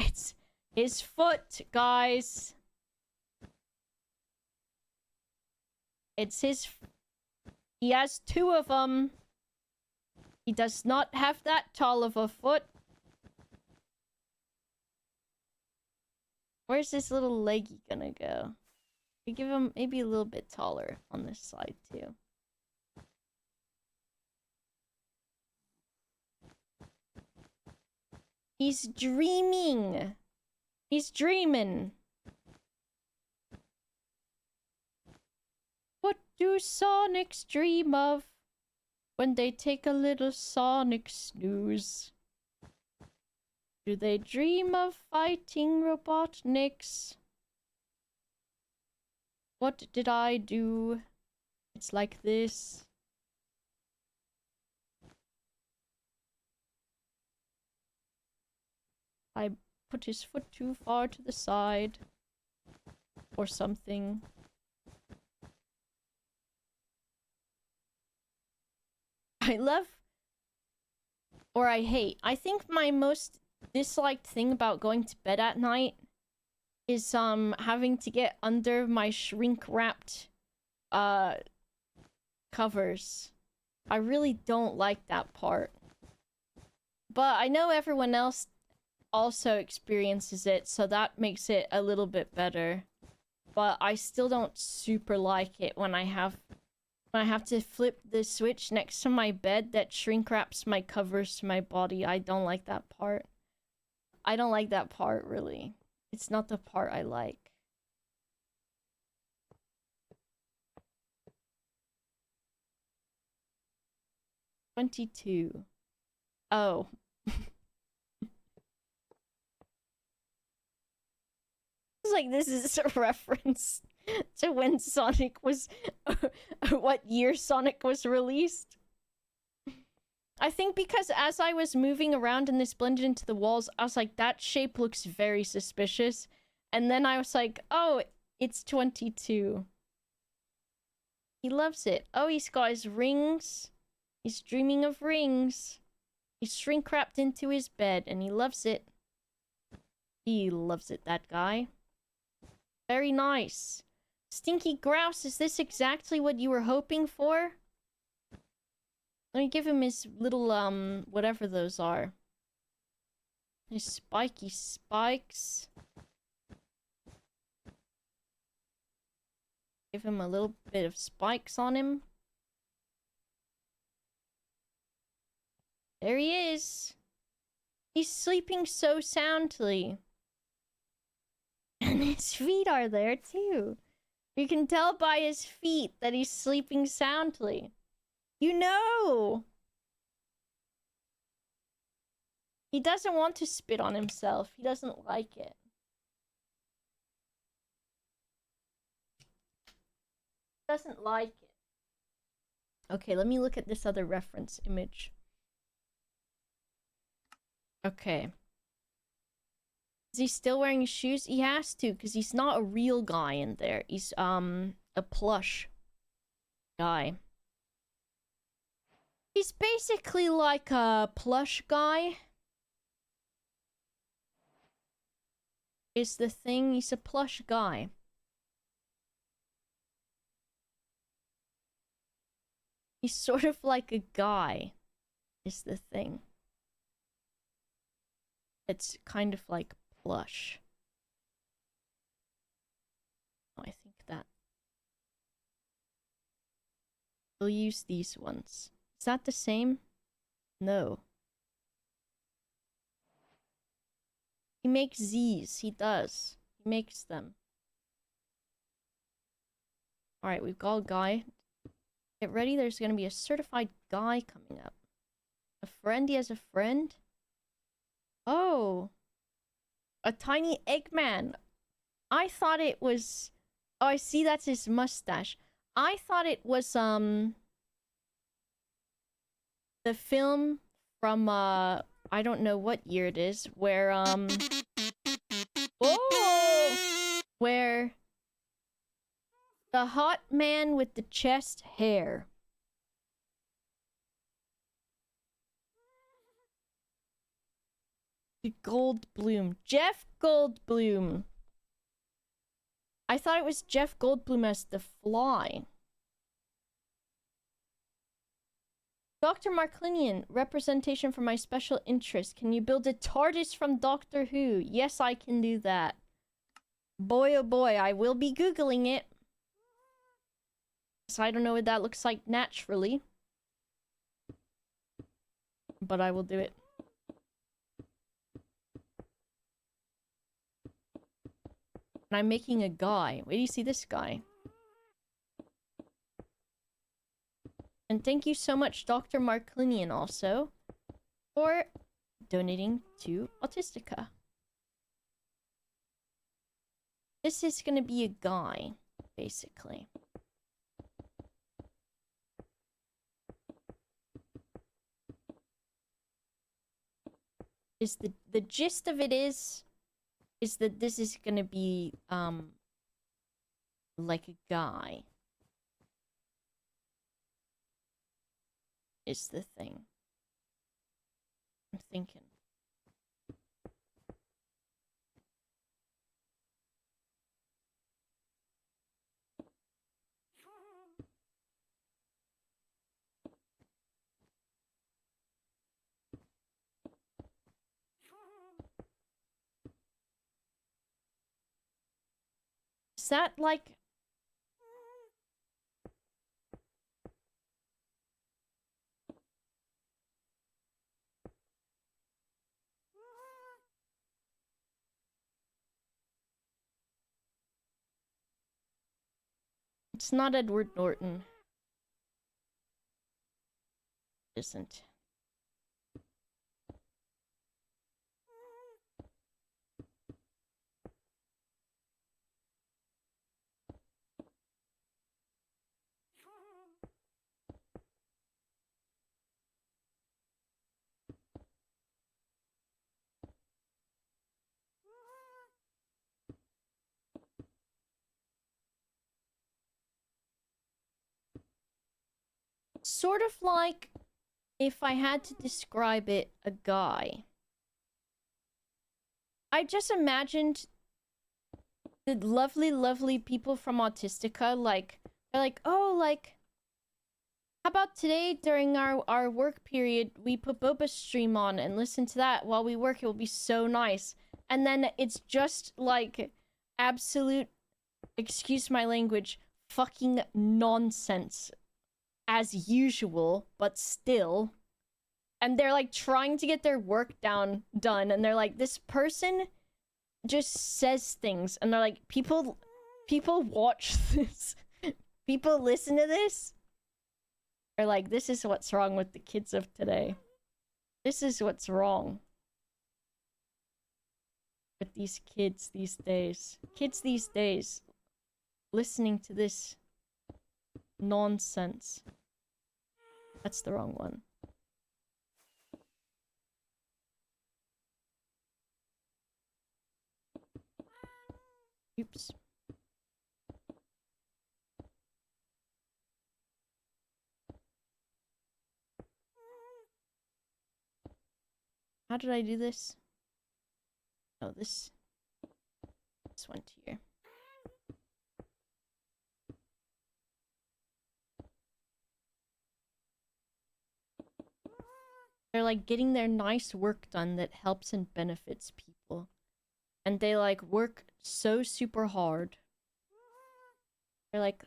It's his foot, guys. It's his... He has two of them. He does not have that tall of a foot. Where's this little leggy gonna go? We give him maybe a little bit taller on this side, too. He's dreaming. He's dreaming. What do Sonics dream of when they take a little Sonic snooze? Do they dream of fighting Robotniks? What did I do? It's like this. I put his foot too far to the side. Or something. I love... Or I hate. I think my most disliked thing about going to bed at night is having to get under my shrink-wrapped covers. I really don't like that part. But I know everyone else also experiences it, so that makes it a little bit better. But I still don't super like it when I have to flip the switch next to my bed that shrink wraps my covers to my body. I don't like that part. I don't like that part, really. It's not the part I like. $22. Oh. It's like this is a reference to when Sonic was... what year Sonic was released. I think because as I was moving around and this blended into the walls, I was like, that shape looks very suspicious. And then I was like, oh, it's 22. He loves it. Oh, he's got his rings. He's dreaming of rings. He's shrink-wrapped into his bed, and he loves it. He loves it, that guy. Very nice. Stinky Grouse, is this exactly what you were hoping for? Let me give him his little, whatever those are. His spiky spikes. Give him a little bit of spikes on him. There he is. He's sleeping so soundly. And his feet are there, too. You can tell by his feet that he's sleeping soundly. You know! He doesn't want to spit on himself. He doesn't like it. He doesn't like it. Okay, let me look at this other reference image. Okay. Is he still wearing his shoes? He has to, because he's not a real guy in there. He's, a plush guy. He's basically like a plush guy. Is the thing. He's a plush guy. He's sort of like a guy. Is the thing. It's kind of like plush. Oh, I think that. We'll use these ones. Is that the same? No. He makes these. He does. He makes them. Alright, we've got a guy. Get ready, there's gonna be a certified guy coming up. A friend? He has a friend? Oh. A tiny Eggman. I thought it was... Oh, I see that's his mustache. I thought it was, the film from, I don't know what year it is, where, Whoa! Where the hot man with the chest hair. Goldblum. Jeff Goldblum. I thought it was Jeff Goldblum as the Fly. Dr. Marklinian, representation for my special interest. Can you build a TARDIS from Doctor Who? Yes, I can do that. Boy, oh boy, I will be Googling it. So I don't know what that looks like naturally. But I will do it. And I'm making a guy. Wait, do you see this guy? And thank you so much, Dr. Marklinian, also, for donating to Autistica. This is gonna be a guy, basically. Is the gist of it is that this is gonna be like a guy. Is the thing. I'm thinking. Is that like... It's not Edward Norton. It isn't. Sort of like, if I had to describe it, a guy. I just imagined the lovely, lovely people from Autistica, like, they're like, oh, like, how about today during our work period, we put Boba stream on and listen to that while we work? It will be so nice. And then it's just like absolute, excuse my language, fucking nonsense as usual, but still. And they're like trying to get their work done, and they're like, this person just says things, and they're like, people watch this, people listen to this. They're like, this is what's wrong with the kids of today. This is what's wrong. with these kids these days. Kids these days listening to this nonsense. That's the wrong one. Oops. How did I do this? Oh, this went here. They're like getting their nice work done that helps and benefits people. And they like work so super hard. They're like,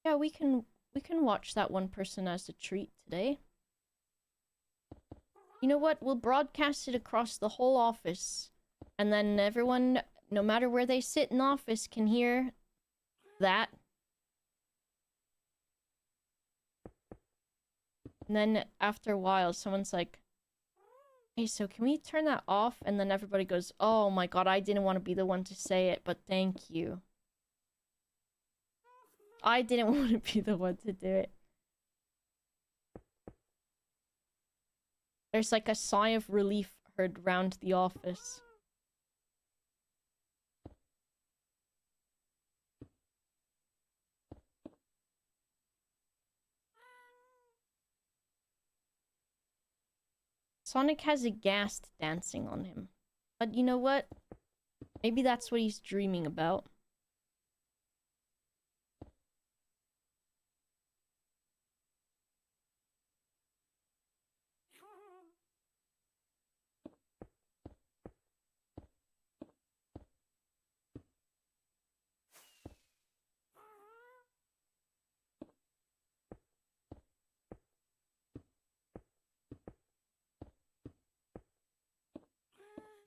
yeah, we can watch that one person as a treat today. You know what? We'll broadcast it across the whole office. And then everyone, no matter where they sit in office, can hear that. And then after a while, someone's like, hey, so can we turn that off? And then everybody goes, oh my god, I didn't want to be the one to say it, but thank you. I didn't want to be the one to do it. There's like a sigh of relief heard round the office. Sonic has a ghast dancing on him. But you know what? Maybe that's what he's dreaming about.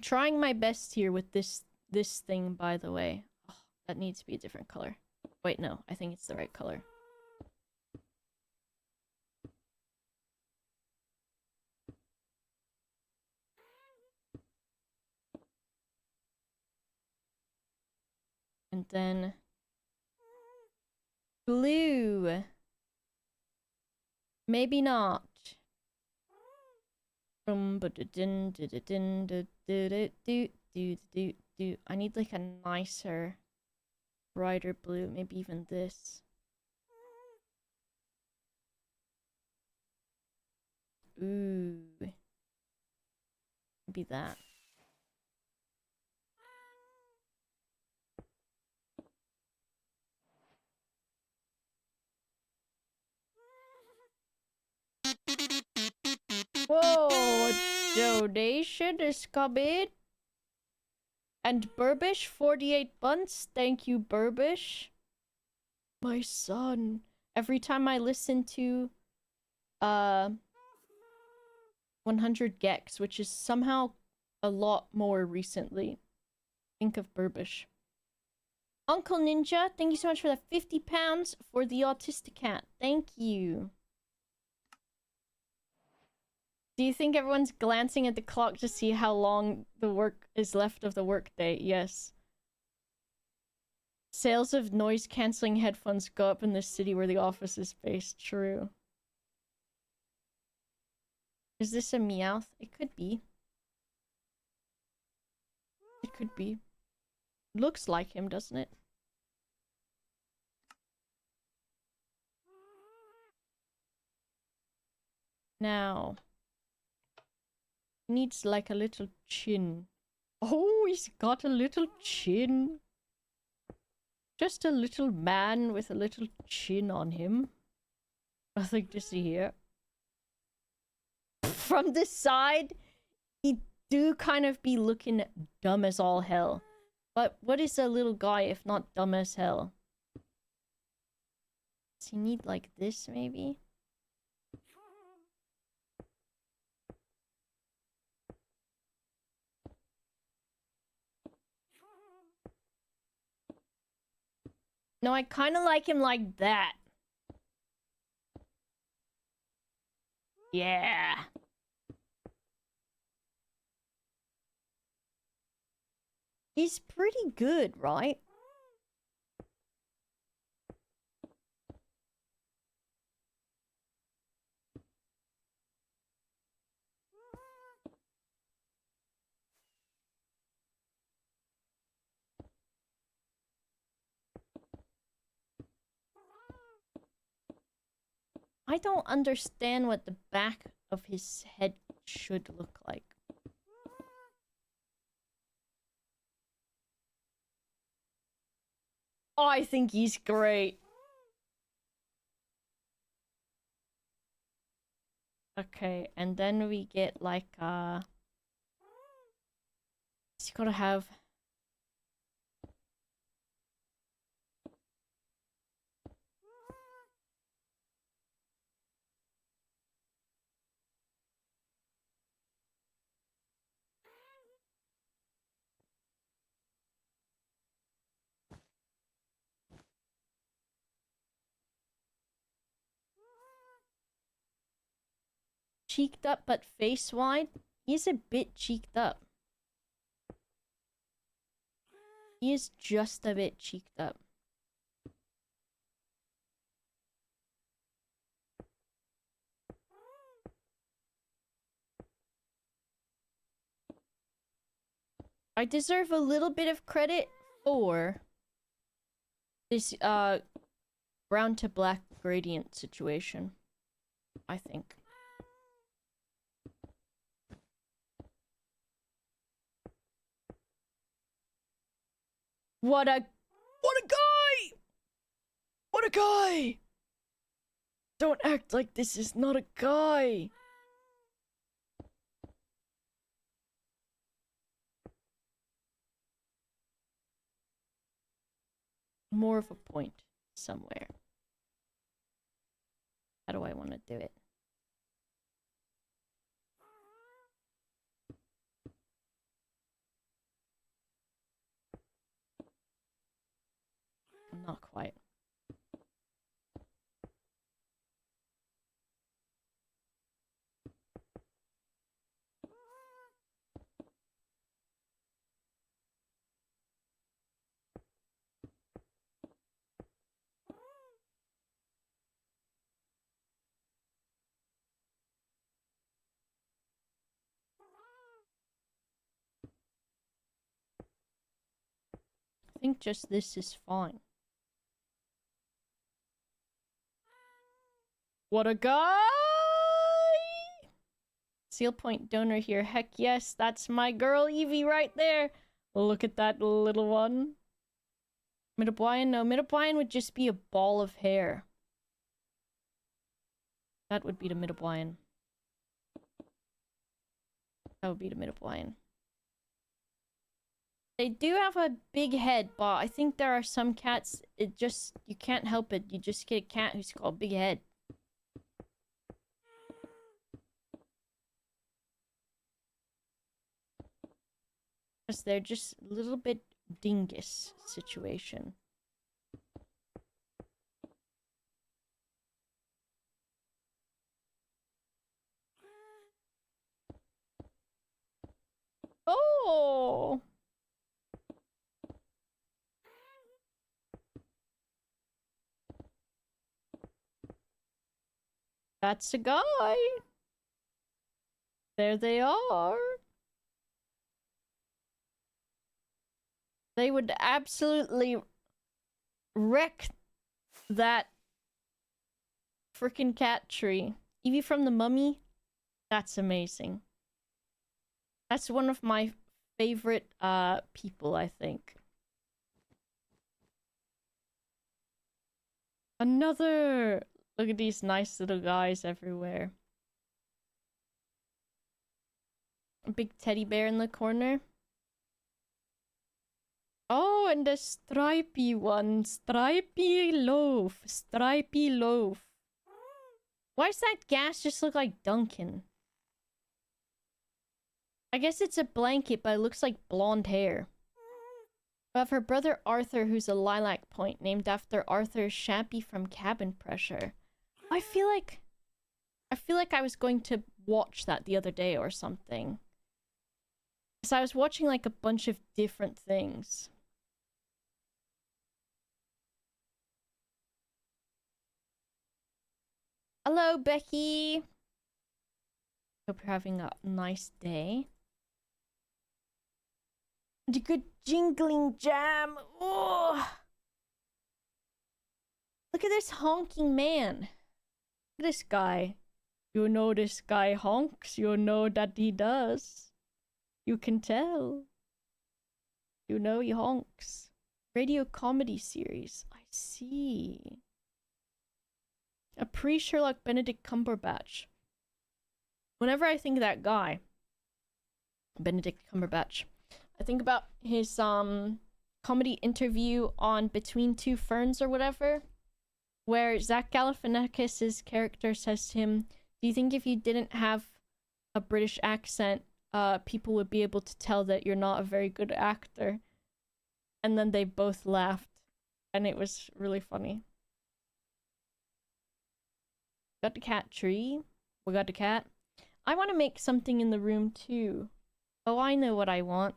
Trying my best here with this thing, by the way. Oh, that needs to be a different color. Wait, no. I think it's the right color. And then... blue. Maybe not. I need like a nicer, brighter blue. Maybe even this. Ooh. Maybe that. Whoa, a donation is coming. And Burbish, 48 months. Thank you, Burbish. My son. Every time I listen to 100 Gex, which is somehow a lot more recently, think of Burbish. Uncle Ninja, thank you so much for the 50 pounds for the autistica. Thank you. Do you think everyone's glancing at the clock to see how long the work is left of the workday? Yes. Sales of noise-canceling headphones go up in the city where the office is based. True. Is this a Meowth? It could be. It could be. Looks like him, doesn't it? Now. He needs like a little chin. Oh, he's got a little chin. Just a little man with a little chin on him. Nothing to see here. From this side, he do kind of be looking dumb as all hell. But what is a little guy if not dumb as hell? Does he need like this, maybe? No, I kind of like him like that. Yeah. He's pretty good, right? I don't understand what the back of his head should look like. Oh, I think he's great. Okay, and then we get like he's gotta have cheeked up but face wide. He's a bit cheeked up. He is just a bit cheeked up. I deserve a little bit of credit for this brown to black gradient situation, I think. What a guy! What a guy! Don't act like this is not a guy. More of a point somewhere. How do I want to do it? Not quite. I think just this is fine. What a guy! Seal point donor here. Heck yes, that's my girl Evie right there. Look at that little one. Midabwian? No, Midabwian would just be a ball of hair. That would be the Midabwian. That would be the Midabwian. They do have a big head, but I think there are some cats, it just, you can't help it. You just get a cat who's got a big head. Because they're just a little bit dingus situation. Oh! That's a guy. There they are. They would absolutely wreck that freaking cat tree. Evie from the Mummy, that's amazing. That's one of my favorite people, I think. Another! Look at these nice little guys everywhere. A big teddy bear in the corner. Oh, and the stripy one. Stripy loaf. Stripy loaf. Why does that gas just look like Duncan? I guess it's a blanket, but it looks like blonde hair. We have her brother Arthur, who's a lilac point, named after Arthur Shampy from Cabin Pressure. I feel like I was going to watch that the other day or something. Because I was watching like a bunch of different things. Hello, Becky. Hope you're having a nice day. And a good jingling jam. Oh, look at this honking man. Look at this guy. You know this guy honks. You know that he does. You can tell. You know he honks. Radio comedy series. I see. A pre-Sherlock Benedict Cumberbatch. Whenever I think of that guy, Benedict Cumberbatch, I think about his comedy interview on Between Two Ferns or whatever, where Zach Galifianakis' character says to him, do you think if you didn't have a British accent, people would be able to tell that you're not a very good actor? And then they both laughed, and it was really funny. Got the cat tree. We got the cat. I want to make something in the room too. Oh, I know what I want.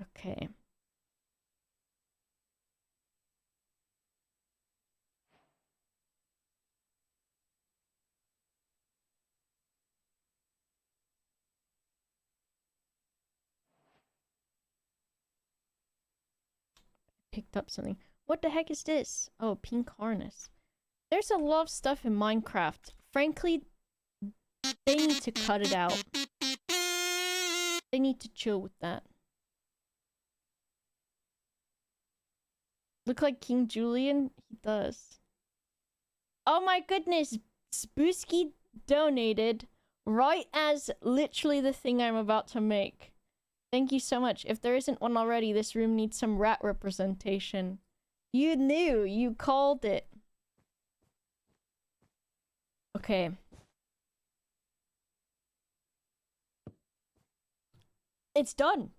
Okay. Picked up something. What the heck is this? Oh, pink harness. There's a lot of stuff in Minecraft. Frankly, they need to cut it out. They need to chill with that. Look like King Julian? He does. Oh my goodness! Spooky donated right as literally the thing I'm about to make. Thank you so much. If there isn't one already, this room needs some rat representation. You knew! You called it! Okay. It's done!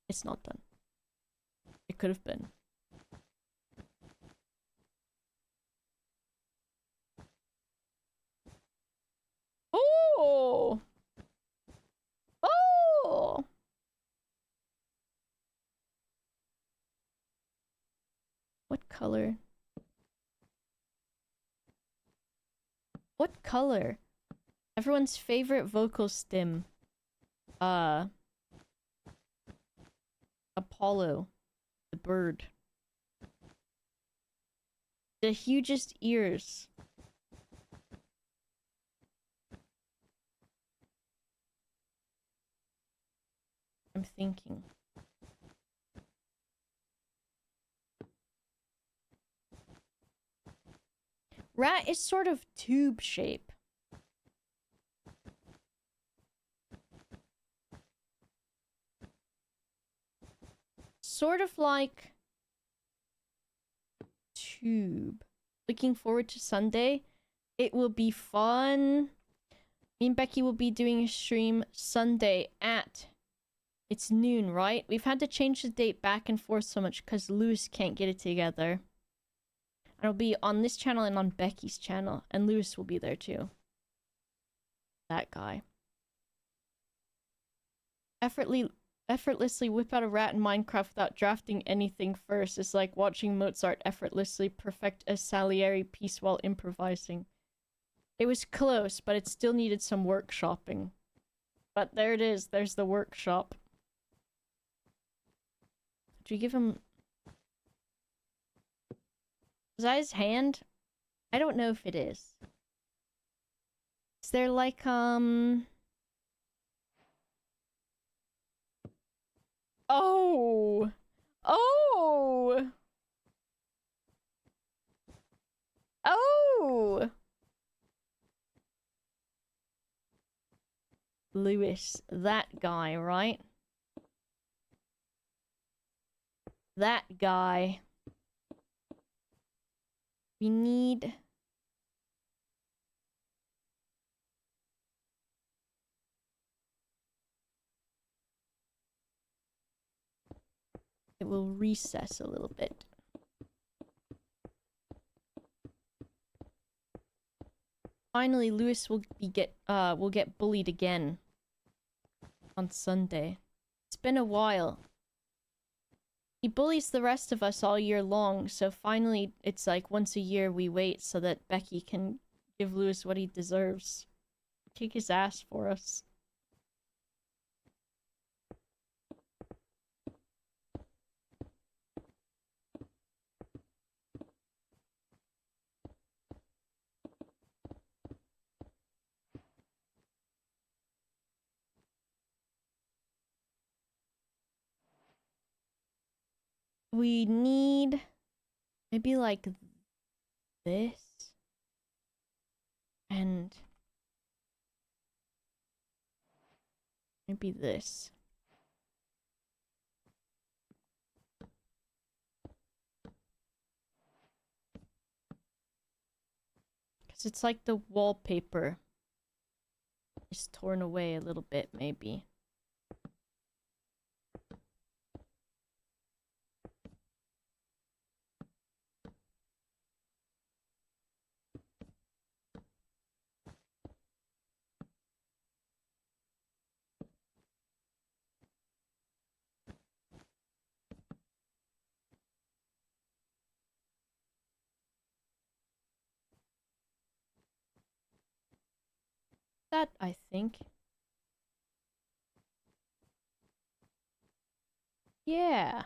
It's not done. It could have been. Oh! Oh! What color? What color? Everyone's favorite vocal stim. Apollo. The bird. The hugest ears. I'm thinking. Rat is sort of tube shape. Sort of like tube. Looking forward to Sunday. It will be fun. Me and Becky will be doing a stream Sunday at... It's noon, right? We've had to change the date back and forth so much because Lewis can't get it together. And it'll be on this channel and on Becky's channel. And Lewis will be there too. That guy. Effortlessly whip out a rat in Minecraft without drafting anything first. It's like watching Mozart effortlessly perfect a Salieri piece while improvising. It was close, but it still needed some workshopping. But there it is. There's the workshop. Did we give him... Is that his hand? I don't know if it is. Is there like, Oh! Oh! Oh! Lewis, that guy, right? That guy. We need... It will recess a little bit. Finally, Lewis will get bullied again on Sunday. It's been a while. He bullies the rest of us all year long, so finally it's like once a year we wait so that Becky can give Lewis what he deserves. Kick his ass for us. We need maybe like this and maybe this. Because it's like the wallpaper is torn away a little bit, maybe. That, I think. Yeah.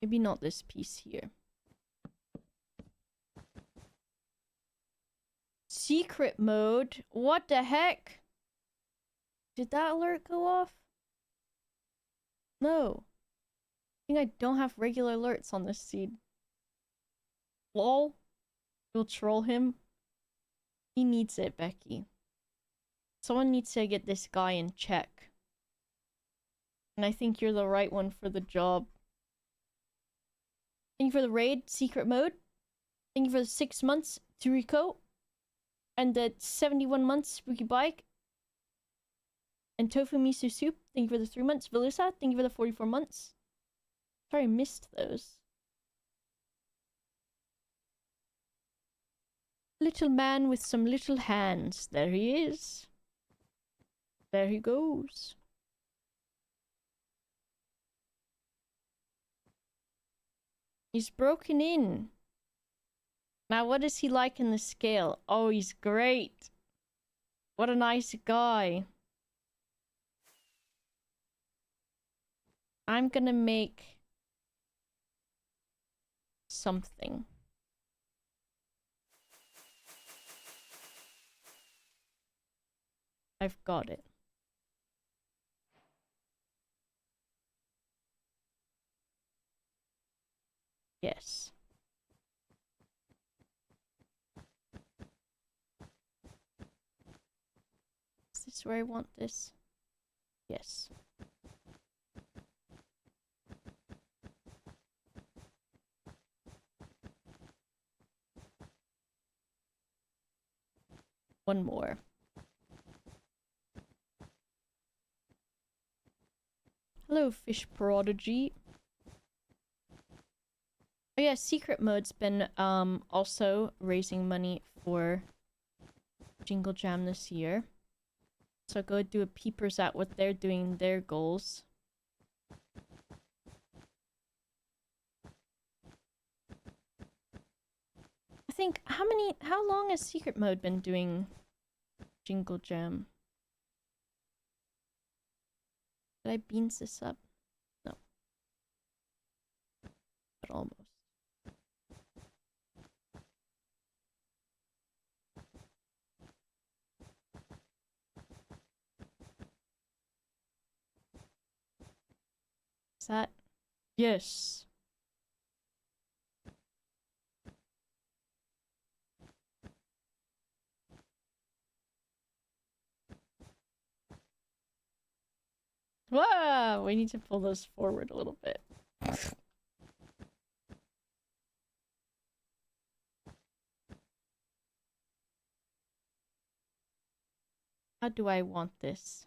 Maybe not this piece here. Secret mode? What the heck? Did that alert go off? No. I think I don't have regular alerts on this seed. Lol. You'll troll him. He needs it, Becky. Someone needs to get this guy in check. And I think you're the right one for the job. Thank you for the raid, secret mode. Thank you for the 6 months, Turiko. And the 71 months, Spooky Bike. And Tofu Miso Soup, thank you for the 3 months. Velusa, thank you for the 44 months. Sorry, I missed those. Little man with some little hands. There he is. There he goes. He's broken in. Now, what is he like in the scale? Oh, he's great. What a nice guy. I'm gonna make something. I've got it. Yes. Is this where I want this? Yes. One more. Hello, Fish Prodigy. Oh yeah, Secret Mode's been also raising money for Jinglejam this year. So go do a peepers at what they're doing, their goals. I think how long has Secret Mode been doing Jinglejam? Did I beans this up? No. But almost. Is that? Yes. Wow, we need to pull those forward a little bit. How do I want this?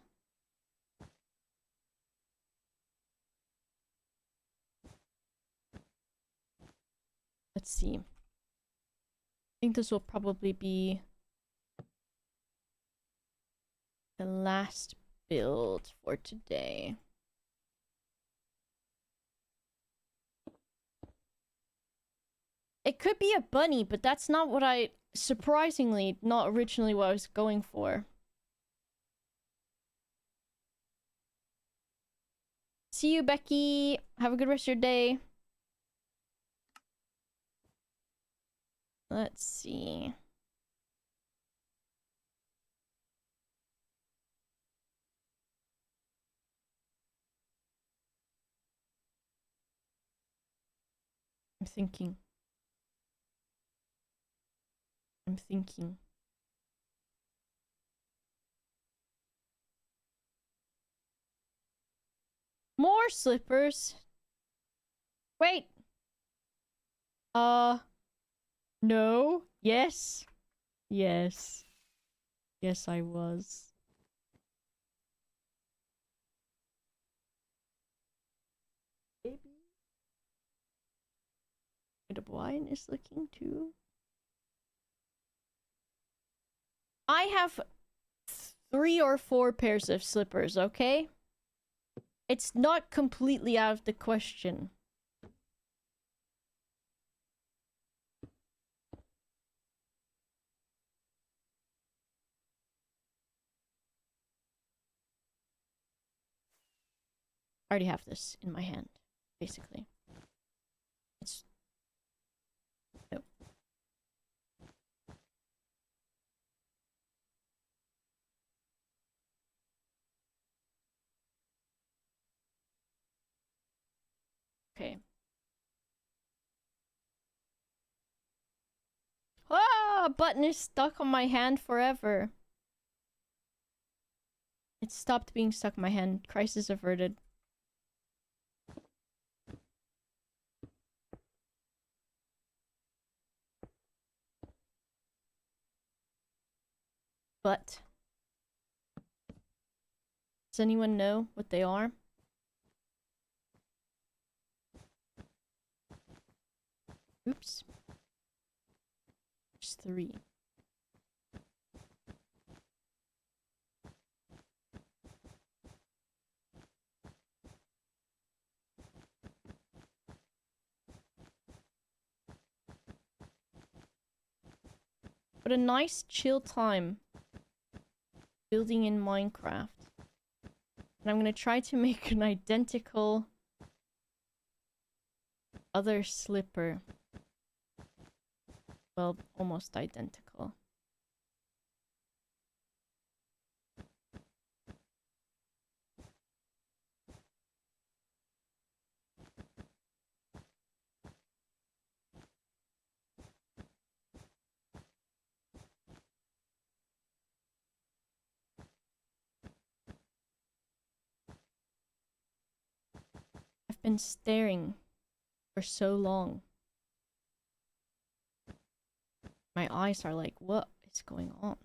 Let's see. I think this will probably be the last build for today. It could be a bunny, but that's not what I... Surprisingly, not originally what I was going for. See you, Becky. Have a good rest of your day. Let's see. I'm thinking. More slippers. Wait. No. Yes. Yes. Yes, I was. Maybe. The wine is looking too. I have 3 or 4 pairs of slippers, okay? It's not completely out of the question. I already have this in my hand, basically. It's... No. Okay. Ah, a button is stuck on my hand forever. It stopped being stuck in my hand. Crisis averted. But does anyone know what they are? Oops. There's 3. What a nice chill time building in Minecraft. And I'm gonna try to make an identical other slipper. Well, almost identical. I've been staring for so long. My eyes are like, what is going on?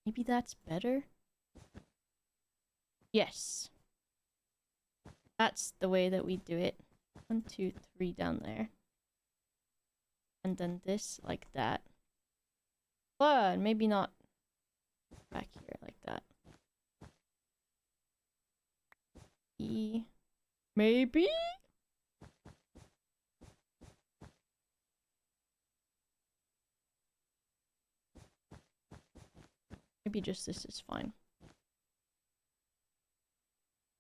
Maybe that's better? Yes. That's the way that we do it. 1, 2, 3 down there. And then this like that. But maybe not back here like that. E. Maybe? Maybe just this is fine.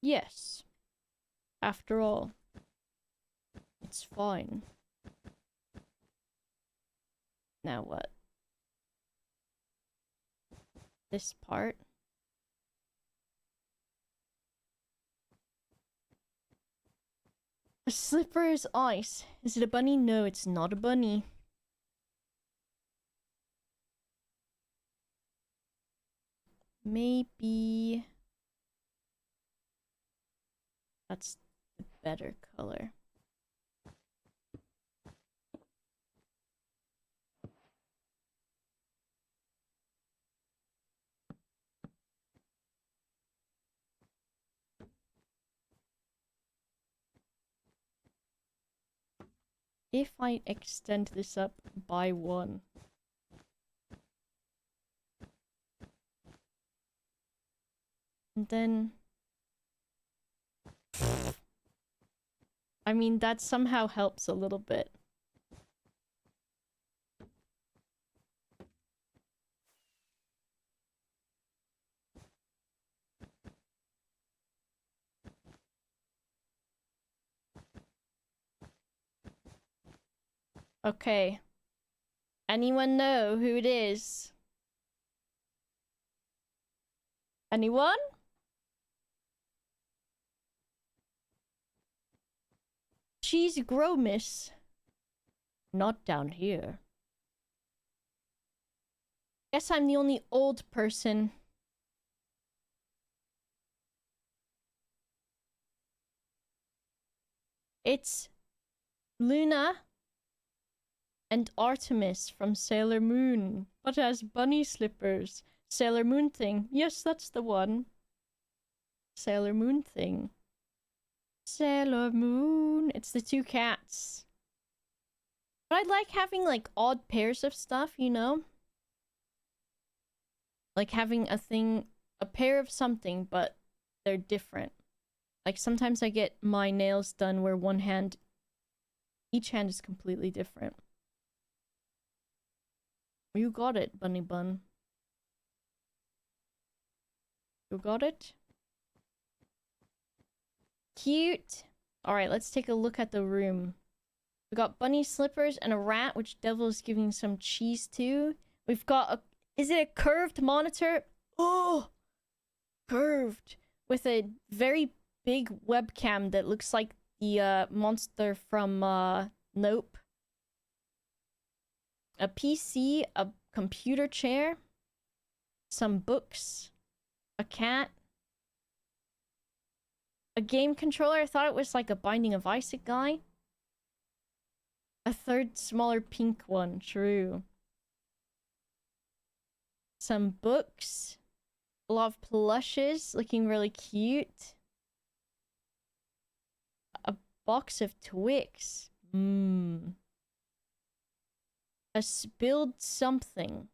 Yes. After all, it's fine. Now what? This part. A slipper is ice. Is it a bunny? No, it's not a bunny. Maybe that's the better color. if I extend this up by 1. And then... I mean, that somehow helps a little bit. Okay. Anyone know who it is? Anyone? She's Gromis. Not down here. Guess I'm the only old person. It's Luna and Artemis from Sailor Moon, but as bunny slippers. Sailor Moon thing. Yes, that's the one. Sailor Moon thing. Sailor Moon. It's the 2 cats. But I like having, like, odd pairs of stuff, you know? Like having a pair of something, but they're different. Like sometimes I get my nails done where each hand is completely different. You got it, Bunny Bun. You got it? Cute. Alright, let's take a look at the room. We got bunny slippers and a rat, which Devil is giving some cheese to. We've got a... Is it a curved monitor? Oh! Curved. With a very big webcam that looks like the monster from Nope. A PC, a computer chair, some books, a cat, a game controller. I thought it was like a Binding of Isaac guy. A third smaller pink one, true. Some books, a lot of plushes looking really cute. A box of Twix. A spilled something.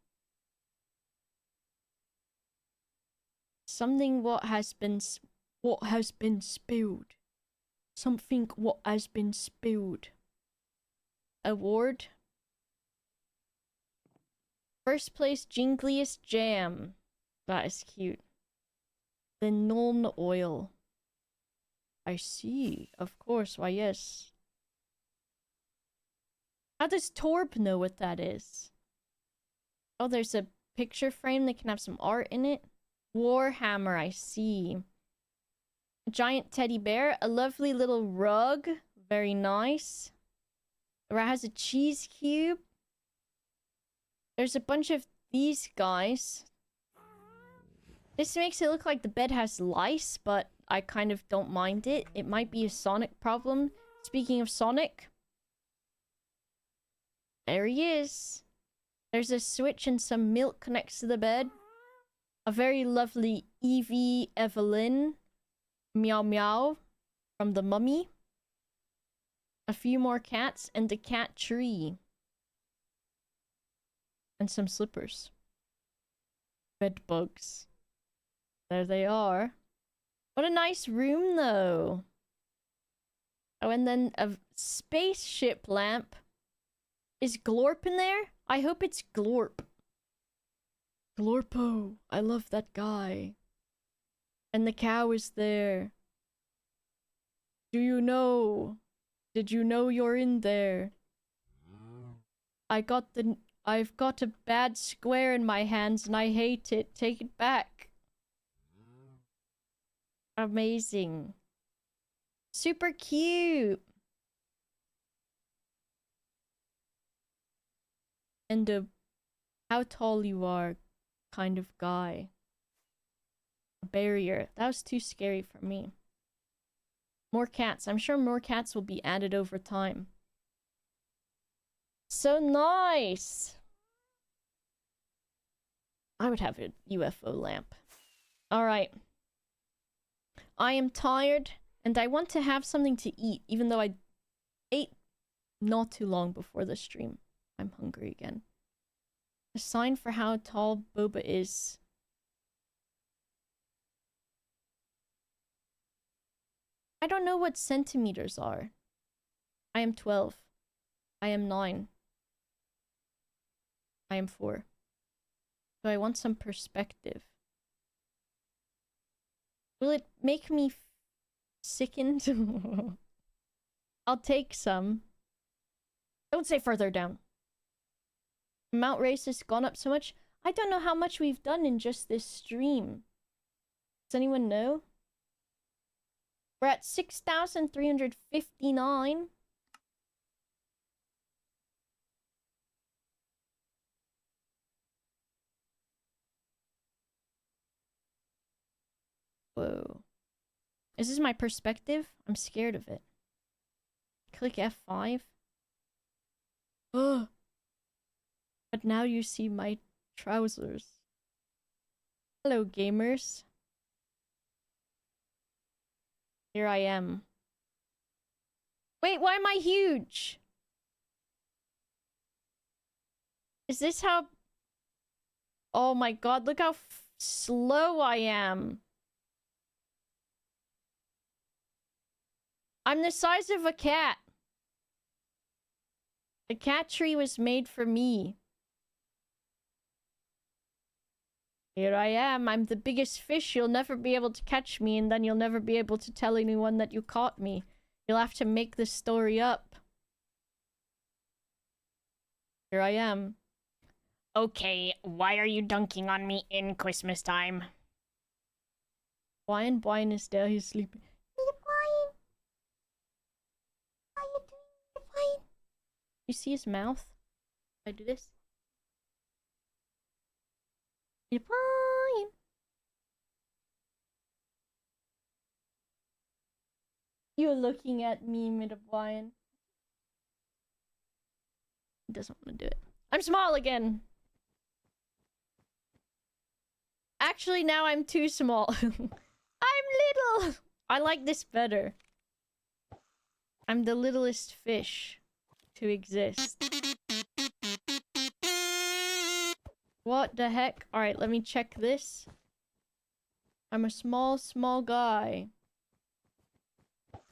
Something what has been spilled. Something what has been spilled. Award. First place jinglejam. That is cute. The non oil. I see. Of course. Why, yes. How does Torb know what that is? Oh, there's a picture frame that can have some art in it. Warhammer, I see. A giant teddy bear. A lovely little rug. Very nice. The rat has a cheese cube. There's a bunch of these guys. This makes it look like the bed has lice, but I kind of don't mind it. It might be a Sonic problem. Speaking of Sonic... There he is. There's a switch and some milk next to the bed. A very lovely Evie Evelyn. Meow meow. From the Mummy. A few more cats and a cat tree. And some slippers. Bed bugs. There they are. What a nice room though. Oh, and then a spaceship lamp. Is Glorp in there? I hope it's Glorp. Glorpo. I love that guy. And the cow is there. Do you know? Did you know you're in there? I've got a bad square in my hands and I hate it. Take it back. Amazing. Super cute. And a how tall you are kind of guy. A barrier. That was too scary for me. More cats. I'm sure more cats will be added over time. So nice! I would have a UFO lamp. Alright. I am tired, and I want to have something to eat, even though I ate not too long before the stream. I'm hungry again. A sign for how tall Boba is. I don't know what centimeters are. I am 12. I am 9. I am 4. So I want some perspective. Will it make me sickened? I'll take some. Don't say further down. Mount race has gone up so much. I don't know how much we've done in just this stream. Does anyone know? We're at 6,359. Whoa. Is this my perspective? I'm scared of it. Click F5. Ugh. But now you see my trousers. Hello, gamers. Here I am. Wait, why am I huge? Is this how... Oh my god, look how slow I am. I'm the size of a cat. The cat tree was made for me. Here I am. I'm the biggest fish. You'll never be able to catch me, and then you'll never be able to tell anyone that you caught me. You'll have to make this story up. Here I am. Okay, why are you dunking on me in Christmas time? Brian is there. He's sleeping. Brian. How you doing, Brian? You see his mouth? I do this. Brian. You're looking at me, Brian. He doesn't want to do it. I'm small again. Actually, now I'm too small. I'm little. I like this better. I'm the littlest fish to exist. What the heck? Alright, let me check this. I'm a small guy.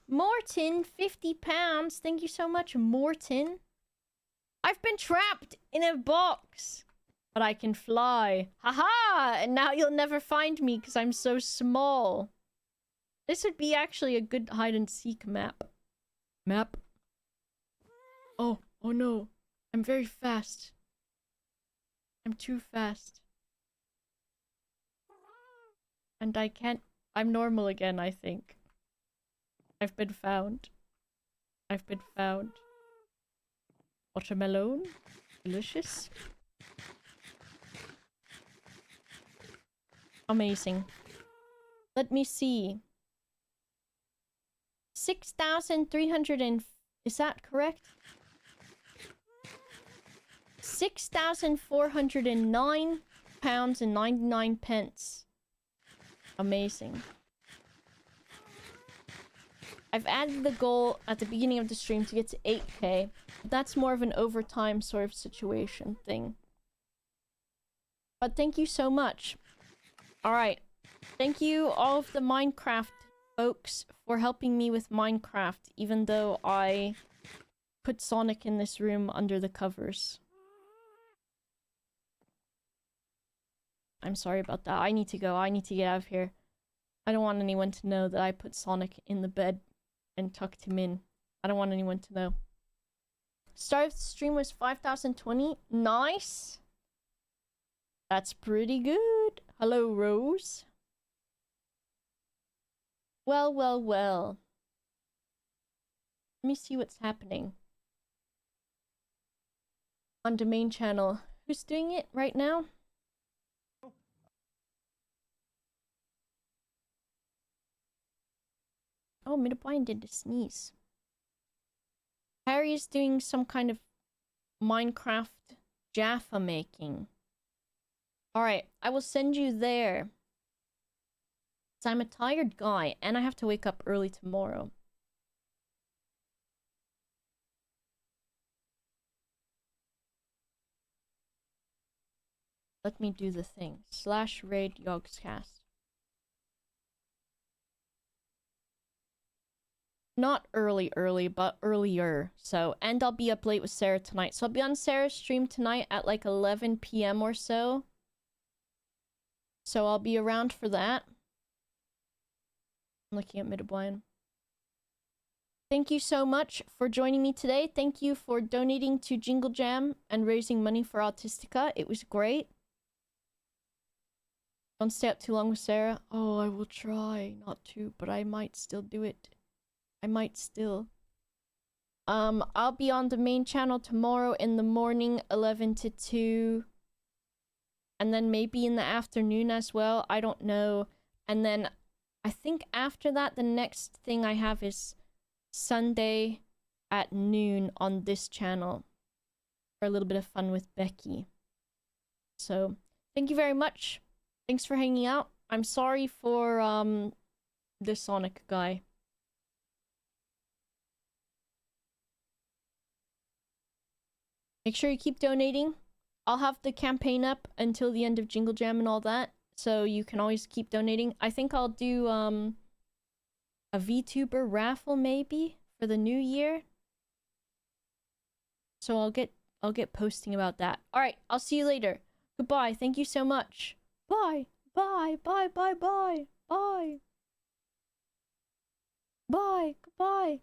Morton, 50 pounds. Thank you so much, Morton. I've been trapped in a box. But I can fly. Haha! And now you'll never find me because I'm so small. This would be actually a good hide-and-seek map. Oh no. I'm very fast. I'm too fast. And I can't... I'm normal again, I think. I've been found. Watermelon? Delicious. Amazing. Let me see. 6,300 and... Is that correct? 6,409 pounds and 99 pence. Amazing. I've added the goal at the beginning of the stream to get to 8k. That's more of an overtime sort of situation thing. But thank you so much. Alright. Thank you all of the Minecraft folks for helping me with Minecraft, even though I put Sonic in this room under the covers. I'm sorry about that. I need to go. I need to get out of here. I don't want anyone to know that I put Sonic in the bed and tucked him in. I don't want anyone to know. Start of the stream was 5,020. Nice! That's pretty good. Hello, Rose. Well. Let me see what's happening. On the main channel. Who's doing it right now? Oh, Midpoint did the sneeze. Harry is doing some kind of Minecraft Jaffa making. Alright, I will send you there. So I'm a tired guy, and I have to wake up early tomorrow. let me do the thing. /raid yogscast. Not early, but earlier. So, and I'll be up late with Sarah tonight. So I'll be on Sarah's stream tonight at like 11 p.m. or so. So I'll be around for that. I'm looking at Midblind. Thank you so much for joining me today. Thank you for donating to Jinglejam and raising money for Autistica. It was great. Don't stay up too long with Sarah. Oh, I will try not to, but I might still do it. I might still. I'll be on the main channel tomorrow in the morning, 11 to 2. And then maybe in the afternoon as well. I don't know. And then I think after that, the next thing I have is Sunday at noon on this channel for a little bit of fun with Becky. So, thank you very much. Thanks for hanging out. I'm sorry for the Sonic guy. Make sure you keep donating. I'll have the campaign up until the end of Jinglejam and all that, so you can always keep donating. I think I'll do a VTuber raffle maybe for the new year. So I'll get posting about that. All right, I'll see you later. Goodbye. Thank you so much. Bye. Bye. Bye. Bye. Bye. Bye. Bye. Goodbye.